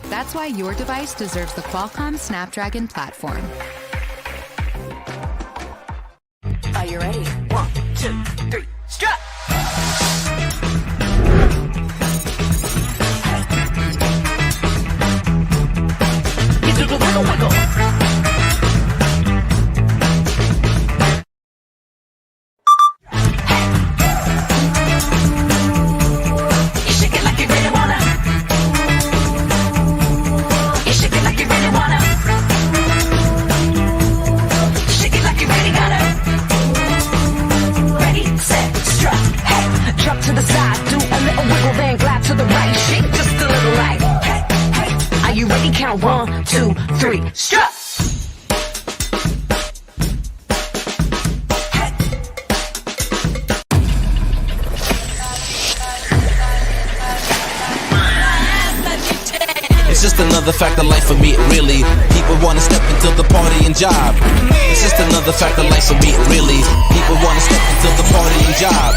That's why your device deserves the Qualcomm Snapdragon platform. Are you ready? 1, 2, 3, strap! Wiggle, wiggle, wiggle. Count 1, 2, 3, strut! It's just another fact of life for me, really. People wanna step into the party and job. It's just another fact of life for me, really. People wanna step into the party and job.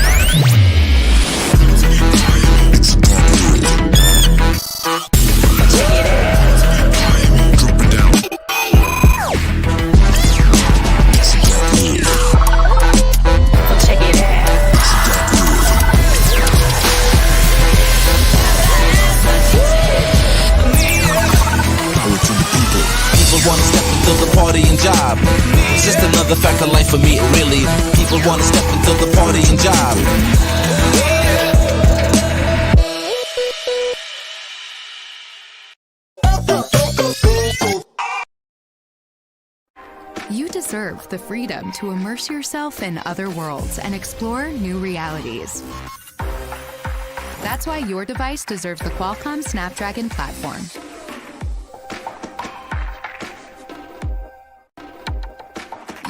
Wanna step into the party and job. It's just another fact of life for me, really. People wanna step into the party and job. You deserve the freedom to immerse yourself in other worlds and explore new realities. That's why your device deserves the Qualcomm Snapdragon platform.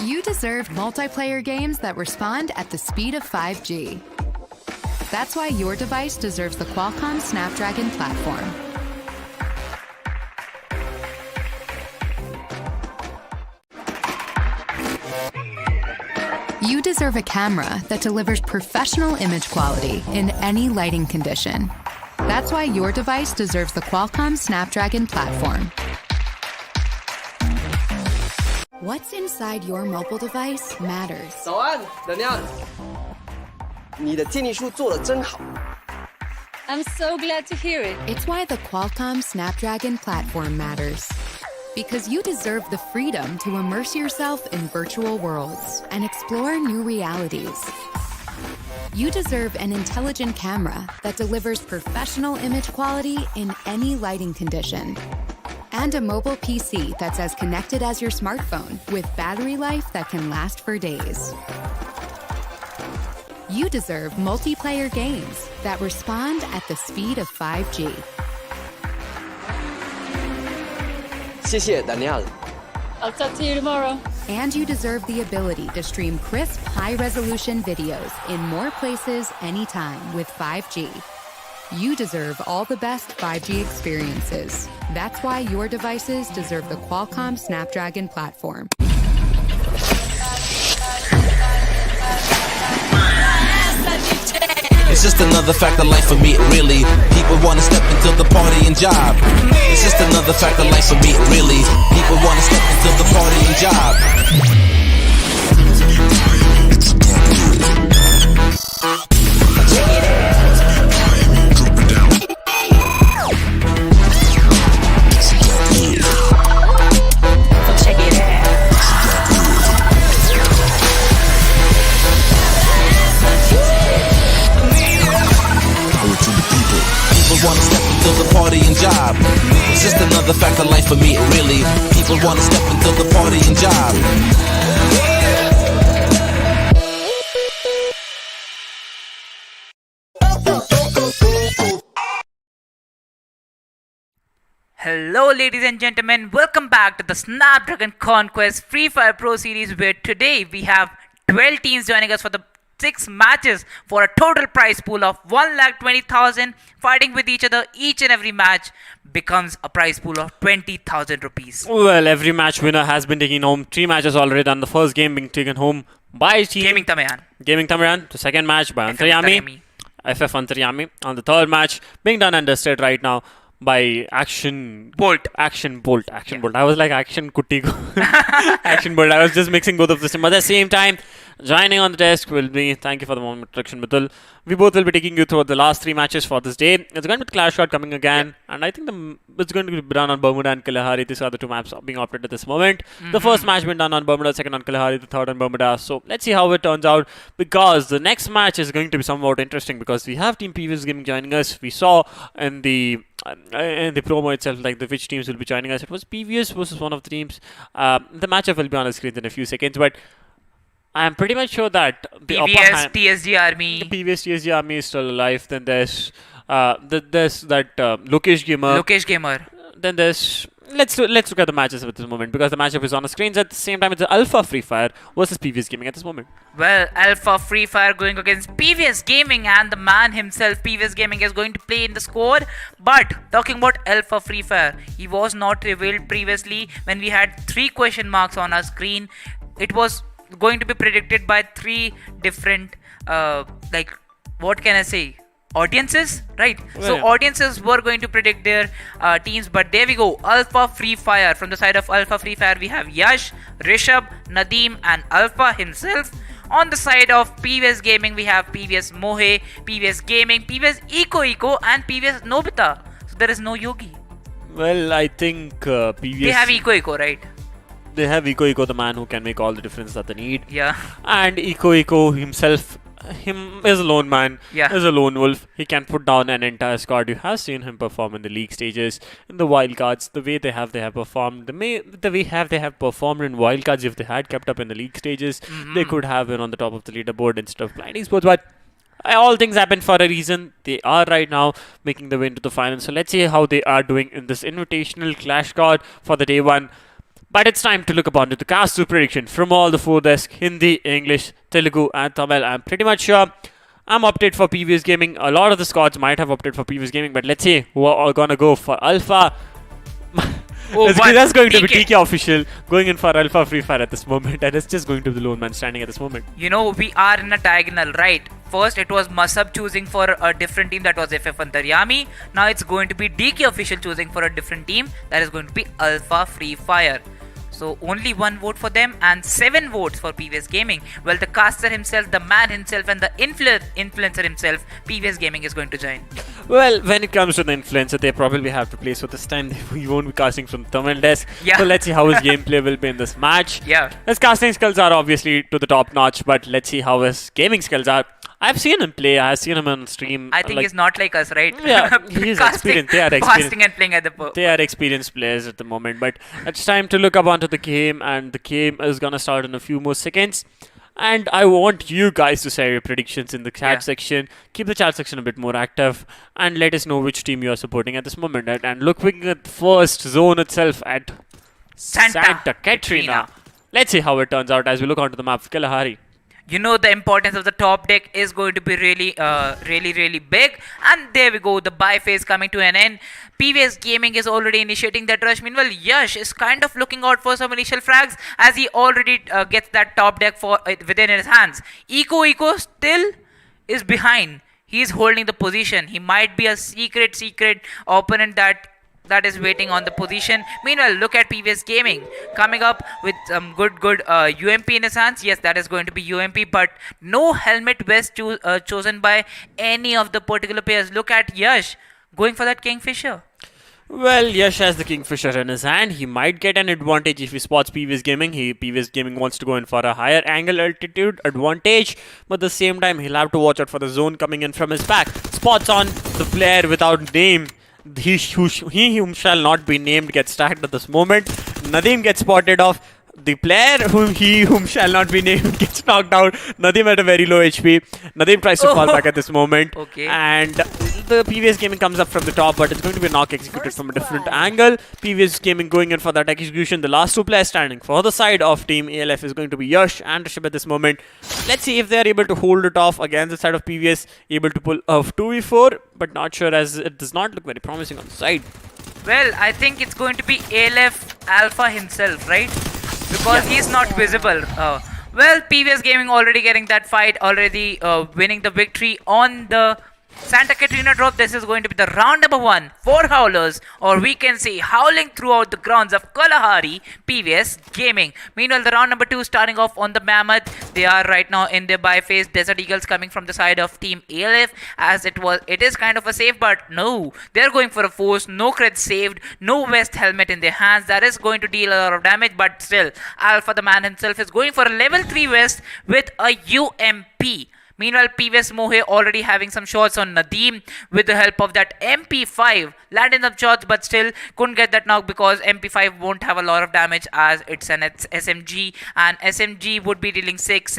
You deserve multiplayer games that respond at the speed of 5G. That's why your device deserves the Qualcomm Snapdragon platform. You deserve a camera that delivers professional image quality in any lighting condition. That's why your device deserves the Qualcomm Snapdragon platform. What's inside your mobile device matters. 早安，亮亮，你的建议书做得真好。I'm so glad to hear it. It's why the Qualcomm Snapdragon platform matters. Because you deserve the freedom to immerse yourself in virtual worlds and explore new realities. You deserve an intelligent camera that delivers professional image quality in any lighting condition. And a mobile PC that's as connected as your smartphone with battery life that can last for days. You deserve multiplayer games that respond at the speed of 5G. 谢谢 Daniel。 I'll talk to you tomorrow. And you deserve the ability to stream crisp, high-resolution videos in more places anytime with 5G. You deserve all the best 5G experiences. That's why your devices deserve the Qualcomm Snapdragon platform. It's just another fact of life for me, really. People wanna step into the party and job. It's just another fact of life for me, really. People wanna step into the party and job. Wanna step into the party and job. It's just another fact of life for me, really. People wanna step into the party and job. Hello ladies and gentlemen, welcome back to the Snapdragon Conquest Free Fire Pro series, where today we have 12 teams joining us for the 6 matches for a total prize pool of 1,20,000, fighting with each other. Each and every match becomes a prize pool of 20,000 rupees. Well, every match winner has been taking home 3 matches already done. The first game being taken home by team Gaming Tamizhan. The second match by Antaryami. FF Antaryami. On the third match being done and dusted right now by Action Bolt. I was like Action Kutty. Action Bolt. I was just mixing both of them. But at the same time, joining on the desk will be, thank you for the warm introduction, Mitul. We both will be taking you through the last 3 matches for this day. It's going to be Clash Card coming again, and I think it's going to be done on Bermuda and Kalahari. These are the 2 maps being opted at this moment. The first match been done on Bermuda, second on Kalahari, the third on Bermuda. So let's see how it turns out, because the next match is going to be somewhat interesting, because we have Team PVS Gaming joining us. We saw in the promo itself, like which teams will be joining us. It was PVS versus one of the teams. The matchup will be on the screen in a few seconds, but I'm pretty much sure that the PVS TSG Army. The PVS TSG Army is still alive. Then there's that Lokesh Gamer. Then there's let's look at the matches at this moment, because the matchup is on the screens. At the same time, it's the Alpha Free Fire versus PVS Gaming at this moment. Well, Alpha Free Fire going against PVS Gaming, and the man himself, PVS Gaming, is going to play in the squad. But talking about Alpha Free Fire, he was not revealed previously when we had 3 question marks on our screen. It was going to be predicted by 3 different what can I say, audiences, right? Audiences were going to predict their teams, but there we go. Alpha Free Fire. From the side of Alpha Free Fire, we have Yash, Rishabh, Nadeem and Alpha himself. On the side of PVS Gaming, we have PVS Mohe, PVS Gaming, PVS Eco and PVS Nobita. So there is no Yogi. Well, I think PVS... They have Eco, right? They have Eco, the man who can make all the difference that they need. Yeah. And Eco himself, him is a lone man, is a lone wolf. He can put down an entire squad. You have seen him perform in the league stages, in the wildcards, the way they have performed, the way they have performed in wildcards. If they had kept up in the league stages, they could have been on the top of the leaderboard instead of blind esports. But all things happen for a reason. They are right now making the way into the final. So let's see how they are doing in this invitational clash card for the day 1. But it's time to look upon to the cast to prediction from all the 4 desks: Hindi, English, Telugu and Tamil. I'm pretty much sure I'm opted for PVS Gaming. A lot of the squads might have opted for PVS Gaming, but let's see who are gonna go for Alpha. That's going to be TK official going in for Alpha Free Fire at this moment, and it's just going to be the lone man standing at this moment. You know, we are in a diagonal, right? First, it was Masab choosing for a different team, that was FF Antaryami. Now it's going to be DK official choosing for a different team, that is going to be Alpha Free Fire. So only 1 vote for them and 7 votes for PVS Gaming. Well, the caster himself, the man himself and the influencer himself, PVS Gaming is going to join. Well, when it comes to the influencer, they probably have to play. So this time we won't be casting from the Tamil desk. Yeah. So let's see how his gameplay will be in this match. Yeah. His casting skills are obviously to the top notch, but let's see how his gaming skills are. I've seen him play. I've seen him on stream. I think he's not like us, right? Yeah, he's experienced. They are experienced. And playing at they are experienced players at the moment. But it's time to look up onto the game, and the game is gonna start in a few more seconds. And I want you guys to say your predictions in the chat section. Keep the chat section a bit more active, and let us know which team you are supporting at this moment. And looking at the first zone itself at Santa Catrina. Let's see how it turns out as we look onto the map of Kalahari. You know, the importance of the top deck is going to be really big. And there we go, the buy phase coming to an end. PVS Gaming is already initiating that rush. Meanwhile, Yash is kind of looking out for some initial frags, as he already gets that top deck within his hands. Eco still is behind. He is holding the position. He might be a secret opponent that is waiting on the position. Meanwhile, look at PVS Gaming coming up with some good UMP in his hands. Yes, that is going to be UMP, but no helmet vest chosen by any of the particular players. Look at Yash going for that Kingfisher. Well, Yash has the Kingfisher in his hand. He might get an advantage if he spots PVS Gaming. PVS Gaming wants to go in for a higher angle altitude advantage, but at the same time, he'll have to watch out for the zone coming in from his back. Spots on the player without name. He whom shall not be named gets stacked at this moment. Nadeem gets spotted off. The player whom shall not be named gets knocked out. Nadeem at a very low HP. Nadeem tries to fall back at this moment. Okay. And the PVS Gaming comes up from the top, but it's going to be a knock executed from a different angle. PVS Gaming going in for that execution. The last two players standing for the side of Team ALF is going to be Yash and Rishabh at this moment. Let's see if they are able to hold it off against the side of PVS, able to pull off 2v4, but not sure as it does not look very promising on the side. Well, I think it's going to be ALF Alpha himself, right? Because he's not visible. Well, PVS Gaming already getting that fight, already winning the victory on the Santa Catarina drop. This is going to be the round number 1 for Howlers, or we can say howling throughout the grounds of Kalahari, PVS Gaming. Meanwhile, the round number 2 starting off on the Mammoth. They are right now in their buy phase. Desert Eagles coming from the side of Team ALF, as it is kind of a save, but no, they're going for a force. No cred saved, no vest helmet in their hands. That is going to deal a lot of damage, but still, Alpha, the man himself, is going for a level 3 vest with a UMP. Meanwhile, PVS Mohe already having some shots on Nadeem with the help of that MP5. Landing some shots, but still couldn't get that knock because MP5 won't have a lot of damage as it's an SMG, and SMG would be dealing 6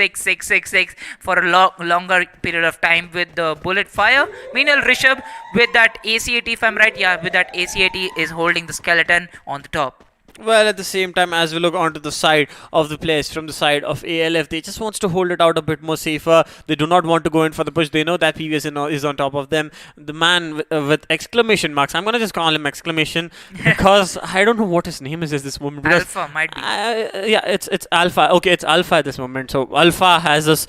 for a longer period of time with the bullet fire. Meanwhile, Rishabh with that AC-80, if I'm right, yeah, with that AC-80 is holding the skeleton on the top. Well, at the same time, as we look onto the side of the players from the side of ALF, they just wants to hold it out a bit more safer. They do not want to go in for the push. They know that PVS is on top of them. The man with exclamation marks, I'm going to just call him exclamation because I don't know what his name is at this moment. Alpha might be. Yeah, it's Alpha. Okay, it's Alpha at this moment. So Alpha has this,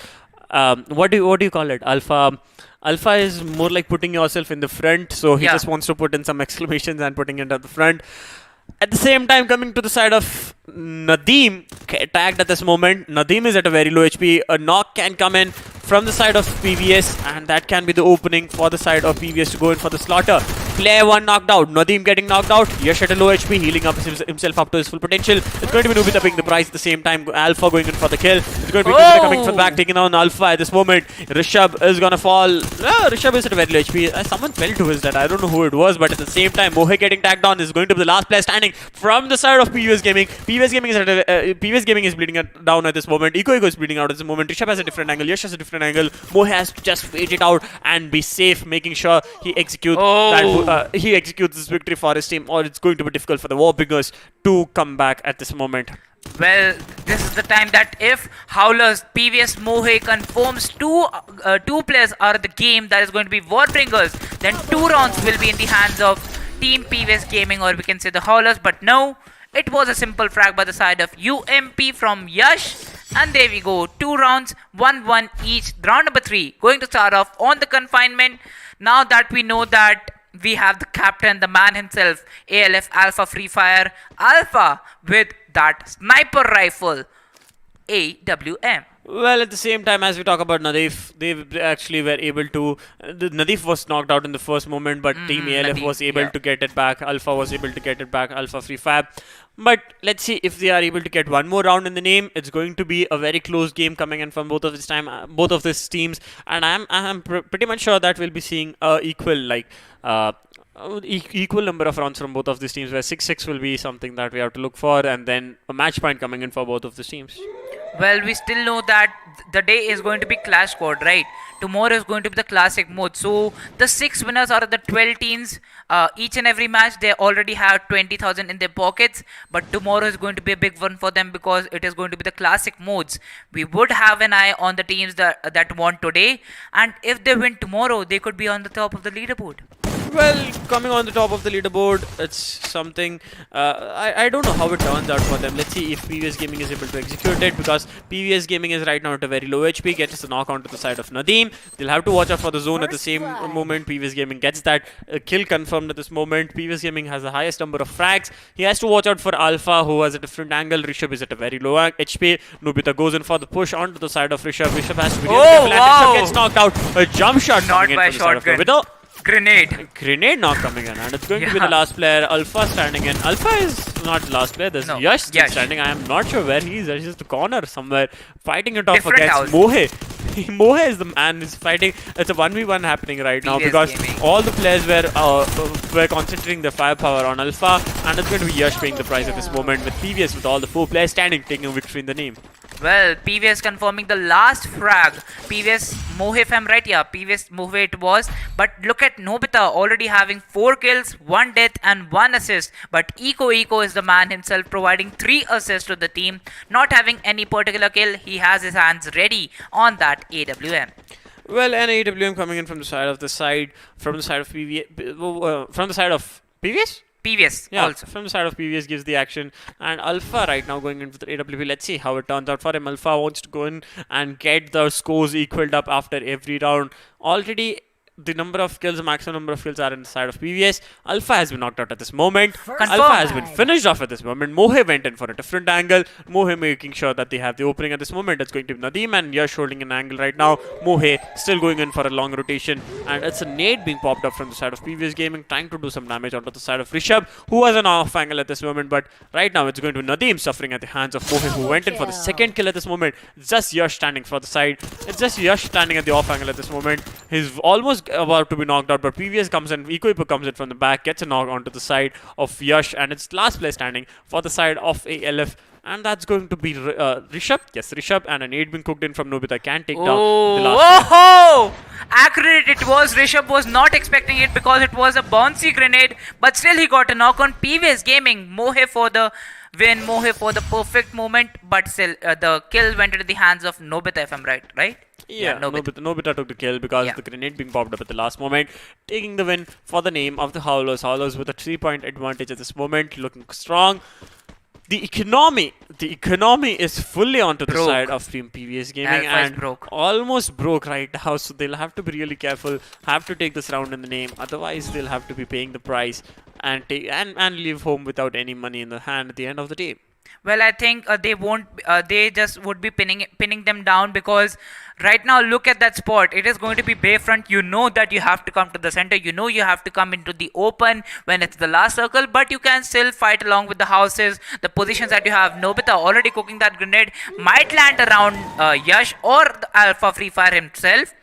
what do you call it? Alpha is more like putting yourself in the front. So he just wants to put in some exclamations and putting it at the front. At the same time, coming to the side of Nadeem, tagged at this moment. Nadeem is at a very low HP. A knock can come in from the side of PVS, and that can be the opening for the side of PVS to go in for the slaughter. Player 1 knocked out. Nadeem getting knocked out. Yash at a low HP, healing up himself up to his full potential. It's going to be Nubita picking the prize at the same time. Alpha going in for the kill. It's going to be Nubita coming from back, taking on Alpha at this moment. Rishabh is going to fall. Rishabh is at a very low HP. Someone fell to his death. I don't know who it was, but at the same time, Mohe getting tagged on is going to be the last player standing from the side of PVS Gaming. PVS Gaming is bleeding down at this moment. Ego is bleeding out at this moment. Rishabh has a different angle. Yash has a different angle. Mohe has to just wait it out and be safe, making sure he executes he executes this victory for his team, or it's going to be difficult for the Warbingers to come back at this moment. Well, this is the time that if Howlers PVS Mohe confirms two players are the game, that is going to be Warbingers, then 2 rounds will be in the hands of Team PVS Gaming, or we can say the Howlers, but no, it was a simple frag by the side of UMP from Yash. And there we go, 2 rounds, 1-1 each. Round number 3 going to start off on the confinement. Now that we know that we have the captain, the man himself, ALF Alpha Free Fire Alpha with that sniper rifle, AWM. Well, at the same time, as we talk about Nadif, they actually were able to. Nadif was knocked out in the first moment, but Team ALF Nadif, was able to get it back. Alpha was able to get it back. Alpha Free Fab. But let's see if they are able to get one more round in the name. It's going to be a very close game coming in from both of these teams, and I'm pretty much sure that we'll be seeing equal number of rounds from both of these teams, where 6-6 will be something that we have to look for, and then a match point coming in for both of these teams. Well, we still know that the day is going to be Clash Squad, right? Tomorrow is going to be the Classic mode. So the 6 winners out of the 12 teams, each and every match, they already have 20,000 in their pockets. But tomorrow is going to be a big one for them because it is going to be the Classic modes. We would have an eye on the teams that won today. And if they win tomorrow, they could be on the top of the leaderboard. Well, coming on the top of the leaderboard, it's something, I don't know how it turns out for them. Let's see if PVS Gaming is able to execute it, because PVS Gaming is right now at a very low HP, gets a knock onto the side of Nadeem. They'll have to watch out for the zone at the same moment. PVS Gaming gets that kill confirmed at this moment. PVS Gaming has the highest number of frags. He has to watch out for Alpha, who has a different angle. Rishabh is at a very low HP. Nubita goes in for the push onto the side of Rishabh. Rishabh has to be Rishabh gets knocked out. A jump shot Not coming by in from the side of shotgun. Nubita. Grenade now coming in, and it's going to be the last player. Alpha standing in. Alpha is not the last player. There's Yash still standing. I am not sure where he is. He's just a corner somewhere, fighting it off Different against house. Mohe. Mohe is the man who's fighting. It's a 1v1 happening right now, PVS because Gaming. all the players were concentrating their firepower on Alpha, and it's going to be Yash paying the price at this moment, with PVS with all the 4 players standing, taking a victory in the name. Well, PVS confirming the last frag. PVS Mohe, if I'm right, yeah, PVS Mohe it was. But look at Nobita already having 4 kills, 1 death, and 1 assist. But Eco is the man himself providing 3 assists to the team. Not having any particular kill, he has his hands ready on that AWM. Well, an AWM coming in from the side of from the side of from the side of PVS? PVS Yeah, also. from the side of PVS gives the action, and Alpha right now going in for the AWP. Let's see how it turns out for him. Alpha wants to go in and get the scores equaled up after every round. Already, the maximum number of kills are in the side of PVS. Alpha has been knocked out at this moment. Alpha has been finished off at this moment. Mohe went in for a different angle. Mohe making sure that they have the opening at this moment. It's going to be Nadeem and Yash holding an angle right now. Mohe still going in for a long rotation. And it's a nade being popped up from the side of PVS Gaming, trying to do some damage onto the side of Rishabh, who was an off angle at this moment. But right now it's going to be Nadeem suffering at the hands of Mohe, who went in for the second kill at this moment. It's just Yash standing for the side. It's just Yash standing at the off angle at this moment. He's almost about to be knocked out, but PVS comes in, Eco comes in from the back, gets a knock onto the side of Yash, and it's last player standing for the side of ALF, and that's going to be Rishabh. Yes, Rishabh, and an 8 being cooked in from Nobita can take down the last. Oh, accurate it was. Rishabh was not expecting it because it was a bouncy grenade, but still he got a knock on. PVS Gaming, Mohe for the win, Mohe for the perfect moment, but still the kill went into the hands of Nobita, if I'm right? Yeah, Nobita took the kill because the grenade being popped up at the last moment, taking the win for the name of the Howlers. Howlers with a 3-point advantage at this moment, looking strong. The economy is fully onto the side of Team PVS Gaming and almost broke right now, so they'll have to be really careful, have to take this round in the name, otherwise they'll have to be paying the price and leave home without any money in the hand at the end of the day. Well, I think they won't. They just would be pinning them down because right now, look at that spot. It is going to be Bayfront. You know that you have to come to the center. You know you have to come into the open when it's the last circle. But you can still fight along with the houses. The positions that you have. Nobita already cooking that grenade might land around Yash or the Alpha Free Fire himself.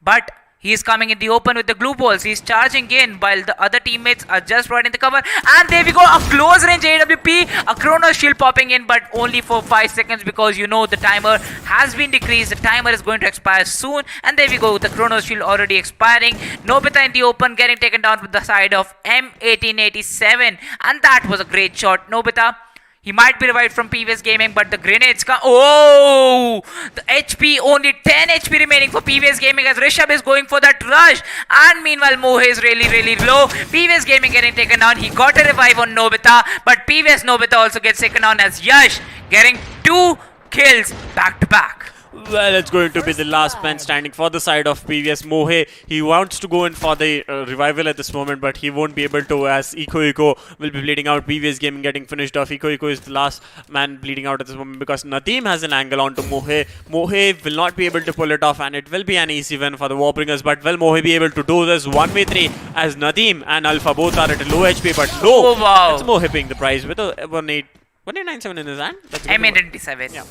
But he is coming in the open with the glue balls. He's charging in while the other teammates are just providing the cover. And there we go. A close range AWP. A Chrono Shield popping in, but only for 5 seconds because you know the timer has been decreased. The timer is going to expire soon. And there we go. The Chrono Shield already expiring. Nobita in the open getting taken down with the side of M1887. And that was a great shot. Nobita, he might be revived from PVS Gaming, but the grenades come. Oh! The HP, only 10 HP remaining for PVS Gaming as Rishabh is going for that rush. And meanwhile, Mohe is really low. PVS Gaming getting taken down. He got a revive on Nobita, but PVS Nobita also gets taken down as Yash getting 2 kills back to back. Well, it's going to be the last man standing for the side of PVS Mohe. He wants to go in for the revival at this moment, but he won't be able to as Eco will be bleeding out. PVS Gaming getting finished off. Eco is the last man bleeding out at this moment because Nadeem has an angle onto Mohe. Mohe will not be able to pull it off, and it will be an easy win for the Warbringers. But will Mohe be able to do this 1v3 as Nadeem and Alpha both are at a low HP? But no, it's Mohe paying the price with a 1897 in his hand. M1887. Yeah.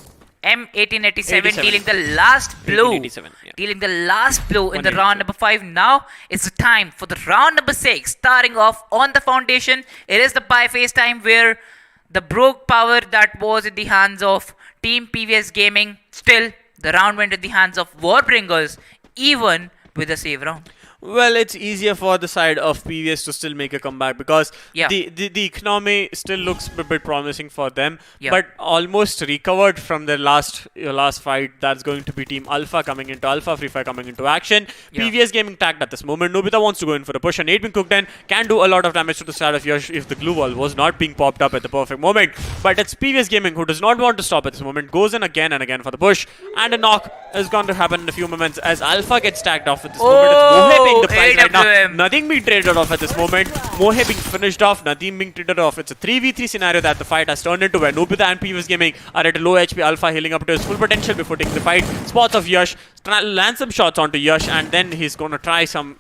M1887 dealing the last blow. Yeah. Dealing the last blow in the round number 5. Now it's the time for the round number 6. Starting off on the foundation. It is the pie phase time where the broke power that was in the hands of Team PVS Gaming. Still, the round went in the hands of Warbringers, even with a save round. Well, it's easier for the side of PVS to still make a comeback because the economy still looks a bit promising for them, but almost recovered from their last fight. That's going to be Team Alpha coming into Alpha Free Fire coming into action. PVS Gaming tagged at this moment. Nobita wants to go in for a push, and 8 being cooked in can do a lot of damage to the side of Yash if the glue wall was not being popped up at the perfect moment. But it's PVS Gaming who does not want to stop at this moment. Goes in again and again for the push, and a knock is going to happen in a few moments as Alpha gets tagged off at this moment. It's Mohe being the prize right now. Nothing being traded off at this moment. Mohe being finished off, Nadeem being traded off. It's a 3v3 scenario that the fight has turned into where Nobita and PVS Gaming are at a low HP. Alpha healing up to his full potential before taking the fight. Spots of Yash, land some shots onto Yash, and then he's going to try some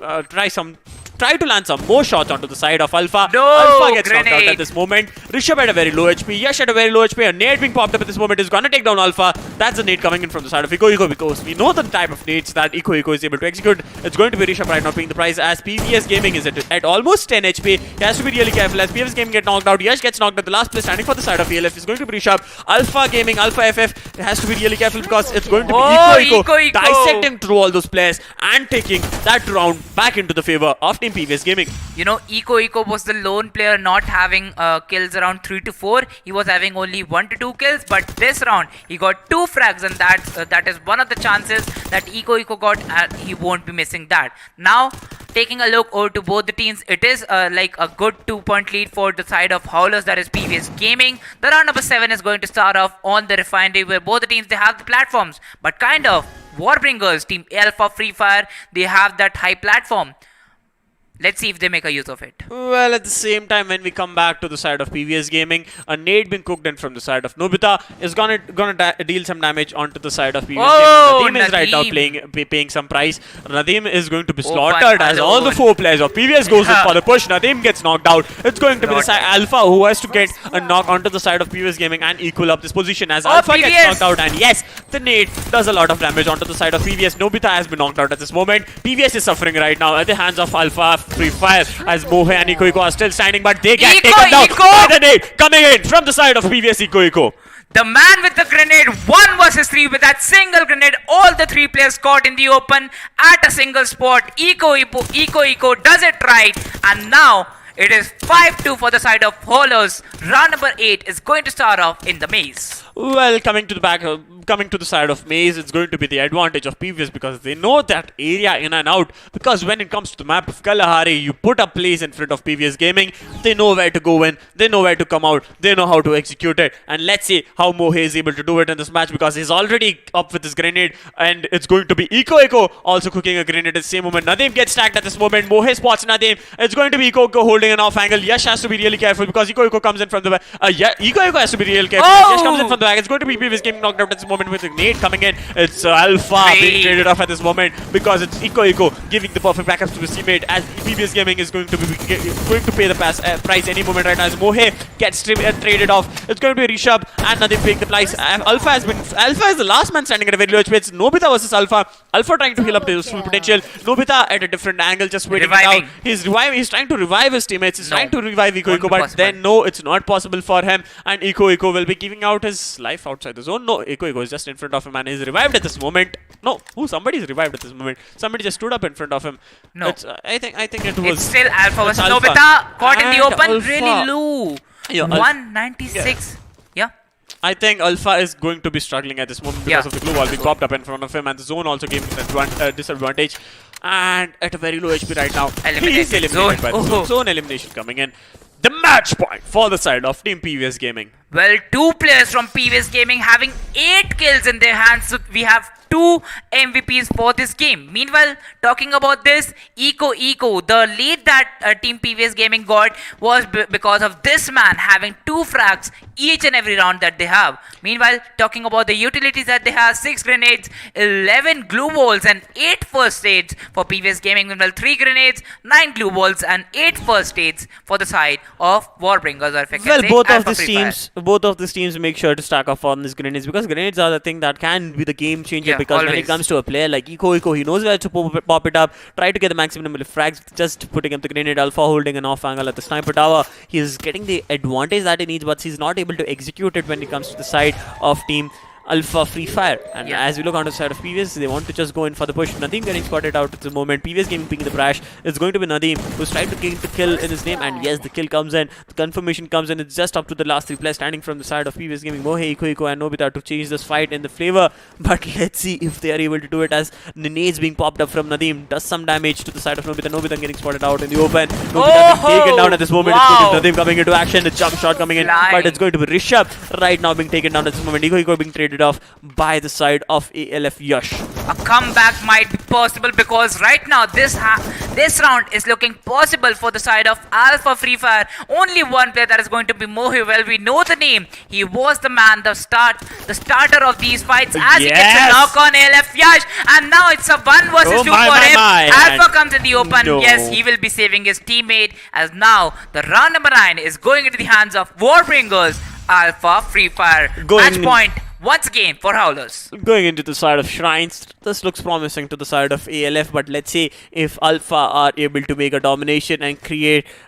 try to land some more shots onto the side of Alpha. No, Alpha gets knocked out grenade. at this moment. Rishabh at a very low HP. Yash at a very low HP. A nade being popped up at this moment is gonna take down Alpha. That's a nade coming in from the side of Iko because we know the type of nades that Iko is able to execute. It's going to be Rishabh right now paying the price as PVS Gaming is at almost 10 HP. He has to be really careful as PVS Gaming gets knocked out. Yash gets knocked out. The last player standing for the side of ELF is going to be Rishabh. Alpha Gaming, Alpha FF has to be really careful because it's going to be Iko dissecting through all those players and taking that round back into the favor of Team PVS Gaming. You know, Iko was the lone player not having kills around 3 to 4. He was having only 1 to 2 kills, but this round he got 2 frags, and that is one of the chances that Iko got, and he won't be missing that. Now, taking a look over to both the teams, it is like a good 2-point lead for the side of Howlers, that is PVS Gaming. The round number 7 is going to start off on the refinery where both the teams, they have the platforms, but kind of Warbringers, Team Alpha Free Fire, they have that high platform. Let's see if they make a use of it. Well, at the same time, when we come back to the side of PVS Gaming, a nade being cooked in from the side of Nobita is gonna deal some damage onto the side of PVS Gaming. Nadeem is right now paying some price. Nadeem is going to be slaughtered as all the 4 players of PVS goes in for the push. Nadeem gets knocked out. It's going to be the side Alpha who has to get a knock onto the side of PVS Gaming and equal up this position as Alpha PVS gets knocked out. And yes, the nade does a lot of damage onto the side of PVS. Nobita has been knocked out at this moment. PVS is suffering right now at the hands of Alpha Free Fire as Mohe and Iko are still standing, but they get taken down by the nade coming in from the side of PVS Iko. The man with the grenade, 1 versus 3 with that single grenade. All the 3 players caught in the open at a single spot. Iko does it right, and now it is 5-2 for the side of Hollows. Round number 8 is going to start off in the maze. Well, coming to the side of Maze, it's going to be the advantage of PVS because they know that area in and out. Because when it comes to the map of Kalahari, you put a place in front of PVS Gaming, they know where to go in, they know where to come out, they know how to execute it. And let's see how Mohe is able to do it in this match because he's already up with his grenade, and it's going to be Iko also cooking a grenade at the same moment. Nadeem gets stacked at this moment. Mohe spots Nadeem. It's going to be Iko holding an off angle. Yash has to be really careful because Iko comes in from the back. Iko has to be really careful. Yash comes in from the back. It's going to be PVS Gaming knocked out at this moment with a nade coming in. It's Alpha being traded off at this moment because it's Iko giving the perfect backups to his teammate as PVS Gaming is going to pay the price any moment right now as Mohe gets traded off. It's going to be Rishabh and Nadeem paying the price. Alpha is the last man standing at a very low HP. It's Nobita versus Alpha. Alpha trying to heal up his full potential. Nobita at a different angle, just waiting it out. He's trying to revive his teammates. He's trying to revive Iko, but then no, it's not possible for him. And Iko will be giving out his life outside the zone. No, Iko is just in front of him and he's revived at this moment. No, somebody's revived at this moment. Somebody just stood up in front of him. No, I think it was. It's still Alpha versus Nobita. Caught in the open, Alpha. really low. Yeah, 196. Yeah. I think Alpha is going to be struggling at this moment because of the glue wall being popped up in front of him, and the zone also gave him a disadvantage. And at a very low HP right now, he's eliminated by the zone elimination coming in. The match point for the side of Team PVS Gaming. Well, 2 players from PVS Gaming having 8 kills in their hands. So we have 2 MVPs for this game. Meanwhile, talking about this, Iko, the lead that Team PVS Gaming got was because of this man having 2 frags each and every round that they have. Meanwhile, talking about the utilities that they have, 6 grenades, 11 glue balls and 8 first aids for PVS Gaming. Meanwhile, 3 grenades, 9 glue balls and 8 first aids for the side of Warbringers. Or if I can Well, say, both of these teams make sure to stack up on these grenades because grenades are the thing that can be the game changer because when it comes to a player like Iko, he knows where to pop it up, try to get the maximum number of frags, just putting up the grenade. Alpha holding an off angle at the sniper tower. He's getting the advantage that he needs, but he's not able to execute it when it comes to the side of Team Alpha Free Fire. And as we look on the side of PVS, they want to just go in for the push. Nadeem getting spotted out at the moment. PVS Gaming picking the crash. It's going to be Nadeem who's trying to get the kill in his name. And yes, the kill comes in. The confirmation comes in. It's just up to the last 3 players standing from the side of PVS Gaming. Mohe, Iko and Nobita to change this fight in the flavor. But let's see if they are able to do it as Nades being popped up from Nadeem does some damage to the side of Nobita. Nobita getting spotted out in the open. Nobita being taken down at this moment. It's going to be Nadeem coming into action. The jump shot coming in. But it's going to be Rishabh right now being taken down at this moment. Iko being traded off by the side of ALF Yash. A comeback might be possible because right now this this round is looking possible for the side of Alpha Free Fire. Only one player that is going to be Mohi. Well, we know the name. He was the man, the starter of these fights as he gets a knock on ALF Yash. And now it's a 1 versus 2 for him. Alpha comes in the open. No. Yes, he will be saving his teammate as now the round number 9 is going into the hands of Warbringers Alpha Free Fire. Match point once again for Howlers. Going into the side of Shrines, this looks promising to the side of ALF, but let's see if Alpha are able to make a domination and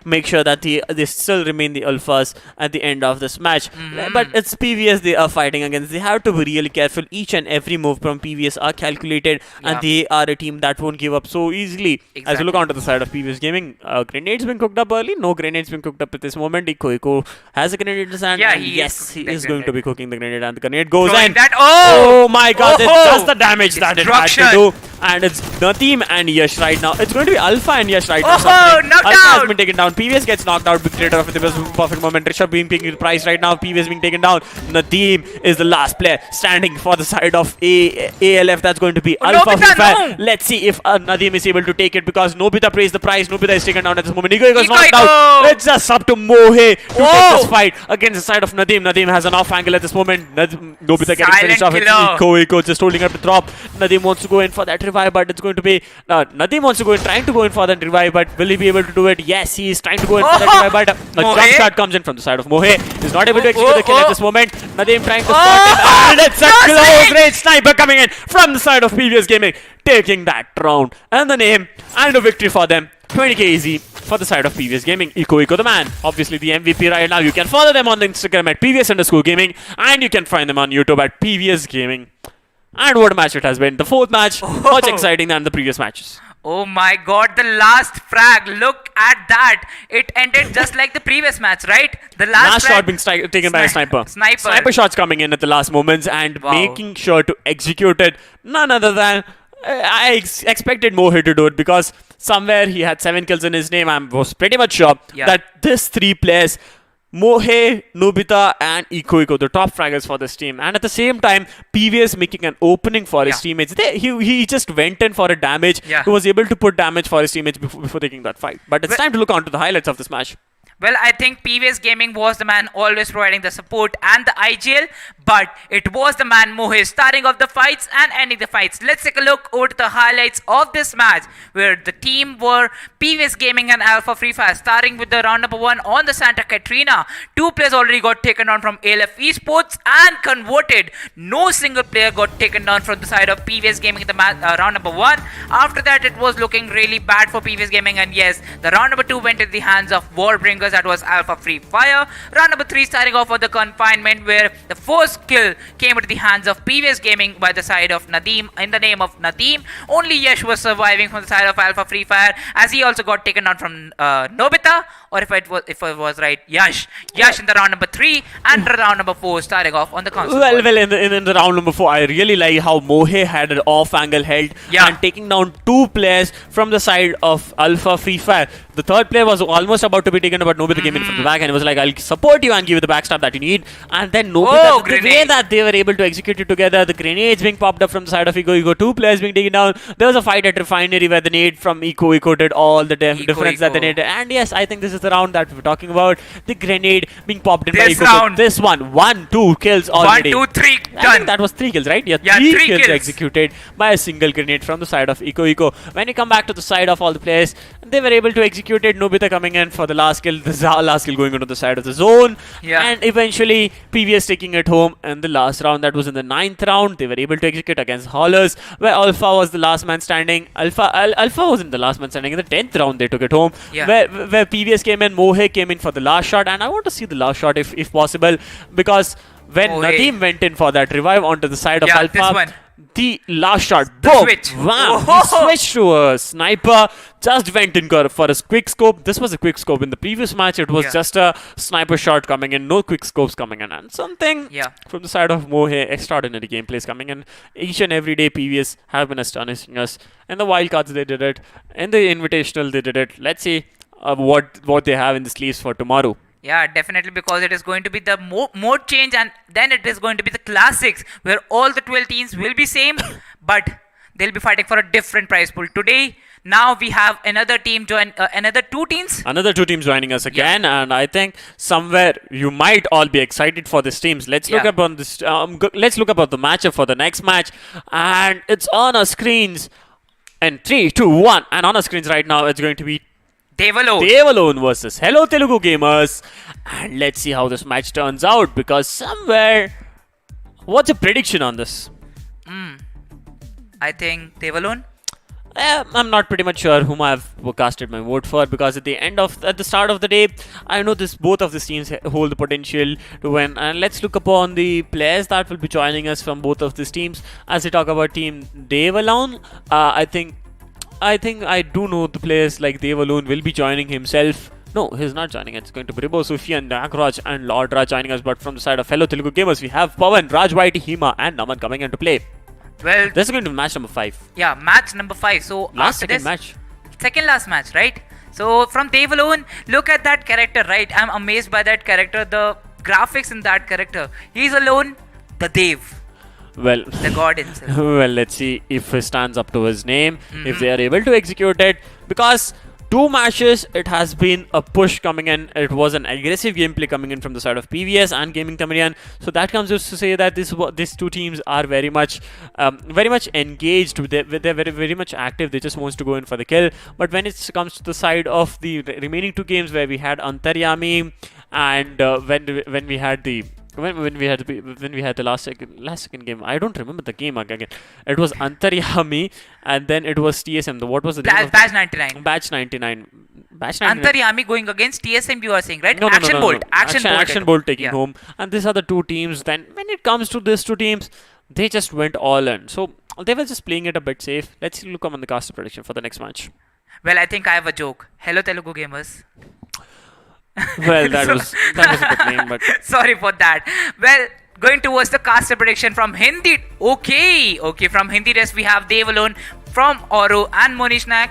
make sure that they still remain the Alphas at the end of this match. But it's PVS they are fighting against. They have to be really careful. Each and every move from PVS are calculated, and they are a team that won't give up so easily. As we look onto the side of PVS Gaming, grenades been cooked up early. No grenades been cooked up at this moment. Iko has a grenade in his hand. Yeah, and he is going to be cooking the grenade, and the grenade goes in. That, oh my god, that's the damage that it had to do. And it's Nadeem and Yash right now. It's going to be Alpha and Yash right now. Knocked Alpha out. has been taken down. PVS gets knocked out. Big creator of the perfect moment. Rishabh being picking the prize right now. PVS being taken down. Nadeem is the last player standing for the side of ALF. That's going to be Alpha. Nobita, no. Let's see if Nadeem is able to take it, because Nobita praised the prize. Nobita is taken down at this moment. Iko is knocked out. It's just up to Mohe to take this fight against the side of Nadeem. Nadeem has an off angle at this moment. Nobita getting finished off. Iko just holding up the drop. Nadeem wants to go in for that revive, but it's going to be Nadeem wants to go in, trying to go in for that revive, but will he be able to do it? Yes, he is trying to go in for that revive, but a jump shot comes in from the side of Mohe. He's not able to execute the kill at this moment. Nadeem trying to spot him, and it's a close range sniper coming in from the side of PVS Gaming, taking that round and the name and a victory for them. 20k easy for the side of PVS Gaming. Iko the man, obviously the MVP right now. You can follow them on the Instagram at PVS_gaming, and you can find them on YouTube at PVS Gaming. And what a match it has been. The fourth match, much exciting than the previous matches. Oh my god, the last frag. Look at that. It ended just like the previous match, right? The last shot being taken by a sniper. Sniper shots coming in at the last moments and making sure to execute it. None other than I expected Mohe to do it, because somewhere he had 7 kills in his name. I was pretty much sure that these 3 players, Mohe, Nobita and Iko, the top fraggers for this team. And at the same time, PVS making an opening for his teammates. He just went in for a damage. He was able to put damage for his teammates before taking that fight. But it's time to look on to the highlights of this match. Well, I think PVS Gaming was the man always providing the support and the IGL, but it was the man Mohe starting off the fights and ending the fights. Let's take a look over to the highlights of this match, where the team were PVS Gaming and Alpha Free Fire, starting with the round number 1 on the Santa Catrina. 2 players already got taken down from ALF Esports and converted. No single player got taken down from the side of PVS Gaming in the round number 1. After that, it was looking really bad for PVS Gaming, and yes, the round number 2 went in the hands of Warbringers. That was Alpha Free Fire. Round number 3 starting off with the confinement, where the first kill came into the hands of PVS Gaming by the side of Nadeem, in the name of Nadeem. Only Yash was surviving from the side of Alpha Free Fire, as he also got taken down from Nobita, or if it was right, Yash in the round number 3, and round number 4 starting off on the console. Well, in the round number 4, I really like how Mohe had an off angle held and taking down 2 players from the side of Alpha Free Fire. The third player was almost about to be taken, but Nobita came in from the back and was like, I'll support you and give you the backstab that you need. And then Nobita, the way that they were able to execute it together, the grenades being popped up from the side of Iko, 2 players being taken down. There was a fight at Refinery where the nade from Iko did all the difference that they needed. And yes, I think this is the round that we're talking about. The grenade being popped in by Iko. This one, 2 kills already. 1, 2, 3, done. I think that was 3 kills, right? Yeah, 3 kills executed by a single grenade from the side of Iko. When you come back to the side of all the players, they were able to execute it. Nobita coming in for the last kill. The last kill going onto the side of the zone. And eventually PVS taking it home in the last round. That was in the 9th round. They were able to execute against Haulers, where Alpha was the last man standing. Alpha wasn't the last man standing. In the 10th round they took it home, where PVS came in. Mohe came in for the last shot, and I want to see the last shot if possible, because when Nadeem went in for that revive onto the side of Alpha, the last shot, boom, wow, he switched to a sniper, just went in for a quick scope. This was a quick scope. In the previous match, it was just a sniper shot coming in, no quick scopes coming in. And something from the side of Mohe, extraordinary gameplays coming in. Each and every day, PVS have been astonishing us. In the wildcards, they did it. In the Invitational, they did it. Let's see what they have in the sleeves for tomorrow. Yeah, definitely, because it is going to be the mode change, and then it is going to be the classics, where all the 12 teams will be same, but they'll be fighting for a different prize pool. Today, Now we have another team join, another two teams. Another two teams joining us again, and I think somewhere you might all be excited for these teams. Let's look up on this. Let's look about the matchup for the next match, and it's on our screens. And 3, 2, 1, and on our screens right now, it's going to be Devalone versus Hello Telugu Gamers, and let's see how this match turns out. Because somewhere, what's a prediction on this? I think Devalone. I'm not pretty much sure whom I've casted my vote for, because at the start of the day, I know both of these teams hold the potential to win. And let's look upon the players that will be joining us from both of these teams. As we talk about Team Devalone, I think I do know the players like Devalone will be joining himself. No, he's not joining. It's going to be Ribo, Sufyan, Nagraj, and Lord Raj joining us. But from the side of Hello Telugu Gamers, we have Pawan, Raj White, Hima, and Naman coming into play. Well, this is going to be match number 5. Yeah, match number 5. So second last match, right? So from Devalone, look at that character, right? I'm amazed by that character. The graphics in that character. He's alone, the Dev. Well, the god himself. Well, let's see if he stands up to his name, if they are able to execute it. Because 2 matches, it has been a push coming in. It was an aggressive gameplay coming in from the side of PVS and Gaming Tamizhan. So that comes just to say that these two teams are very much engaged. They're very much active. They just want to go in for the kill. But when it comes to the side of the remaining 2 games where we had Antaryami and when we had the last second game, I don't remember the game again. It was Antaryami and then it was TSM. What was the name? Batch 99. Batch 99. Antaryami going against TSM, you are saying, right? No, Action Bolt. Action Bolt taking home. And these are the 2 teams. Then when it comes to these 2 teams, they just went all in. So they were just playing it a bit safe. Let's look on the caster prediction for the next match. Well, I think I have a joke. Hello Telugu Gamers. Well, that was a bit lame, but sorry for that. Well, going towards the caster prediction from Hindi. Okay, from Hindi desk we have Devalone, from Oro and Monish Nag.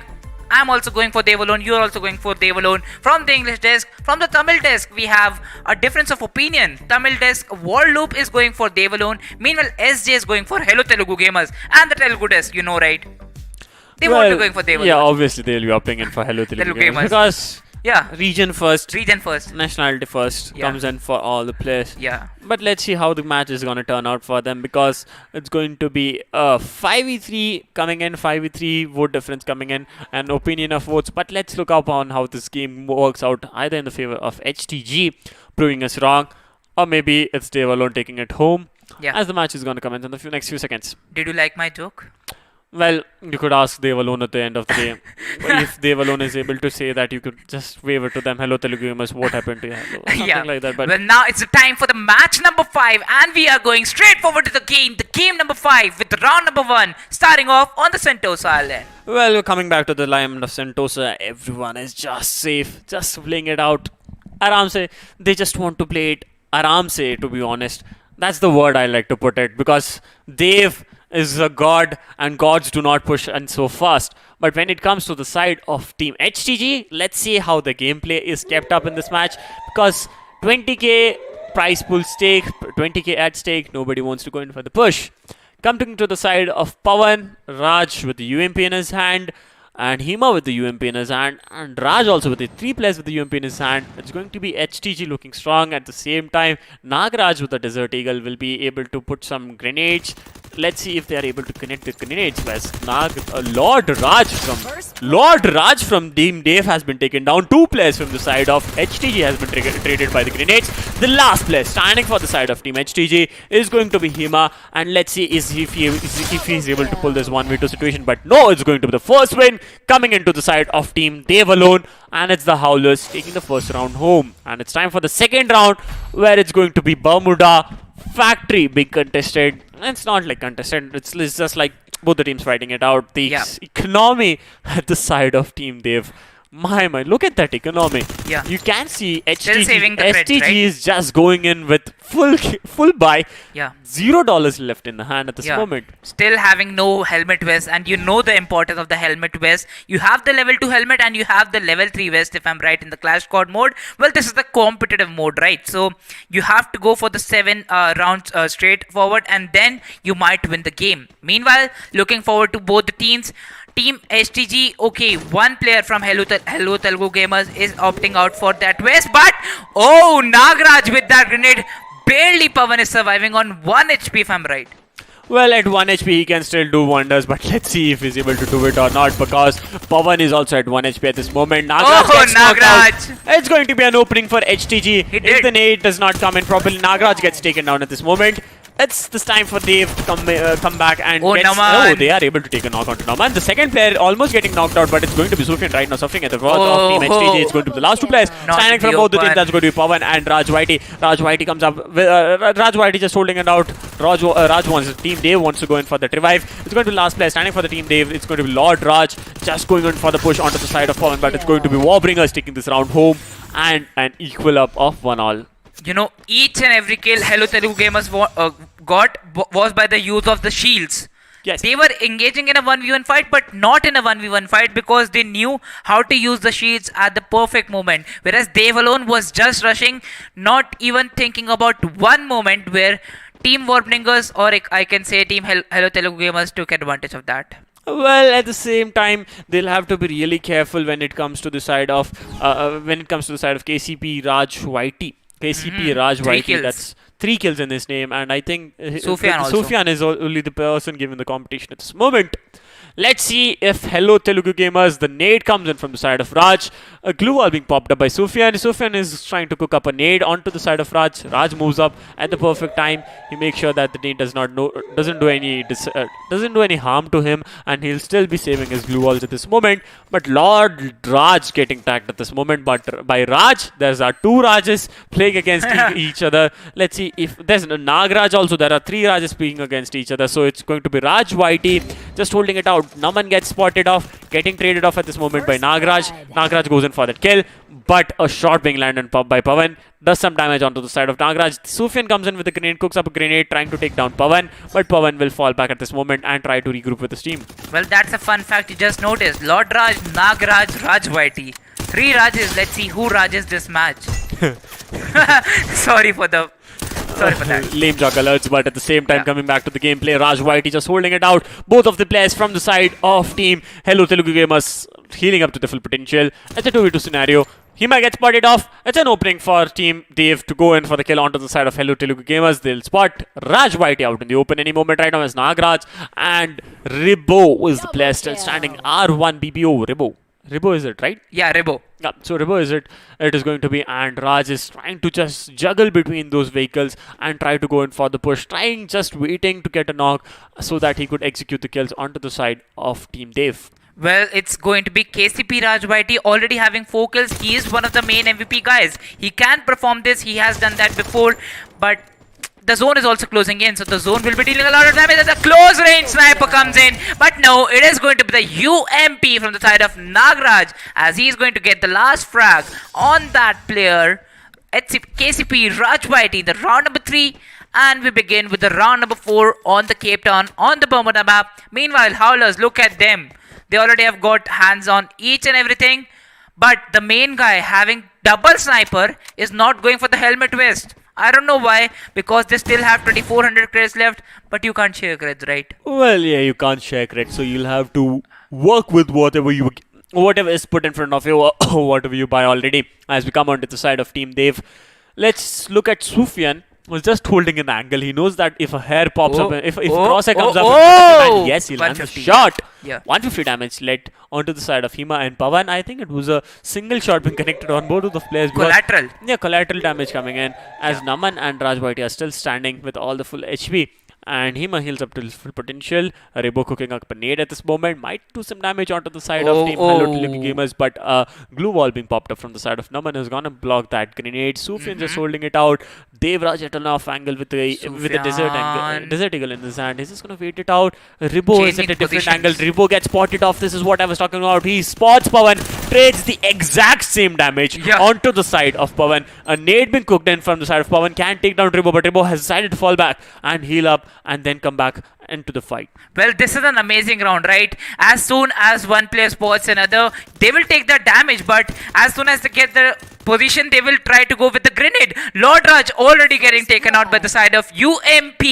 I'm also going for Devalone. You're also going for Devalone. From the English desk, from the Tamil desk, we have a difference of opinion. Tamil desk, World Loop is going for Devalone. Meanwhile, SJ is going for Hello Telugu Gamers. And the Telugu desk, you know, right? They won't be going for Devalone. Yeah, obviously they'll be opting in for Hello Telugu Gamers. Because region first, nationality first comes in for all the players. But let's see how the match is going to turn out for them, because it's going to be a 5v3 coming in, 5v3 vote difference coming in, and opinion of votes. But let's look up on how this game works out, either in the favor of HTG proving us wrong, or maybe it's Devalone taking it home, as the match is going to commence in the next few seconds. Did you like my joke? Well, you could ask Devalone at the end of the day. If Devalone is able to say that, you could just wave it to them. Hello Telugu Gamers, what happened to you? Something like that. But well, now it's the time for the match number 5, and we are going straight forward to the game. The game number 5 with the round number 1, starting off on the Sentosa Island. Well, we're coming back to the island of Sentosa. Everyone is just safe, just playing it out. Aram they just want to play it Aram to be honest. That's the word I like to put it, because Dev is a god and gods do not push and so fast. But when it comes to the side of Team HTG, let's see how the gameplay is kept up in this match, because 20k prize pool stake, 20k at stake, nobody wants to go in for the push. Coming to the side of Pawan, Raj with the UMP in his hand, and Hima with the UMP in his hand, and Raj also with the 3 players with the UMP in his hand. It's going to be HTG looking strong. At the same time, Nagraj with the Desert Eagle will be able to put some grenades. Let's see if they are able to connect the grenades. Lord Raj from Team Dave has been taken down. 2 players from the side of HTG has been traded by the grenades. The last player standing for the side of Team HTG is going to be Hima, and let's see if he is able to pull this 1v2 situation. But no, it's going to be the first win coming into the side of Team Devalone, and it's the Howlers taking the first round home. And it's time for the second round, where it's going to be Bermuda Factory being contested. It's not like contested, it's just like both the teams fighting it out. The economy at the side of Team Dev, my, look at that economy. You can see HTG is just going in with full buy. $0 left in the hand at this moment. Still having no helmet vest, and you know the importance of the helmet vest. You have the level 2 helmet and you have the level 3 vest, if I'm right, in the Clash Squad mode. Well, this is the competitive mode, right? So you have to go for the 7 rounds straight forward, and then you might win the game. Meanwhile, looking forward to both the teams. Team HTG, okay, one player from Hello Telugu Gamers is opting out for that twist, but oh, Nagraj with that grenade, barely Pavan is surviving on 1 HP if I'm right. Well, at 1 HP he can still do wonders, but let's see if he's able to do it or not, because Pavan is also at 1 HP at this moment. Nagraj gets knocked out. It's going to be an opening for HTG. If the nade does not come in properly, Nagraj gets taken down at this moment. It's this time for Dev to come back and they are able to take a knock onto Naman. The second player almost getting knocked out, but it's going to be Sufyan right now suffering at the wrath of Team HTG. It's going to be the last two players standing from both the teams. That's going to be Pavan and Raj Whitey. Raj Whitey comes up with Raj Whitey just holding it out. Raj wants Team Dev wants to go in for that revive. It's going to be last player standing for the Team Dev. It's going to be Lord Raj just going in for the push onto the side of Pavan, but it's going to be Warbringers taking this round home and an equal up of 1-all. You know, each and every kill Hello Telugu Gamers got was by the use of the shields. Yes. They were engaging in a 1v1 fight, but not in a 1v1 fight because they knew how to use the shields at the perfect moment. Whereas Dev alone was just rushing, not even thinking about one moment where Team Warbringers, or I can say Team Hello Telugu Gamers, took advantage of that. Well, at the same time, they'll have to be really careful when it comes to the side of KCP Raj Whitey. KCP Raj Whitey, that's 3 kills in his name, and I think Sufyan is only the person given the competition at this moment. Let's see if Hello Telugu Gamers, the nade comes in from the side of Raj. A glue wall being popped up by Sufyan. Sufyan is trying to cook up a nade onto the side of Raj. Raj moves up at the perfect time. He makes sure that the nade doesn't do any harm to him, and he'll still be saving his glue walls at this moment. But Lord Raj getting tagged at this moment, but by Raj, there's 2 Rajas playing against each other. Let's see if there's Nagraj also. There are 3 Rajas playing against each other, so it's going to be Raj Whitey just holding it out. Naman gets spotted off, getting traded off at this moment by Nagraj. Nagraj goes in for that kill, but a shot being landed by Pavan does some damage onto the side of Nagraj. Sufyan comes in with a grenade, cooks up a grenade, trying to take down Pavan, but Pavan will fall back at this moment and try to regroup with his team. Well, that's a fun fact you just noticed. Lord Raj, Nagraj, Raj Whitey. 3 Rajas. Let's see who Rajas this match. Sorry for that. Lame jock alerts, but at the same time coming back to the gameplay, Raj Whitey just holding it out. Both of the players from the side of Team Hello Telugu Gamers healing up to the full potential. It's a 2v2 scenario. He might get spotted off. It's an opening for Team Dev to go in for the kill onto the side of Hello Telugu Gamers. They'll spot Raj Whitey out in the open any moment right now as Nagraj, and Ribo is the player still standing. R1 BBO Ribo is it, right? Yeah, Ribo. Yeah, so Ribo is it. It is going to be, and Raj is trying to just juggle between those vehicles and try to go in for the push, just waiting to get a knock so that he could execute the kills onto the side of Team Dev. Well, it's going to be KCP Raj Whitey already having 4 kills. He is one of the main MVP guys. He can perform this. He has done that before, but the zone is also closing in, so the zone will be dealing a lot of damage as a close range sniper comes in. But no, it is going to be the UMP from the side of Nagraj, as he is going to get the last frag on that player. It's KCP Raj Whitey, the round number 3. And we begin with the round number 4 on the Cape Town, on the Bermuda map. Meanwhile, Howlers, look at them. They already have got hands on each and everything. But the main guy having double sniper is not going for the helmet twist. I don't know why, because they still have 2400 credits left, but you can't share credits, right? Well, yeah, you can't share credits, so you'll have to work with whatever is put in front of you, or whatever you buy already. As we come onto the side of Team Dev, let's look at Sufyan, who's just holding an angle. He knows that if a hair pops up, if crosshair comes up, and yes, he'll land the shot. Yeah. 150 damage led onto the side of Hima and Pavan. I think it was a single shot being connected on both of the players. Collateral. Yeah, collateral damage coming in as Naman and Raj Whitey are still standing with all the full HP. And Hima heals up to his full potential. Rebo cooking up a nade at this moment. Might do some damage onto the side of Team Hello Telugu Gamers, but glue wall being popped up from the side of Naman is gonna block that grenade. Sufyan just holding it out. Devraj at an off angle with the desert eagle in his hand. He's just gonna wait it out. Rebo is at a different angle. Rebo gets spotted off. This is what I was talking about. He spots Pavan. trades the exact same damage onto the side of Pawan. A nade being cooked in from the side of Pawan can take down Ribo, but Ribo has decided to fall back and heal up and then come back into the fight. Well, this is an amazing round, right? As soon as one player spots another, they will take the damage, but as soon as they get the position, they will try to go with the grenade. Lord Raj already getting taken out by the side of UMP,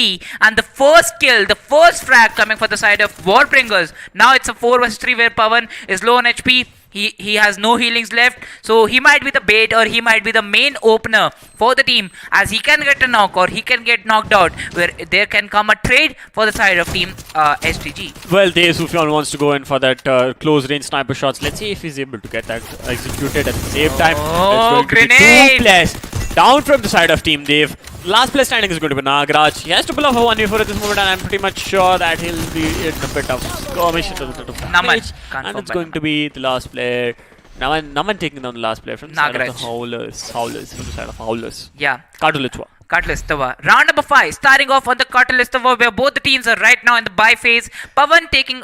and the first kill, the first frag coming for the side of Warbringers. Now it's a 4 vs 3 where Pawan is low on HP. He has no healings left, so he might be the bait or he might be the main opener for the team, as he can get a knock or he can get knocked out, where there can come a trade for the side of team STG. Well, Dave Sufyan wants to go in for that close range sniper shots. Let's see if he's able to get that executed at the same time. Oh, it's going to be 2 players down from the side of Team Dave. Last player standing is going to be Nagraj. He has to pull off a 1v4 at this moment, and I'm pretty much sure that he'll be in a bit of skirmish into the damage. And it's going to be the last player. Naman taking down the last player from the side of the Howlers. From the side of Howlers. Yeah. Kartulichwa. Kartlistava. Round number 5, starting off on the Kartlistava, where both the teams are right now in the buy phase. Pawan taking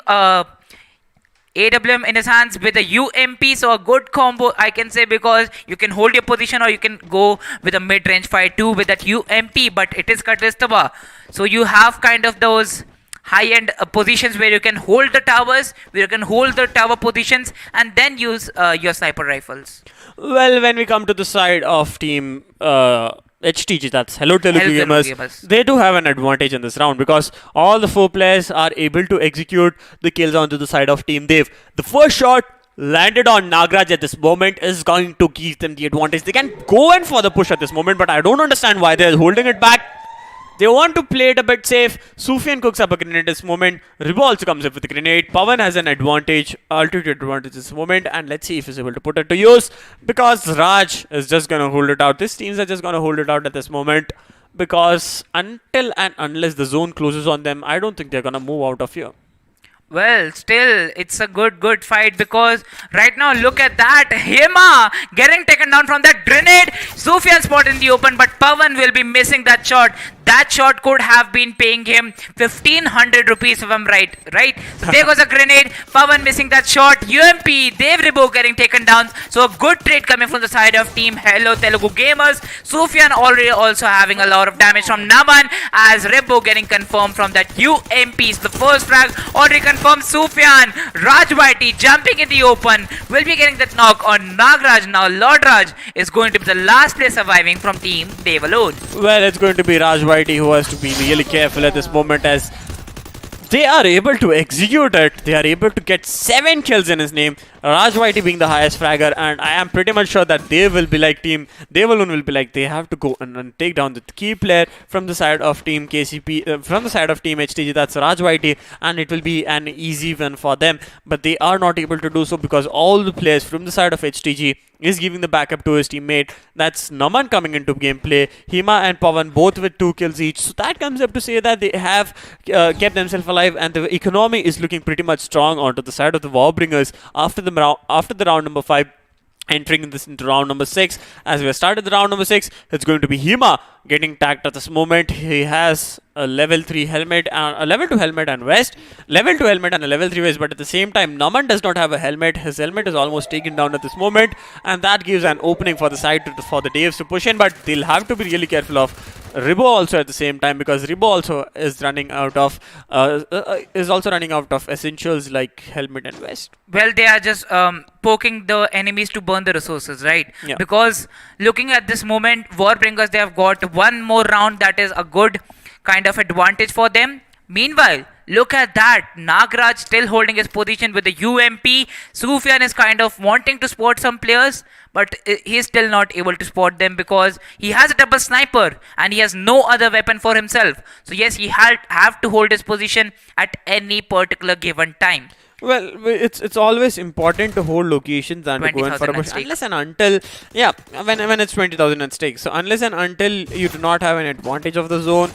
AWM in his hands with a UMP, so a good combo I can say, because you can hold your position or you can go with a mid-range fight too with that UMP, but it is Kartlistava. So you have kind of those high-end positions where you can hold the towers, where you can hold the tower positions and then use your sniper rifles. Well, when we come to the side of team HTG, that's Hello Telugu Gamers, they do have an advantage in this round because all the 4 players are able to execute the kills onto the side of Team Dev. The first shot landed on Nagraj at this moment is going to give them the advantage. They can go in for the push at this moment, but I don't understand why they're holding it back. They want to play it a bit safe. Sufyan cooks up a grenade at this moment. Ribo also comes up with a grenade. Pawan has an advantage, altitude advantage this moment, and let's see if he's able to put it to use, because Raj is just going to hold it out. These teams are just going to hold it out at this moment, because until and unless the zone closes on them, I don't think they're going to move out of here. Well, still, it's a good fight, because right now, look at that. Hema getting taken down from that grenade. Sufyan spot in the open, but Pawan will be missing that shot. That shot could have been paying him 1500 rupees if I'm right? So there goes a grenade. Pawan missing that shot. UMP, Dev Ribo getting taken down. So a good trade coming from the side of team Hello Telugu Gamers. Sufyan already also having a lot of damage from Naman, as Ribo getting confirmed from that UMP. So the first frag already confirmed. Sufyan, Rajwaiti jumping in the open, will be getting that knock on Nagraj. Now Lord Raj is going to be the last player surviving from team Dev alone. Well, it's going to be Rajwaiti who has to be really careful at this moment, as they are able to execute it. They are able to get 7 kills in his name. Rajwaiti being the highest fragger, and I am pretty much sure that they will be like team. They alone will be like, they have to go and take down the key player from the side of team KCP, from the side of team HTG. That's Rajwaiti, and it will be an easy win for them. But they are not able to do so because all the players from the side of HTG is giving the backup to his teammate. That's Naman coming into gameplay. Hema and Pawan both with 2 kills each. So that comes up to say that they have kept themselves alive, and the economy is looking pretty much strong onto the side of the Warbringers after the round number 5. Entering this into round number 6. As we have started the round number 6, it's going to be Hema getting tagged at this moment. He has a level 3 helmet, and a level 2 helmet and vest. Level 2 helmet and a level 3 vest, but at the same time, Naman does not have a helmet. His helmet is almost taken down at this moment, and that gives an opening for the side for the Daves to push in, but they'll have to be really careful of Ribo also at the same time, because Ribo also is running out of essentials like helmet and vest. Well, they are just poking the enemies to burn the resources, right? Yeah. Because looking at this moment, Warbringers, they have got one more round that is a good kind of advantage for them. Meanwhile, look at that. Nagraj still holding his position with the UMP. Sufyan is kind of wanting to spot some players, but he's still not able to spot them because he has a double sniper and he has no other weapon for himself. So yes, he have to hold his position at any particular given time. Well, it's always important to hold locations and to go in for a push, unless and until, yeah, when it's 20,000 at stake. So unless and until you do not have an advantage of the zone,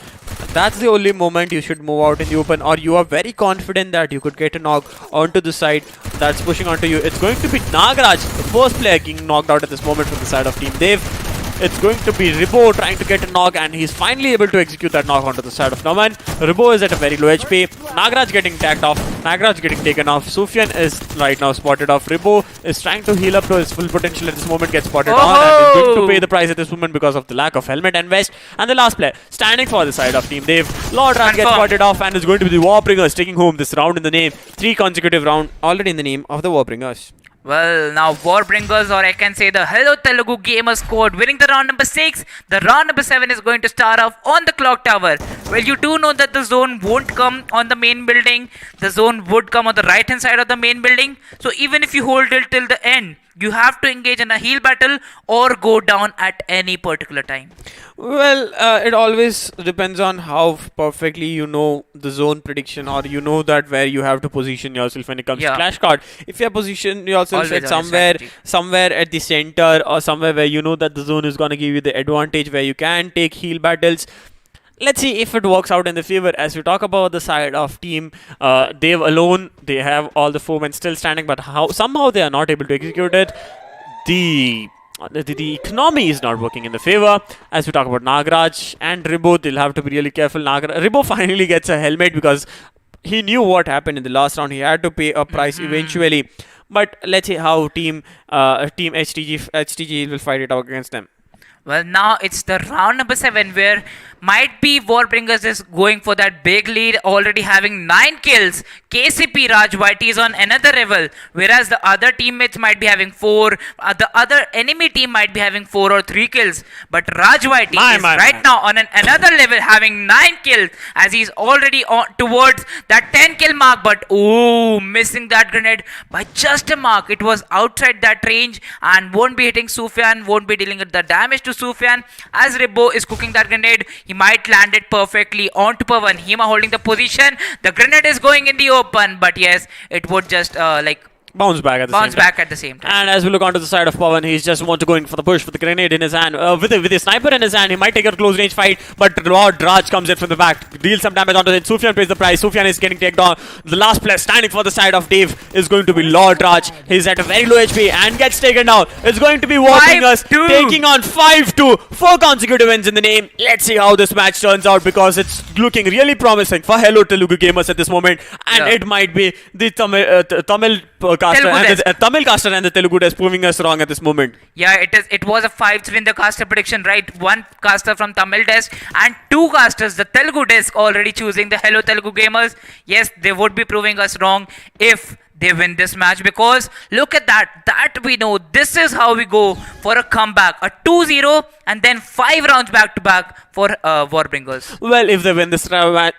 that's the only moment you should move out in the open, or you are very confident that you could get a knock onto the side that's pushing onto you. It's going to be Nagraj, the first player getting knocked out at this moment from the side of Team Dev. It's going to be Ribo trying to get a knock, and he's finally able to execute that knock onto the side of Naman. Ribo is at a very low HP. Nagraj getting tagged off. Nagraj getting taken off. Sufyan is right now spotted off. Ribo is trying to heal up to his full potential at this moment, gets spotted on, and is going to pay the price at this moment because of the lack of helmet and vest. And the last player standing for the side of Team Dev, Lord Raj gets spotted off and is going to be the Warbringers taking home this round in the name. 3 consecutive round already in the name of the Warbringers. Well, now Warbringers, or I can say the Hello Telugu Gamer squad, winning the round number 6. The round number 7 is going to start off on the clock tower. Well, you do know that the zone won't come on the main building. The zone would come on the right hand side of the main building. So even if you hold it till the end, you have to engage in a heal battle or go down at any particular time. Well, it always depends on how perfectly you know the zone prediction, or you know that where you have to position yourself when it comes to Clash Card. If you position yourself Always at somewhere at the center, or somewhere where you know that the zone is going to give you the advantage where you can take heal battles. Let's see if it works out in the favor. As we talk about the side of Team Dev alone, they have all the foemen still standing, but somehow they are not able to execute it. The economy is not working in the favor. As we talk about Nagraj and Ribo, they'll have to be really careful. Ribo finally gets a helmet because he knew what happened in the last round. He had to pay a price eventually. But let's see how Team HTG will fight it out against them. Well, now it's the round number 7 where might be Warbringers is going for that big lead, already having 9 kills. KCP Raj Whitey is on another level, whereas the other teammates might be having 4. The other enemy team might be having 4 or 3 kills. But Raj Whitey is right now on another level, having 9 kills, as he's already on towards that 10 kill mark. But missing that grenade by just a mark. It was outside that range and won't be hitting Sufyan, won't be dealing with the damage to Sufyan. As Ribo is cooking that grenade, he might land it perfectly onto Pavan. Hema holding the position. The grenade is going in the open, but yes, it would just bounce back at the same time. And as we look onto the side of Pavan, he's just want to go in for the push with the grenade in his hand. With a sniper in his hand, he might take a close range fight, but Lord Raj comes in from the back, deals some damage onto it. Sufyan pays the price. Sufyan is getting taken down. The last player standing for the side of Dave is going to be Lord Raj. He's at a very low HP and gets taken down. It's going to be Warbringers taking on 5-2. 4 consecutive wins in the name. Let's see how this match turns out, because it's looking really promising for Hello Telugu Gamers at this moment, and it might be the Tamil caster and the Telugu desk proving us wrong at this moment. Yeah, it was a 5-3 in the caster prediction, right? 1 caster from Tamil desk and 2 casters, the Telugu desk, already choosing the Hello Telugu Gamers. Yes, they would be proving us wrong if they win this match, because look at that we know this is how we go for a comeback, a 2-0 and then 5 rounds back to back for Warbringers. Well, if they win this round,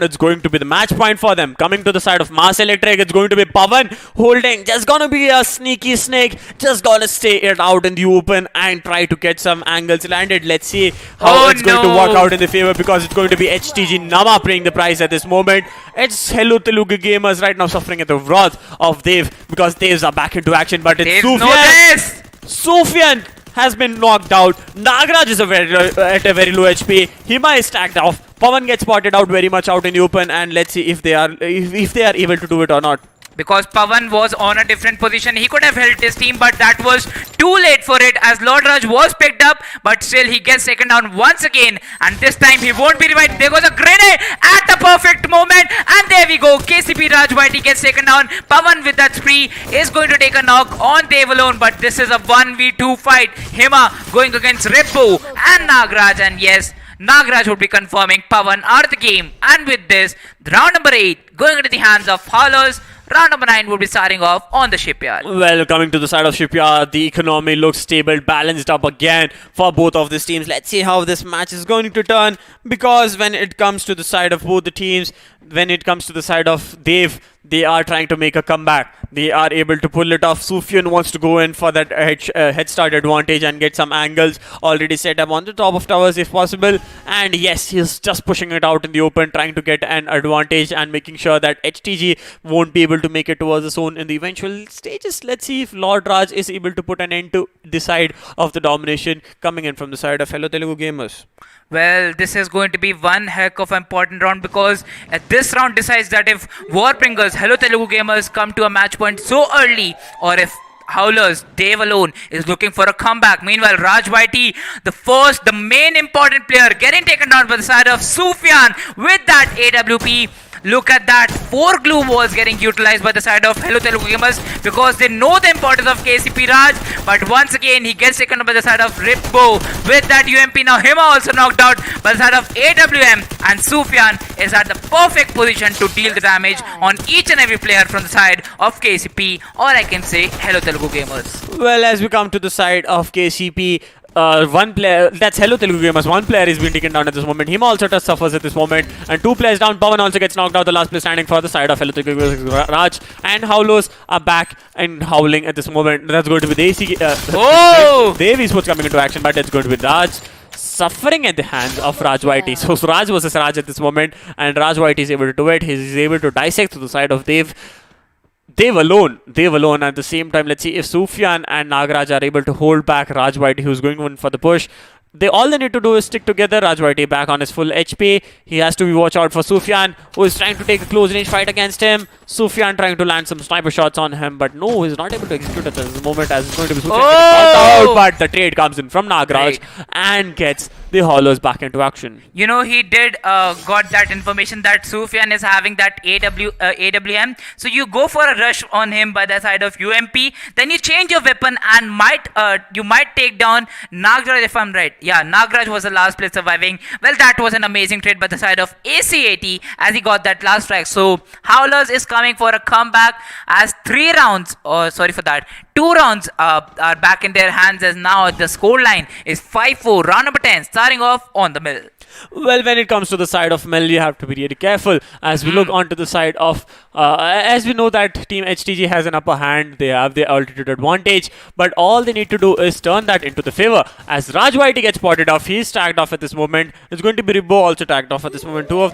it's going to be the match point for them. Coming to the side of Mars Electric, it's going to be Pavan holding, just gonna be a sneaky snake, just gonna stay it out in the open and try to get some angles landed. Let's see how it's going to work out in the favor, because it's going to be HTG Nama paying the price at this moment. It's Hello Telugu Gamers right now suffering at the wrath of Dev, because Devs are back into action, but it's Sufyan. Sufyan has been knocked out. Nagraj is at a very low HP. Hema is tagged off. Pavan gets spotted out very much out in the open, and let's see if they are able to do it or not. Because Pavan was on a different position, he could have helped his team, but that was too late for it, as Lord Raj was picked up, but still he gets taken down once again, and this time he won't be revived. There goes a grenade at the perfect moment, and there we go. KCP Raj Whitey gets taken down. Pavan with that spree is going to take a knock on Dev alone, but this is a 1v2 fight. Hema going against Ripu and Nagraj, and yes, Nagraj would be confirming Pavan out of the game. And with this, round number 8 going into the hands of Howlers. Round number 9 will be starting off on the Shipyard. Well, coming to the side of Shipyard, the economy looks stable, balanced up again for both of these teams. Let's see how this match is going to turn, because when it comes to the side of both the teams, when it comes to the side of Dev, they are trying to make a comeback. They are able to pull it off. Sufyan wants to go in for that head start advantage and get some angles already set up on the top of towers if possible. And yes, he's just pushing it out in the open, trying to get an advantage and making sure that HTG won't be able to make it towards the zone in the eventual stages. Let's see if Lord Raj is able to put an end to the side of the domination coming in from the side of Hello Telugu Gamers. Well, this is going to be one heck of an important round, because this round decides that if Warbringers, Hello Telugu Gamers, come to a match point so early, or if Howlers, Dave alone is looking for a comeback. Meanwhile, Raj Whitey, the main important player, getting taken down by the side of Sufyan with that AWP. Look at that. 4 glue walls getting utilized by the side of Hello Telugu Gamers because they know the importance of KCP Raj. But once again, he gets taken by the side of Ripbo with that UMP. Now, Hima also knocked out by the side of AWM. And Sufyan is at the perfect position to deal the damage on each and every player from the side of KCP, or I can say Hello Telugu Gamers. Well, as we come to the side of KCP, one player, that's Hello Telugu Gamers, one player is being taken down at this moment. Him also suffers at this moment, and 2 players down. Pawan also gets knocked out, the last player standing for the side of Hello Telugu Gamers, Raj. And Howlers are back and howling at this moment. That's going to be Desi. Dev Esports coming into action, but it's going to be Raj suffering at the hands of Raj Whitey. So Raj versus Raj at this moment, and Raj Whitey is able to do it. He's able to dissect to the side of Dev. Dev alone at the same time. Let's see if Sufyan and Nagaraj are able to hold back Raj Whitey, who's going on for the push. All they need to do is stick together. Raj Whitey back on his full HP. He has to watch out for Sufyan, who is trying to take a close range fight against him. Sufyan trying to land some sniper shots on him, but no, he's not able to execute at this moment, as it's going to be Sufyan out. But the trade comes in from Nagaraj and gets the Howlers back into action. You know, he did got that information that Sufyan is having that AWM. So you go for a rush on him by the side of UMP. Then you change your weapon and you might take down Nagaraj, if I'm right. Yeah, Nagaraj was the last player surviving. Well, that was an amazing trade by the side of ACAT as he got that last strike. So Howlers is coming for a comeback as 2 rounds are back in their hands, as now the scoreline is 5-4. Round number 10 starting off on the mill. Well, when it comes to the side of Mel, you have to be really careful as we look onto the side of, as we know that Team HTG has an upper hand, they have the altitude advantage, but all they need to do is turn that into the favor. As Raj Whitey gets spotted off, he's tagged off at this moment. It's going to be Ribbo also tagged off at this moment. Both of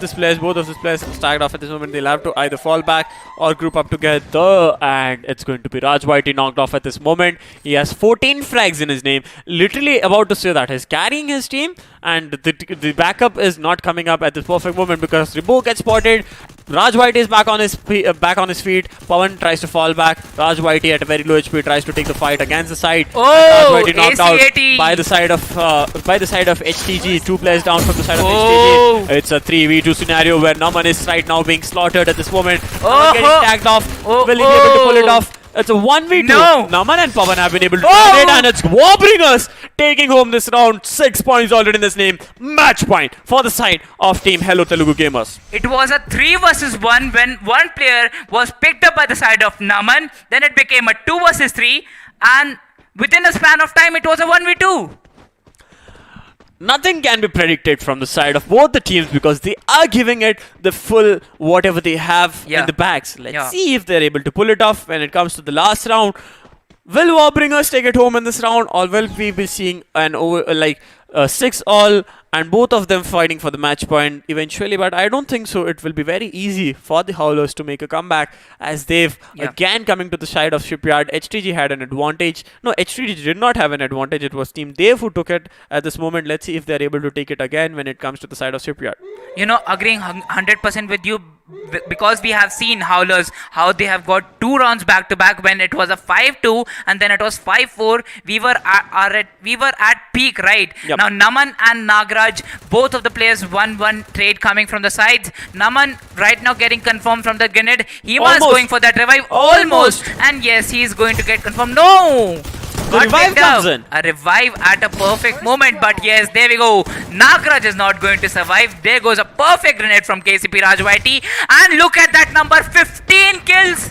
these players tagged off at this moment. They'll have to either fall back or group up together, and it's going to be Raj Whitey knocked off at this moment. He has 14 frags in his name. Literally about to say that he's carrying his team, and the backup is not coming up at this perfect moment because Ribbo gets spotted. Raj Whitey is back on his feet. Pawan tries to fall back. Raj Whitey at a very low HP tries to take the fight against the side. Raj Whitey knocked out by the side of HTG. 2 players down from the side of HTG. It's a 3v2 scenario where Naman is right now being slaughtered at this moment. Getting tagged off. Will he be able to pull it off? It's a 1v2. No. Naman and Pawan have been able to do it, and it's Warbringers taking home this round. 6 points already in this name. Match point for the side of Team Hello Telugu Gamers. It was a 3 versus 1 when one player was picked up by the side of Naman. Then it became a 2 versus 3, and within a span of time, it was a 1v2. Nothing can be predicted from the side of both the teams because they are giving it the full whatever they have in the bags. Let's see if they're able to pull it off when it comes to the last round. Will Warbringers take it home in this round, or will we be seeing an 6-all and both of them fighting for the match point eventually? But I don't think so. It will be very easy for the Howlers to make a comeback as they've again coming to the side of Shipyard. HTG had an advantage. No, HTG did not have an advantage. It was Team Dev who took it at this moment. Let's see if they're able to take it again when it comes to the side of Shipyard. You know, agreeing 100% with you, because we have seen Howlers how they have got 2 rounds back to back when it was a 5-2 and then it was 5-4. We were at peak, right? Now Naman and Nagaraj, both of the players 1-1 trade coming from the sides. Naman right now getting confirmed from the grenade. He was going for that revive almost, and yes, he is going to get confirmed. No! The revive comes in. A revive at a perfect moment, but yes, there we go. Nagaraj is not going to survive. There goes a perfect grenade from KCP Raj Whitey. And look at that number, 15 kills.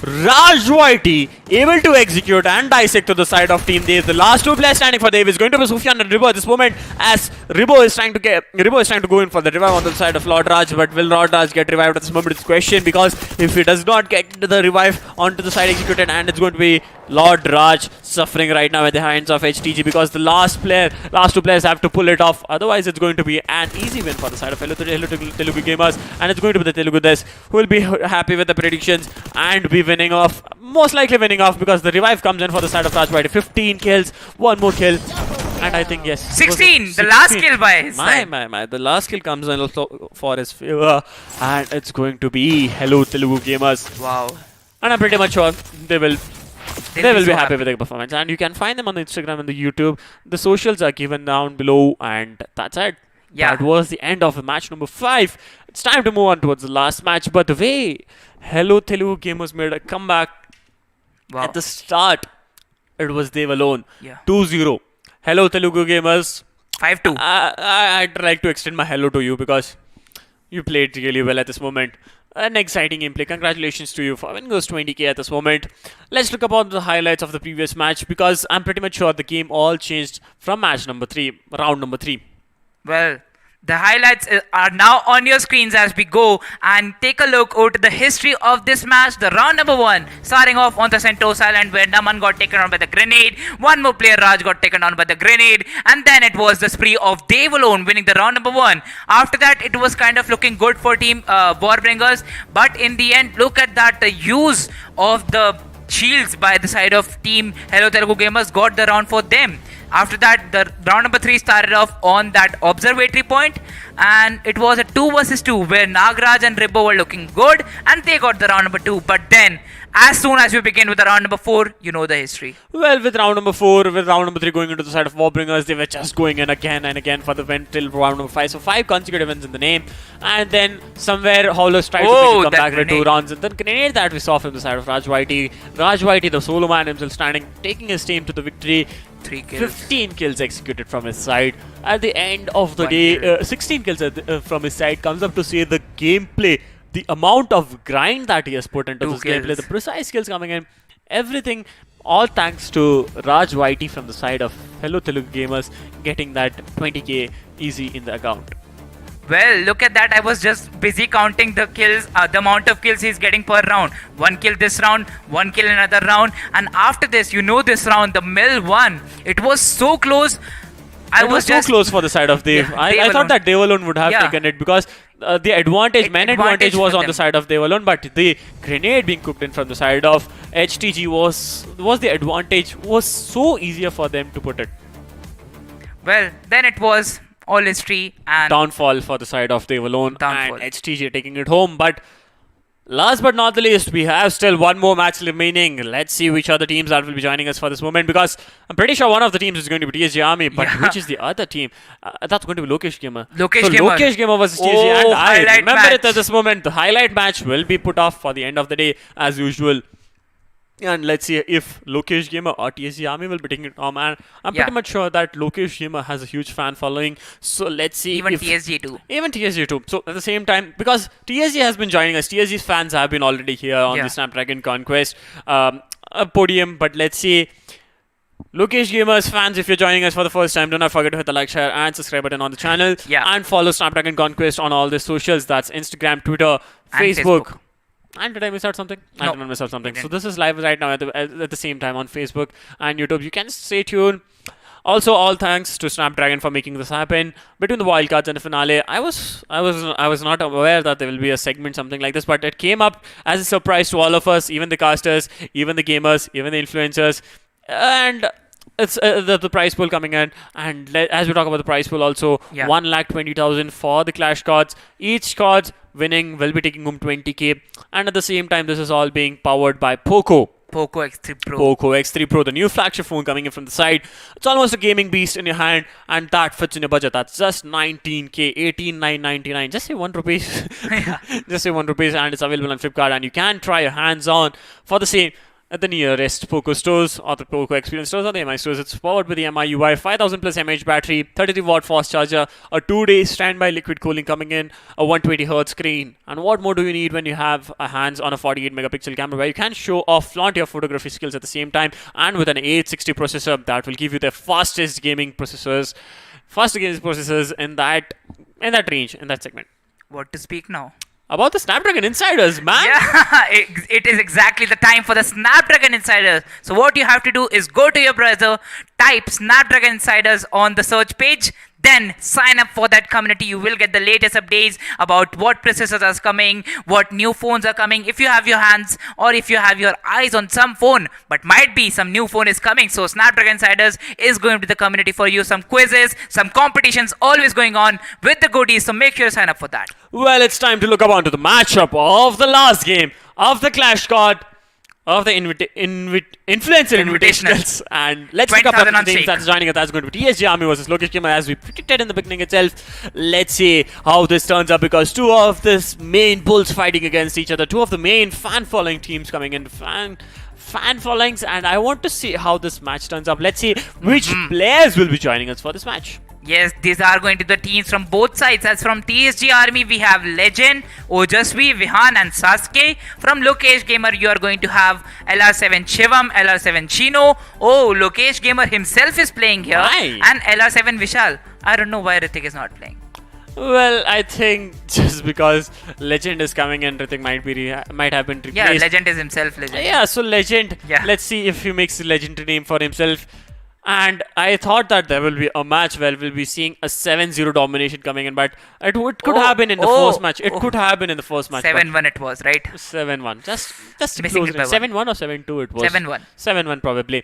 Raj Whitey able to execute and dissect to the side of Team Dev. The last 2 players standing for Dev is going to be Sufyan and Ribbo at this moment, as Ribbo is trying to go in for the revive on the side of Lord Raj. But will Lord Raj get revived at this moment? It's a question, because if he does not get the revive onto the side executed, and it's going to be Lord Raj suffering right now at the hands of HTG, because the last 2 players have to pull it off. Otherwise, it's going to be an easy win for the side of Hello Telugu Gamers, and it's going to be the Telugu Des who will be happy with the predictions and be winning off, most likely winning off, because the revive comes in for the side of Raj Whitey. 15 kills, 1 more kill, and I think 16, the last kill by his side. The last kill comes in also for his favor, and it's going to be Hello Telugu Gamers. Wow. And I'm pretty much sure they will They will be happy with their performance. And you can find them on the Instagram and the YouTube. The socials are given down below. And that's it. Yeah. That was the end of match number 5. It's time to move on towards the last match. But the way Hello Telugu Gamers made a comeback at the start, it was they alone. Yeah. 2-0. Hello Telugu Gamers. 5-2. I'd like to extend my hello to you because you played really well at this moment. An exciting gameplay. Congratulations to you for winning those 20k at this moment. Let's look about the highlights of the previous match because I'm pretty much sure the game all changed from match number 3, round number 3. Well, the highlights are now on your screens as we go and take a look over to the history of this match. The round number 1, starting off on the Sentosa Island where Naman got taken on by the grenade. One more player, Raj, got taken on by the grenade. And then it was the spree of Dave alone winning the round number 1. After that, it was kind of looking good for Team Warbringers. But in the end, look at that, the use of the shields by the side of Team Hello Telugu Gamers got the round for them. After that, the round number 3 started off on that observatory point, and it was a 2 versus 2 where Nagraj and Ribbo were looking good and they got the round number 2. But then, as soon as we begin with the round number 4, you know the history. Well, with round number 4, with round number 3 going into the side of Warbringers, they were just going in again and again for the win till round number 5. So 5 consecutive wins in the name. And then somewhere Howlers tried to make a comeback with 2 rounds. And then grenade that we saw from the side of Raj Whitey. Raj Whitey, the solo man himself, standing, taking his team to the victory. 3 kills. 15 kills executed from his side. At the end of the day, 16 kills from his side comes up to say the gameplay, the amount of grind that he has put into this gameplay, the precise kills coming in, everything, all thanks to Raj Whitey from the side of Hello Telugu Gamers getting that 20k easy in the account. Well, look at that. I was just busy counting the kills, the amount of kills he's getting per round. 1 kill this round, 1 kill another round. And after this, you know this round, the mill won. It was so close. It was so close for the side of Dev. Yeah, I thought that Dev alone would have taken it because the advantage, man advantage was on the side of Dev alone, but the grenade being cooked in from the side of HTG was the advantage, was so easier for them to put it. Well, then it was all history and downfall for the side of Dev alone and downfall. HTG taking it home. But last but not the least, we have still one more match remaining. Let's see which other teams that will be joining us for this moment, because I'm pretty sure one of the teams is going to be TSG Army, but which is the other team? That's going to be Lokesh Gamer. Lokesh Gamer versus TSG, and I remember it at this moment. The highlight match will be put off for the end of the day as usual. And let's see if Lokesh Gamer or TSG Army will be taking it home. And I'm pretty much sure that Lokesh Gamer has a huge fan following. So let's see. Even TSG too. Even TSG too. So at the same time, because TSG has been joining us, TSG's fans have been already here on the Snapdragon Conquest podium. But let's see. Lokesh Gamers fans, if you're joining us for the first time, do not forget to hit the like, share and subscribe button on the channel. And follow Snapdragon Conquest on all the socials. That's Instagram, Twitter, Facebook. And did I miss out something? No. I did not miss out something. So this is live right now at the same time on Facebook and YouTube. You can stay tuned. Also, all thanks to Snapdragon for making this happen. Between the wildcards and the finale, I was not aware that there will be a segment something like this, but it came up as a surprise to all of us, even the casters, even the gamers, even the influencers, and it's the prize pool coming in. And as we talk about the prize pool, also 1,20,000 for the Clash cards. Each card winning will be taking home 20k, and at the same time, this is all being powered by Poco X3 Pro, the new flagship phone coming in from the side. It's almost a gaming beast in your hand, and that fits in your budget. That's just 19k, 18,999. Just say 1 rupees. Just say 1 rupees, and it's available on Flipkart, and you can try your hands on for the same at the nearest Poco stores or the Poco Experience stores or the MI stores. It's powered with the MI UI, 5000 plus mAh battery, 33 watt fast charger, a 2-day standby liquid cooling coming in, a 120Hz screen. And what more do you need when you have a hands on a 48 megapixel camera where you can show off, flaunt your photography skills at the same time, and with an 860 processor that will give you the fastest gaming processors in that range, in that segment. What to speak now? About the Snapdragon Insiders, man! Yeah, it is exactly the time for the Snapdragon Insiders. So what you have to do is go to your browser, type Snapdragon Insiders on the search page, then sign up for that community. You will get the latest updates about what processors are coming, what new phones are coming. If you have your hands or if you have your eyes on some phone, but might be some new phone is coming. So Snapdragon Insiders is going to be the community for you. Some quizzes, some competitions always going on with the goodies. So make sure to sign up for that. Well, it's time to look up onto the matchup of the last game of the Clash card. of the influencer invitationals. And let's look up the 20,000 on teams stake. that's joining us. That's going to be TSG Army versus Lokesh Gamer, as we predicted in the beginning itself. Let's see how this turns up, because two of this main bulls fighting against each other, two of the main fan following teams coming in, fan followings, and I want to see how this match turns up. Let's see which players will be joining us for this match. Yes, these are going to be the teams from both sides. As from TSG Army, we have Legend, Ojasvi, Vihan and Sasuke. From Lokesh Gamer, you are going to have LR7 Shivam, LR7 Chino. Oh, Lokesh Gamer himself is playing here. Why? And LR7 Vishal. I don't know why Ritik is not playing. Well, I think just because Legend is coming in, Ritik might have been replaced. Yeah, Legend is himself Legend. Yeah, so Legend. Yeah. Let's see if he makes a legendary name for himself. And I thought that there will be a match where we'll be seeing a 7-0 domination coming in, but it could have been in the first match. It could have been in the first match. 7-1 it was, right? 7-1. Just Missing close. it by 7-1 or 7-2 it was. 7-1. 7-1 probably.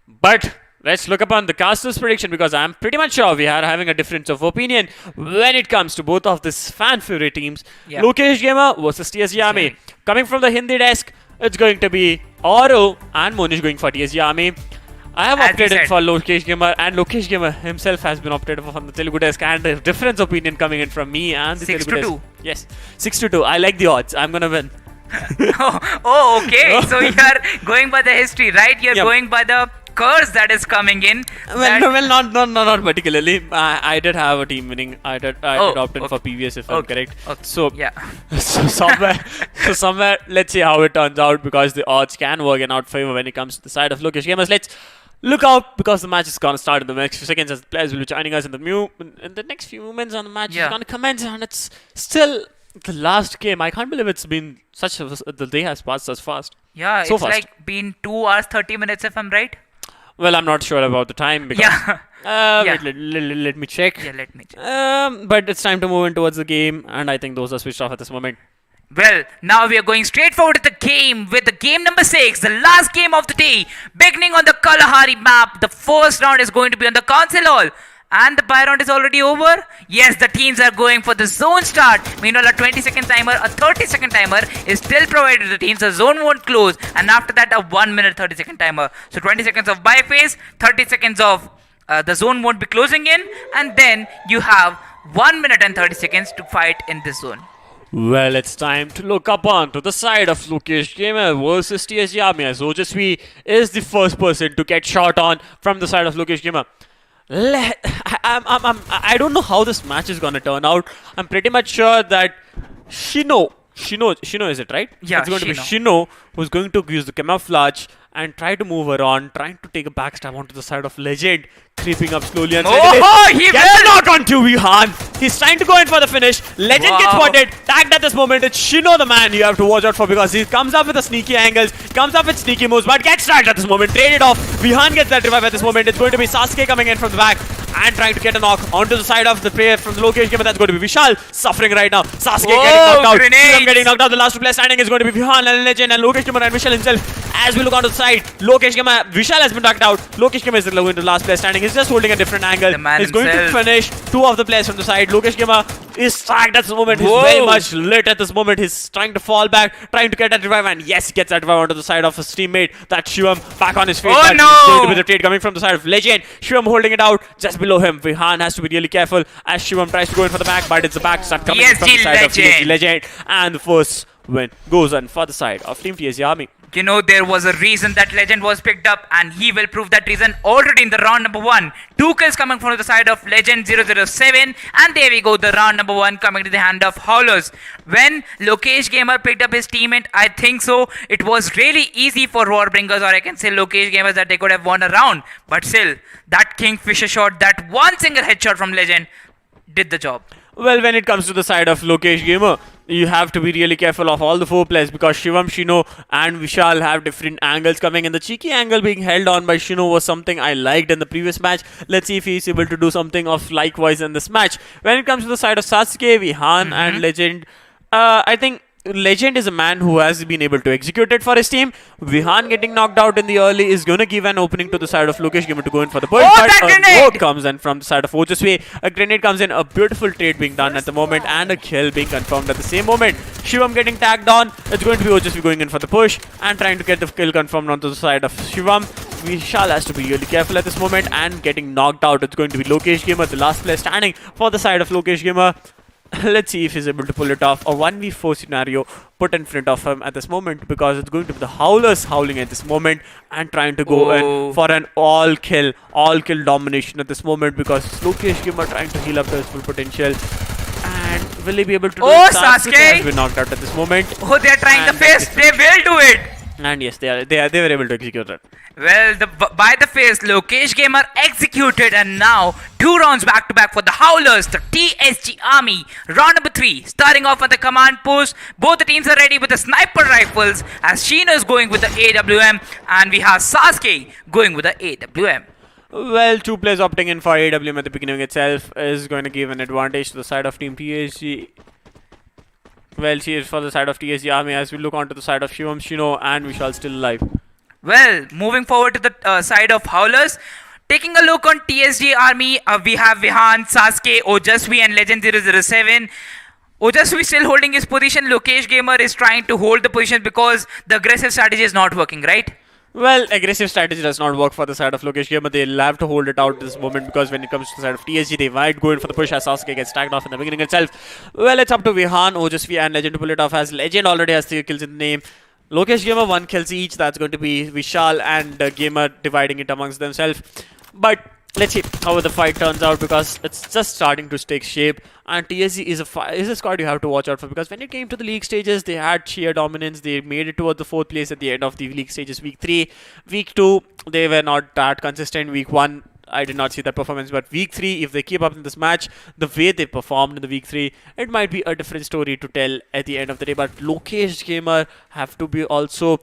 But let's look upon the caster's prediction, because I'm pretty much sure we are having a difference of opinion when it comes to both of these fan favorite teams. Yeah. Lokesh Gamer versus TSG Army. Coming from the Hindi desk, it's going to be Oro and Monish going for TSG Army. I have As we opted in said. for Lokesh Gamer, and Lokesh Gamer himself has been opted for from the Telugu desk, and a difference opinion coming in from me and the 6 Telugu to desk. Yes, 6-2. I like the odds. I'm gonna win. Oh, okay. So you're going by the history, right? You're Yep. going by the curse that is coming in. Not particularly. I did have a team winning. I did opt in for PVS, if I'm correct. Okay. So Yeah. so somewhere, let's see how it turns out, because the odds can work in our favor when it comes to the side of Lokesh Gamers. Let's look out, because the match is gonna start in the next few seconds, as the players will be joining us in the next few moments, and the match is gonna commence, and it's still the last game. I can't believe it's been the day has passed as fast. Yeah, So it's fast. like been 2 hours 30 minutes if I'm right. Well, I'm not sure about the time, because Yeah. wait, let me check. Yeah, let me check. But it's time to move in towards the game, and I think those are switched off at this moment. Well, now we are going straight forward to the game with the game number 6, the last game of the day, beginning on the Kalahari map. The first round is going to be on the console hall. And the buy round is already over. Yes, the teams are going for the zone start. Meanwhile, a 20-second timer, a 30-second timer is still provided to the teams. The zone won't close. And after that, a 1-minute 30-second timer. So 20 seconds of buy phase, 30 seconds of the zone won't be closing in. And then you have 1 minute and 30 seconds to fight in this zone. Well, it's time to look up onto the side of Lokesh Gamer versus TSG Army, as Ojasvi is the first person to get shot on from the side of Lokesh Gamer. I don't know how this match is gonna turn out. I'm pretty much sure that Shino is it, right? Yeah, it's going to be Shino who's going to use the camouflage and try to move around, trying to take a backstab onto the side of Legend, creeping up slowly and steadily. Oh, he gets knocked onto Vihan. He's trying to go in for the finish. Legend gets spotted, tagged at this moment. It's Shino, the man you have to watch out for, because he comes up with the sneaky angles, comes up with sneaky moves, but gets tagged at this moment. Traded off. Vihan gets that revive at this moment. It's going to be Sasuke coming in from the back and trying to get a knock onto the side of the player from the Lokesh Gamer. That's going to be Vishal suffering right now. Sasuke getting knocked out. Shivam getting knocked out. The last two players standing is going to be Vihan and Legend and Lokesh Gamer and Vishal himself. As we look onto the side, Lokesh Gamer, Vishal has been knocked out. Lokesh Gamer is going to the last player standing. He's just holding a different angle. The man He's going to himself. finish two of the players from the side. Lokesh Gamer is tagged at this moment. He's very much lit at this moment. He's trying to fall back, trying to get that revive, and yes, he gets that revive onto the side of his teammate. That Shivam back on his feet. Oh, That's no! going to be the trade coming from the side of Legend. Shivam holding it out just below him. Vihan has to be really careful as Shivam tries to go in for the back, but it's the back start coming in from the TSG side of Legend. TSG Legend. And the first win goes on for the side of Team TSG Army. You know, there was a reason that Legend was picked up, and he will prove that reason already in the round number 1. 2 kills coming from the side of Legend 007, and there we go, the round number 1 coming to the hand of Howlers. When Lokesh Gamer picked up his teammate, I think so, it was really easy for Warbringers, or I can say Lokesh Gamers, that they could have won a round. But still, that Kingfisher shot, that one single headshot from Legend, did the job. Well, when it comes to the side of Lokesh Gamer, you have to be really careful of all the 4 players, because Shivam, Shino and Vishal have different angles coming in. The cheeky angle being held on by Shino was something I liked in the previous match. Let's see if he's able to do something of likewise in this match. When it comes to the side of Sasuke, Vihan and Legend, I think Legend is a man who has been able to execute it for his team. Vihan getting knocked out in the early is going to give an opening to the side of Lokesh Gamer to go in for the push. Oh, but that a grenade! note comes in from the side of Ojasvi. A grenade comes in, a beautiful trade being done at the moment, and a kill being confirmed at the same moment. Shivam getting tagged on. It's going to be Ojasvi going in for the push and trying to get the kill confirmed onto the side of Shivam. Vishal has to be really careful at this moment and getting knocked out. It's going to be Lokesh Gamer, the last player standing for the side of Lokesh Gamer. Let's see if he's able to pull it off. A 1v4 scenario put in front of him at this moment, because it's going to be the Howlers howling at this moment and trying to go in for an all kill domination at this moment, because Lokesh Gamer trying to heal up to his full potential. And will he be able to do it? Sasuke has been knocked out at this moment. Oh, they're trying the face. They will do it. And yes, they were able to execute it. Well, by the face, Lokesh Gamer executed, and now 2 rounds back to back for the Howlers, the TSG Army. Round number 3, starting off at the command post. Both the teams are ready with the sniper rifles, as Sheena is going with the AWM, and we have Sasuke going with the AWM. Well, 2 players opting in for AWM at the beginning itself is going to give an advantage to the side of Team TSG. Well, she is for the side of TSG Army, as we look onto the side of Shivam, Shino, and Vishal still alive. Well, moving forward to the side of Howlers, taking a look on TSG Army, we have Vihan, Sasuke, Ojasvi, and Legend 007. Ojasvi still holding his position. Lokesh Gamer is trying to hold the position because the aggressive strategy is not working, right? Well, aggressive strategy does not work for the side of Lokesh Gamer. They'll have to hold it out this moment, because when it comes to the side of TSG, they might go in for the push as Sasuke gets tagged off in the beginning itself. Well, it's up to Vihan, Ojasvi, and Legend to pull it off, as Legend already has 3 kills in the name. Lokesh Gamer 1 kills each. That's going to be Vishal and Gamer dividing it amongst themselves. But let's see how the fight turns out, because it's just starting to take shape. And TSG is a squad you have to watch out for, because when it came to the league stages, they had sheer dominance. They made it towards the 4th place at the end of the league stages. Week 3, Week 2, they were not that consistent. Week 1, I did not see that performance, but Week 3, if they keep up in this match, the way they performed in the Week 3, it might be a different story to tell at the end of the day. But Lokesh Gamer have to be also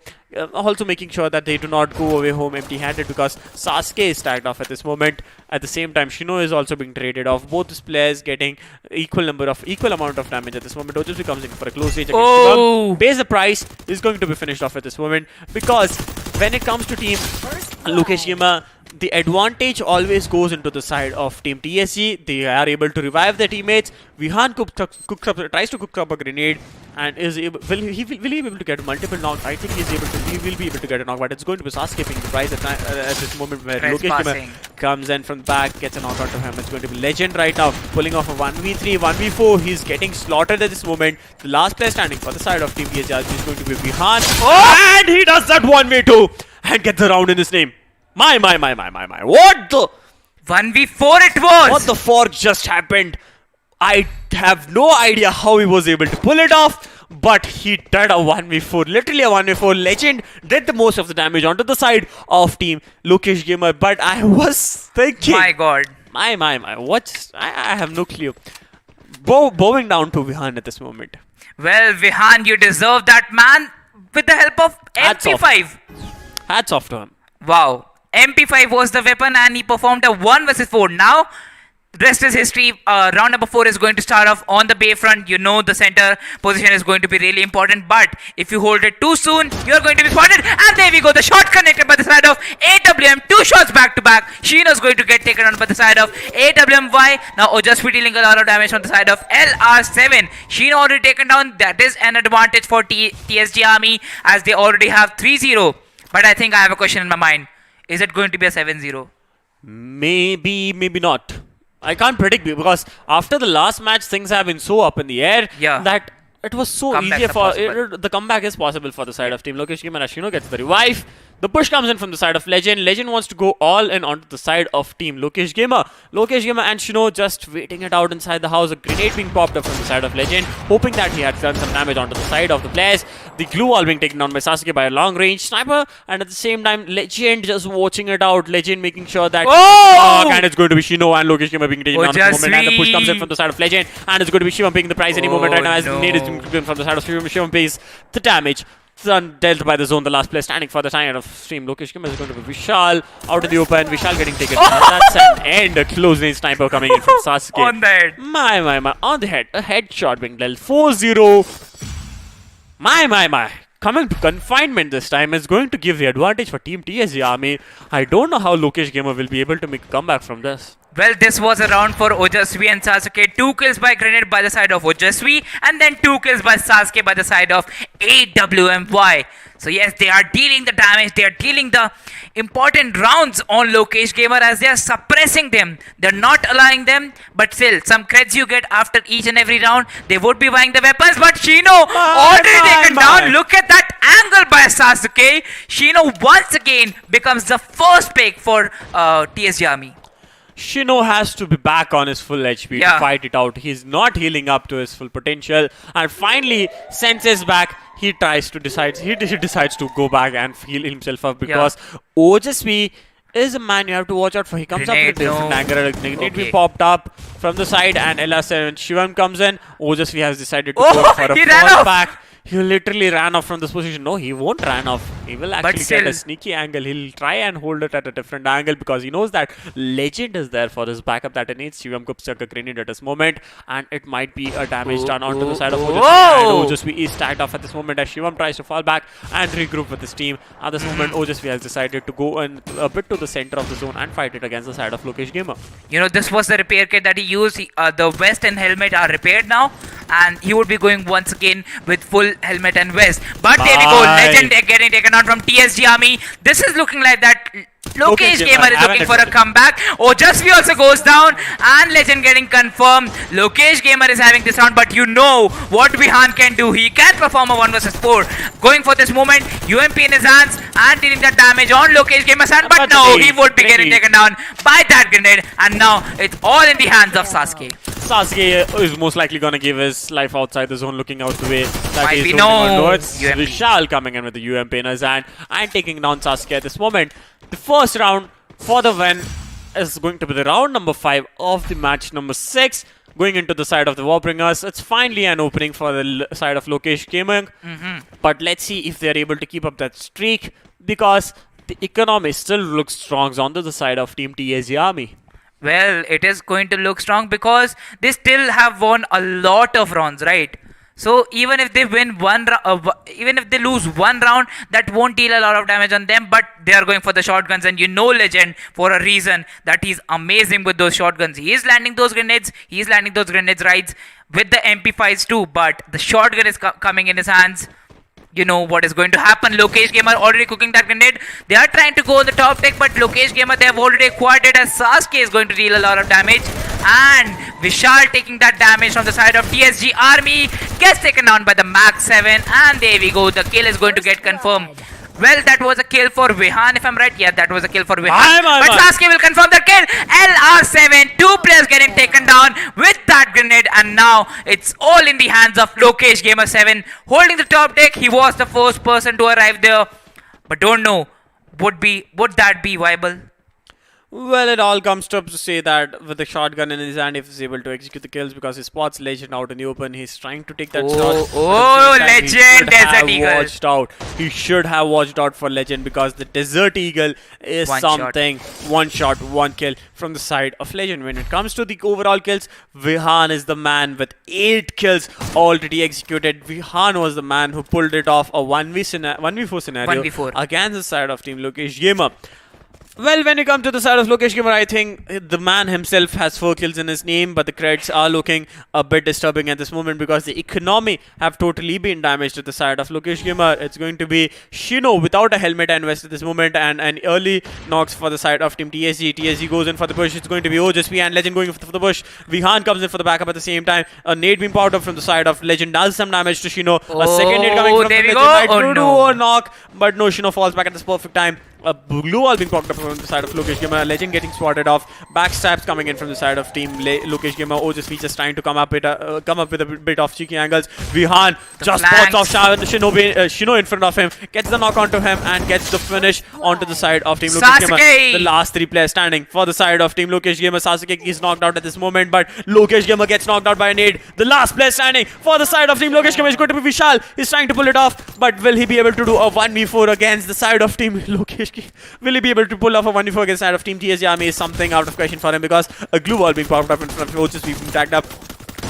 making sure that they do not go away home empty-handed, because Sasuke is tagged off at this moment. At the same time, Shino is also being traded off. Both these players getting equal amount of damage at this moment. Ojasvi comes in for a close range against Shivam. Pays the price. Is going to be finished off at this moment, because when it comes to team Lokesh Gamer, the advantage always goes into the side of Team TSG. They are able to revive their teammates. Vihan tries to cook up a grenade, and is able. Will he be able to get multiple knocks? I think he will be able to get a knock, but it's going to be Sasuke paying the price at this moment, where Lokesh Gamer comes in from the back, gets a knockout to him. It's going to be Legend right now, pulling off a 1v3, 1v4. He's getting slaughtered at this moment. The last player standing for the side of Team TSG is going to be Vihan. Oh! And he does that 1v2 and gets the round in his name. My. What the? 1v4 it was! What the fork just happened? I have no idea how he was able to pull it off, but he did a 1v4. Literally a 1v4. Legend did the most of the damage onto the side of Team Lokesh Gamer, but I was thinking... My god. My. What? I have no clue. Bowing down to Vihan at this moment. Well, Vihan, you deserve that, man, with the help of MP5. Hats off to him. Wow. MP5 was the weapon, and he performed a 1 vs 4. Now, rest is history. Round number 4 is going to start off on the Bayfront. You know the center position is going to be really important, but if you hold it too soon, you're going to be spotted. And there we go. The shot connected by the side of AWM. 2 shots back to back. Sheena's going to get taken on by the side of AWMY. Now Ojasvi dealing a lot of damage on the side of LR7. Sheena already taken down. That is an advantage for TSG Army, as they already have 3-0. But I think I have a question in my mind. Is it going to be a 7-0? Maybe not. I can't predict, because after the last match, things have been so up in the air that it was so easy for the comeback is possible for the side of Team Lokesh Gamer, as Shino gets the revive. The push comes in from the side of Legend. Legend wants to go all in onto the side of Team Lokesh Gamer. Lokesh Gamer and Shino just waiting it out inside the house. A grenade being popped up from the side of Legend, hoping that he had done some damage onto the side of the players. The glue wall being taken down by Sasuke by a long range sniper, and at the same time, Legend just watching it out. Legend making sure that and it's going to be Shino and Lokesh Gamer being taken down at the moment. And the push comes in from the side of Legend, and it's going to be Shivam paying the price any moment right now, as the nade is being from the side of Shivam. Shivam pays the damage. Dealt by the zone. The last player standing for the side of Stream Lokesh Gamer is going to be Vishal out in the open. Vishal getting taken. That's an end. A close range sniper coming in from Sasuke. On the head. My. On the head. A headshot being dealt. 4-0. My. Coming to confinement this time is going to give the advantage for Team TSG Army. I don't know how Lokesh Gamer will be able to make a comeback from this. Well, this was a round for Ojasvi and Sasuke. 2 kills by Grenade by the side of Ojasvi, and then 2 kills by Sasuke by the side of AWMY. So yes, they are dealing the damage, they are dealing the important rounds on Lokesh Gamer as they are suppressing them. They're not allowing them, but still, some creds you get after each and every round. They would be buying the weapons, but Shino already taken down. Look at that angle by Sasuke. Shino once again becomes the first pick for TSG Army. Shino has to be back on his full HP to fight it out. He's not healing up to his full potential, and finally, senses back. He decides to go back and heal himself up because Ojasvi is a man you have to watch out for. He comes up with a different angle. Grenade be popped up from the side, and LR7 Shivam comes in. Ojasvi has decided to go for a fall back. He literally ran off from this position. No, he won't run off. He will actually get a sneaky angle. He'll try and hold it at a different angle because he knows that Legend is there for his backup that he needs. Shivam could stuck a grenade at this moment, and it might be a damage done onto the side of Ojasvi. And Ojasvi is tagged off at this moment as Shivam tries to fall back and regroup with his team. At this moment, Ojasvi has decided to go in a bit to the center of the zone and fight it against the side of Lokesh Gamer. You know, this was the repair kit that he used. The vest and helmet are repaired now, and he would be going once again with full helmet and vest. But there we go, Legend getting taken out from TSG Army. This is looking like that Lokesh Gamer is looking for a comeback. Ojasvi also goes down, and Legend getting confirmed. Lokesh Gamer is having this round, but you know what Vihan can do. He can perform a 1 vs 4. Going for this moment, UMP in his hands and dealing that damage on Lokesh Gamer's hand, but no, he would be getting taken down by that grenade, and now it's all in the hands of Sasuke. Sasuke is most likely going to give his life outside the zone, looking out the way that Might he's be it's UMP. Vishal coming in with the UMP in his hand and taking down Sasuke at this moment. The first round for the win is going to be the round number 5 of the match number 6. Going into the side of the Warbringers, it's finally an opening for the side of Lokesh Gaming. But let's see if they're able to keep up that streak, because the economy still looks strong onto the side of Team TSG Army. Well, it is going to look strong because they still have won a lot of rounds, right? So even if they win even if they lose one round, that won't deal a lot of damage on them. But they are going for the shotguns, and you know Legend for a reason that he's amazing with those shotguns. He is landing those grenades. He is landing those grenades rides with the MP5s too. But the shotgun is coming in his hands. You know what is going to happen. Lokesh Gamer already cooking that grenade. They are trying to go on the top deck, but Lokesh Gamer, they have already acquired it, as Sasuke is going to deal a lot of damage. And Vishal taking that damage from the side of TSG Army gets taken down by the Max 7. And there we go. The kill is going to get confirmed. Well, that was a kill for Vihan, if I'm right. Yeah, that was a kill for Vihan. But Sasuke will confirm the kill. LR7, 2 players getting taken down with that grenade. And now it's all in the hands of Lokesh Gamer 7 holding the top deck. He was the first person to arrive there. But don't know, would that be viable? Well, it all comes to say that with the shotgun in his hand, if he's able to execute the kills, because he spots Legend out in the open, he's trying to take that shot. Oh, Legend, Desert Eagle. He should have watched out for Legend, because the Desert Eagle is one shot, one kill from the side of Legend. When it comes to the overall kills, Vihan is the man with 8 kills already executed. Vihan was the man who pulled it off a 1v4 scenario 1v4 against the side of Team Lokesh Gamer. Well, when you come to the side of Lokesh Gamer, I think the man himself has 4 kills in his name, but the creds are looking a bit disturbing at this moment, because the economy have totally been damaged to the side of Lokesh Gamer. It's going to be Shino without a helmet and vest at this moment, and an early knocks for the side of Team TSG. TSG goes in for the push. It's going to be Ojasvi and Legend going for the push. Vihan comes in for the backup at the same time. A nade being popped up from the side of Legend does some damage to Shino. A second nade coming from the Legend. Might do a knock, but no, Shino falls back at this perfect time. A blue wall being popped up from the side of Lokesh Gamer. Legend getting swatted off. Backstabs coming in from the side of Team Lokesh Gamer. Ojasvi just trying to come up with a bit of cheeky angles. Vihan just spots off Shino in front of him. Gets the knock onto him and gets the finish onto the side of Team Lokesh Gamer. The last 3 players standing for the side of Team Lokesh Gamer. Sasuke is knocked out at this moment, but Lokesh Gamer gets knocked out by a nade. The last player standing for the side of Team Lokesh Gamer is going to be Vishal. He's trying to pull it off, but will he be able to do a 1v4 against the side of Team Lokesh? Will he be able to pull off a 1v4 against the side of Team TSG Army is something out of question for him, because a glue wall being popped up in front of Ojasvi being tagged up.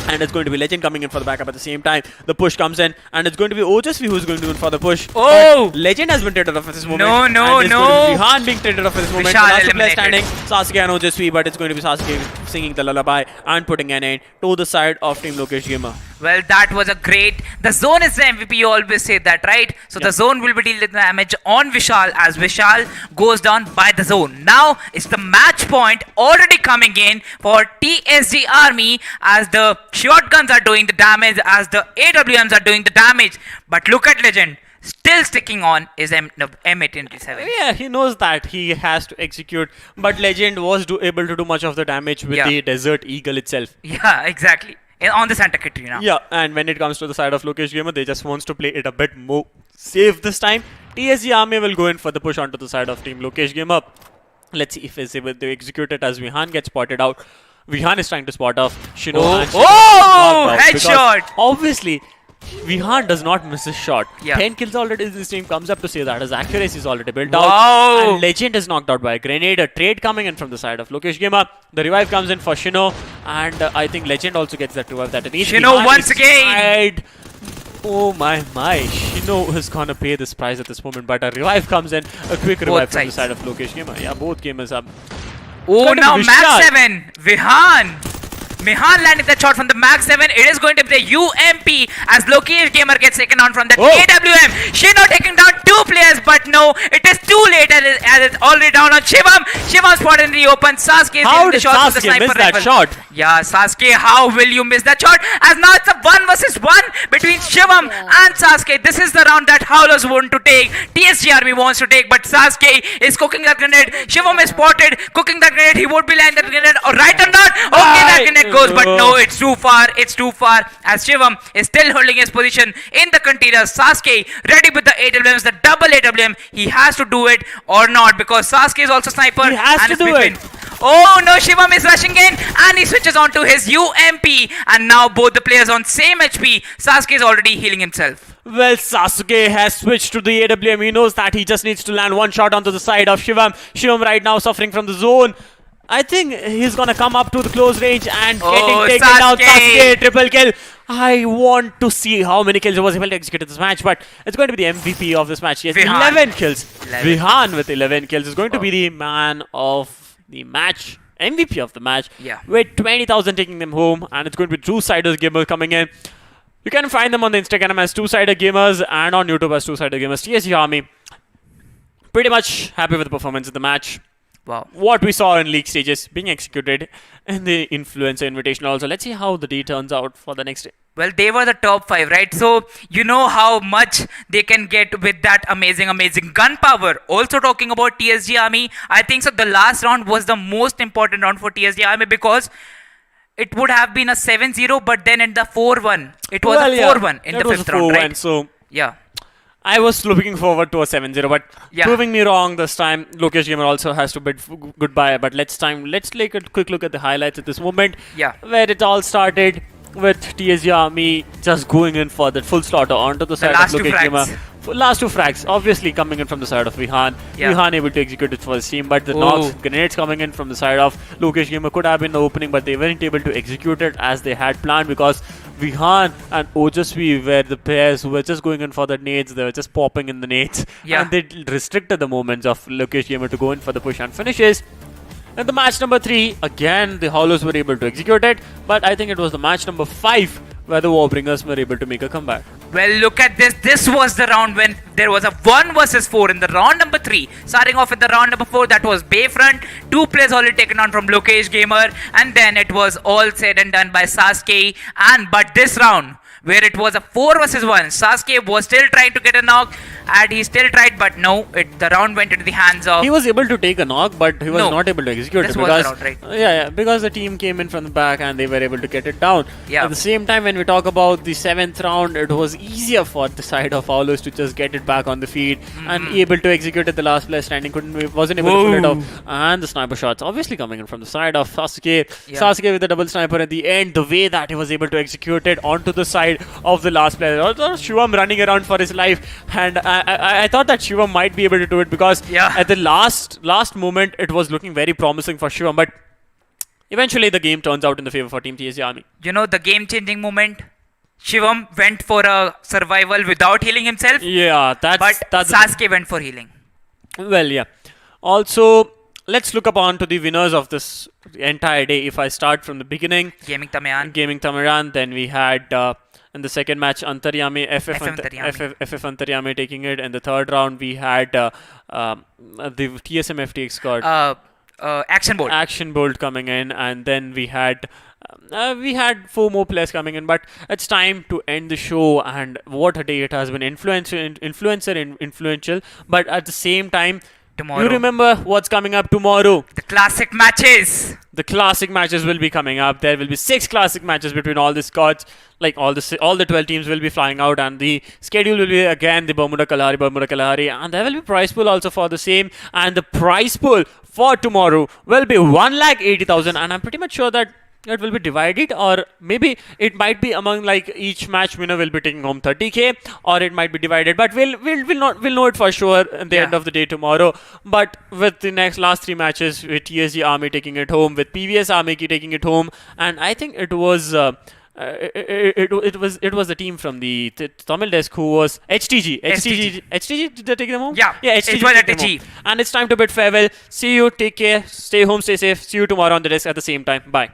And it's going to be Legend coming in for the backup at the same time. The push comes in, and it's going to be Ojasvi who's going to go in for the push. Oh! But Legend has been traded off at this moment. No, and it's going to be Vihan being traded off at this moment. Vishal The last two players eliminated. standing, Sasuke and Ojasvi, but it's going to be Sasuke singing the lullaby and putting an end to the side of Team Lokesh Gamer. Well, that was a great. The zone is the MVP. You always say that, right? So the zone will be dealing the damage on Vishal as Vishal goes down by the zone. Now it's the match point already coming in for TSG Army as the shotguns are doing the damage, as the AWMs are doing the damage. But look at Legend. Still sticking on is M827. Yeah, he knows that he has to execute, but Legend was able to do much of the damage with the Desert Eagle itself. Yeah, exactly. On the Santa Catarina. Yeah, and when it comes to the side of Lokesh Gamer, they just wants to play it a bit more safe this time. TSG Army will go in for the push onto the side of Team Lokesh Gamer. Let's see if he's able to execute it as Vihan gets spotted out. Vihan is trying to spot off Shino. And Shino knocked out headshot! Obviously, Vihan does not miss his shot. Yeah. 10 kills already. This team comes up to say that his accuracy is already built Wow. out. And Legend is knocked out by a grenade. A trade coming in from the side of Lokesh Gamer. The revive comes in for Shino. And I think Legend also gets that revive that it needs. Shino Vihan once is again. tied. Oh my. Shino is gonna pay this price at this moment. But a revive comes in. A quick revive from the side of Lokesh Gamer. Yeah, both gamers are. Oh, now Max 7. Vihan. Vihan landing that shot from the Max 7. It is going to be the UMP as Lokesh Gamer gets taken on from the AWM. Shino taking down 2 players, but no, it is too late as it's already down on Shivam. Shivam spotted in the open. Sasuke is How the did shot with the Sasuke sniper miss that rifle. shot? Yeah, Sasuke, how will you miss that shot? As now it's a 1 versus 1 between Shivam and Sasuke. This is the round that Howlers want to take. TSG Army wants to take, but Sasuke is cooking that grenade. Shivam is spotted cooking that grenade. He won't be landing that grenade, or right or not? Okay, that grenade goes, but no, it's too far. It's too far. As Shivam is still holding his position in the container. Sasuke ready with the AWMs, the double AWM. He has to do it or not because Sasuke is also sniper. He has and to is do between. it. Oh no, Shivam is rushing in and he switches on to his UMP, and now both the players on same HP. Sasuke is already healing himself. Well, Sasuke has switched to the AWM. He knows that he just needs to land one shot onto the side of Shivam. Shivam right now suffering from the zone. I think he's gonna come up to the close range and getting taken down. Sasuke, triple kill. I want to see how many kills he was able to execute in this match, but it's going to be the MVP of this match. He has 11 kills. Vihan with 11 kills is going to be the man of the match, MVP of the match. Yeah. With 20,000 taking them home, and it's going to be Two-Siders Gamers coming in. You can find them on the Instagram as Two-Sider Gamers and on YouTube as Two-Sider Gamers. TSG Army, pretty much happy with the performance of the match. Wow. What we saw in league stages being executed in the Influencer Invitational also. Let's see how the day turns out for the next day. Well, they were the top 5, right? So, you know how much they can get with that amazing gunpowder. Also talking about TSG Army, I think so the last round was the most important round for TSG Army because it would have been a 7-0, but then in the 4-1, it was a 4-1 in the 5th round, right? So yeah. I was looking forward to a 7-0, but proving me wrong this time. Lokesh Gamer also has to bid goodbye. But let's take a quick look at the highlights at this moment. Yeah. Where it all started with TSG Army just going in for that full slaughter onto the side of Lokesh Gamer. Last 2 frags, obviously coming in from the side of Vihan. Yeah. Vihan able to execute it for his team, but the knocks, grenades coming in from the side of Lokesh Gamer could have been the opening, but they weren't able to execute it as they had planned because Vihan and Ojasvi were the players who were just going in for the nades. They were just popping in the nades, and they restricted the moments of Lokesh Gamer to go in for the push and finishes. And the match number 3, again the Hollows were able to execute it, but I think it was the match number 5 where the Warbringers were able to make a comeback. Well, look at this. This was the round when there was a 1 versus 4 in the round number 3. Starting off with the round number 4, that was Bayfront. 2 players already taken on from Lokesh Gamer, and then it was all said and done by Sasuke. But this round, where it was a 4 versus 1, Sasuke was still trying to get a knock, and he still tried, but no, the round went into the hands of... He was able to take a knock, but he was not able to execute it because... Was the round, right? Because the team came in from the back and they were able to get it down. Yeah. At the same time, when we talk about the 7th round, it was easier for the side of Owlers to just get it back on the feet and able to execute it. The last player standing wasn't able to pull it off. And the sniper shots obviously coming in from the side of Sasuke. Yeah. Sasuke with the double sniper at the end, the way that he was able to execute it onto the side of the last player. Also, Shivam running around for his life, and I thought that Shivam might be able to do it because at the last moment it was looking very promising for Shivam, but eventually the game turns out in the favor for Team TSG Army. You know, the game-changing moment. Shivam went for a survival without healing himself. Yeah, But that's Sasuke went for healing. well, yeah. Also, let's look upon to the winners of this entire day. If I start from the beginning, Gaming Tamizhan. Gaming Tamizhan, then we had in the second match Antaryami, FF Antaryami taking it. In the third round, we had the TSM FTX squad. Action Bolt coming in, and then we had 4 more players coming in. But it's time to end the show, and what a day it has been. Influential, but at the same time, Tomorrow. you remember what's coming up tomorrow. The classic matches. The classic matches will be coming up. There will be 6 classic matches between all the squads. Like all the 12 teams will be flying out, and the schedule will be again the Bermuda Kalahari, and there will be prize pool also for the same. And the prize pool for tomorrow will be 1,80,000, and I'm pretty much sure that it will be divided, or maybe it might be among like each match winner will be taking home 30k, or it might be divided. But we'll know it for sure at the end of the day tomorrow. But with the last 3 matches, with TSG Army taking it home, with PVS Army taking it home, and I think it was. It was the team from the Tamil desk who was HTG. HTG, did they take them home? Yeah, HTG. it was at the G. And it's time to bid farewell. See you, take care, stay home, stay safe. See you tomorrow on the desk at the same time. Bye.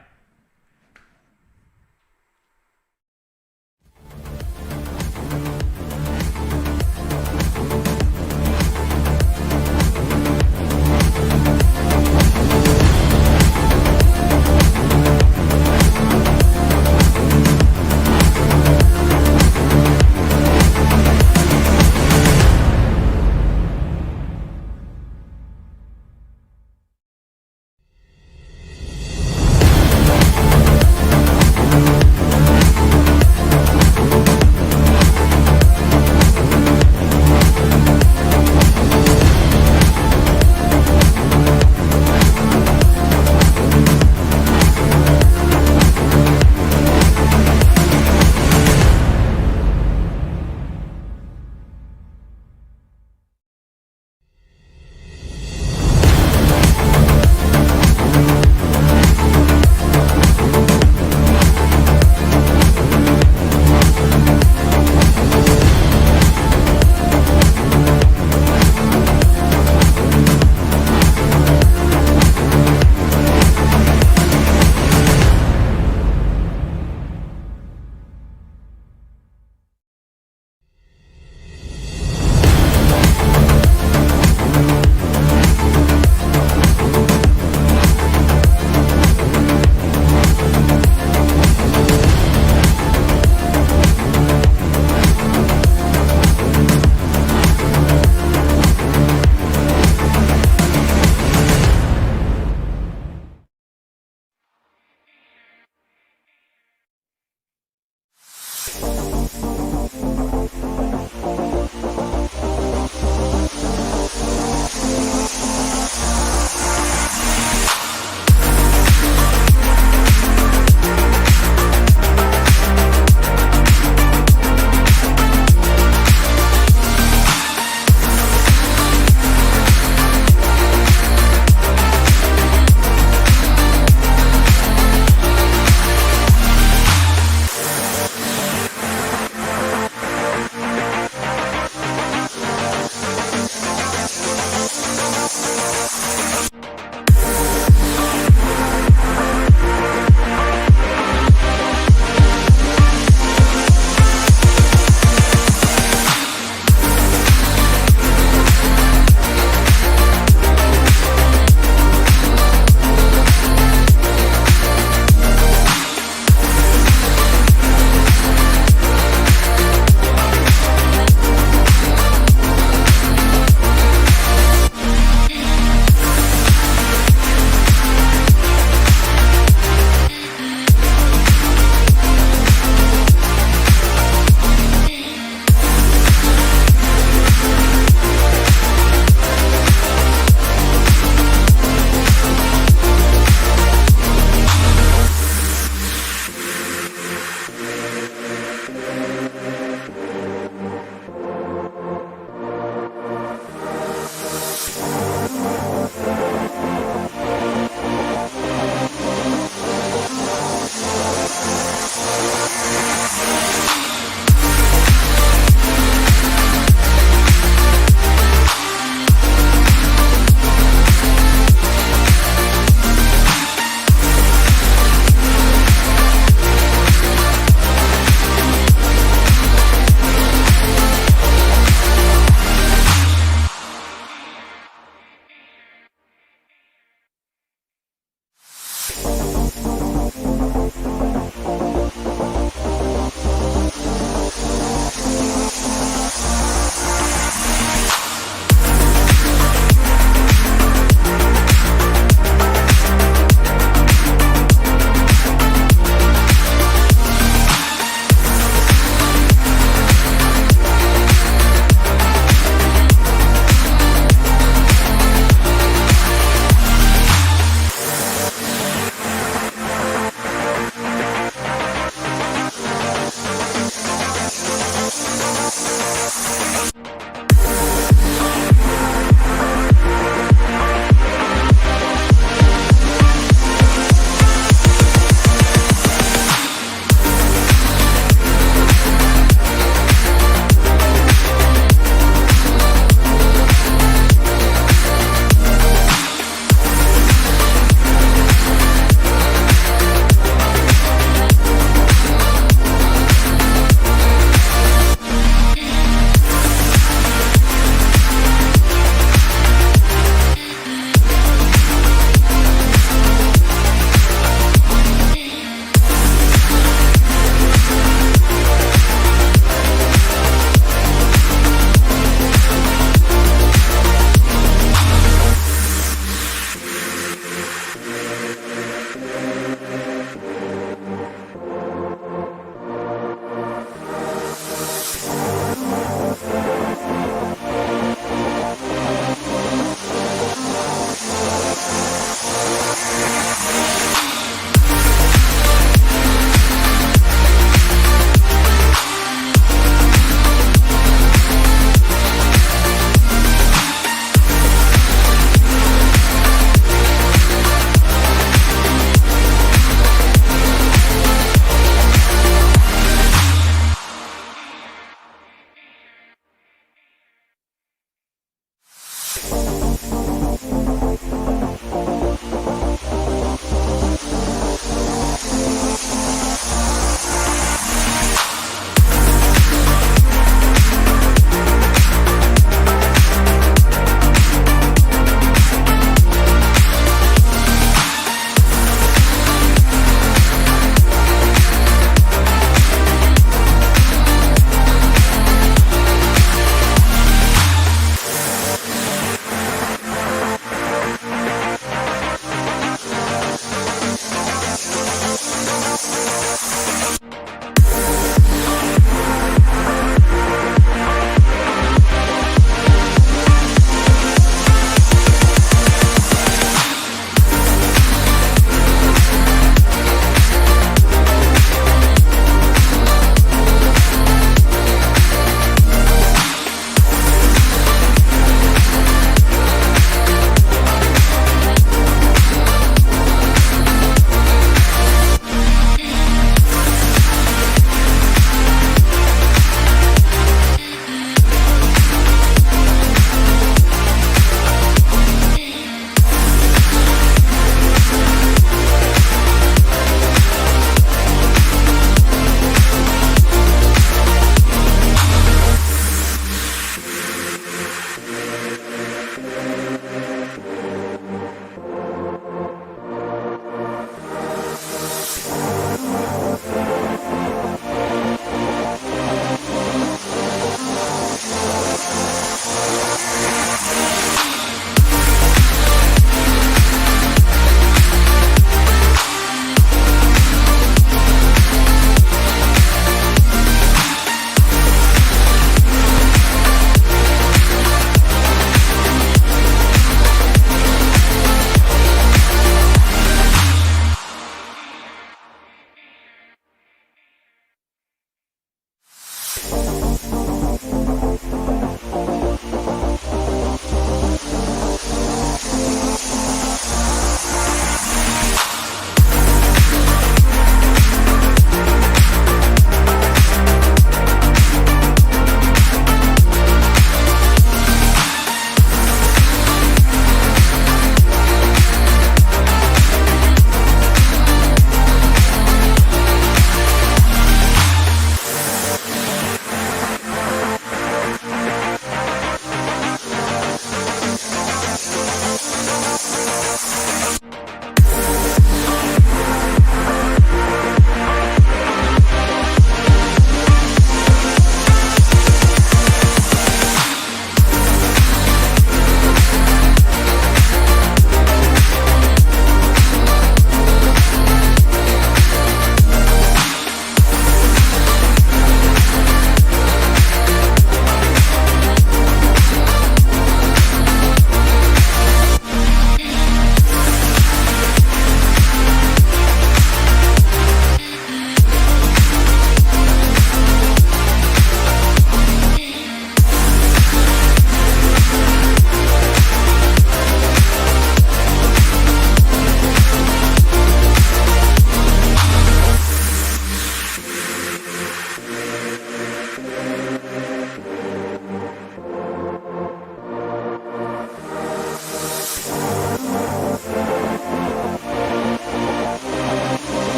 Bye.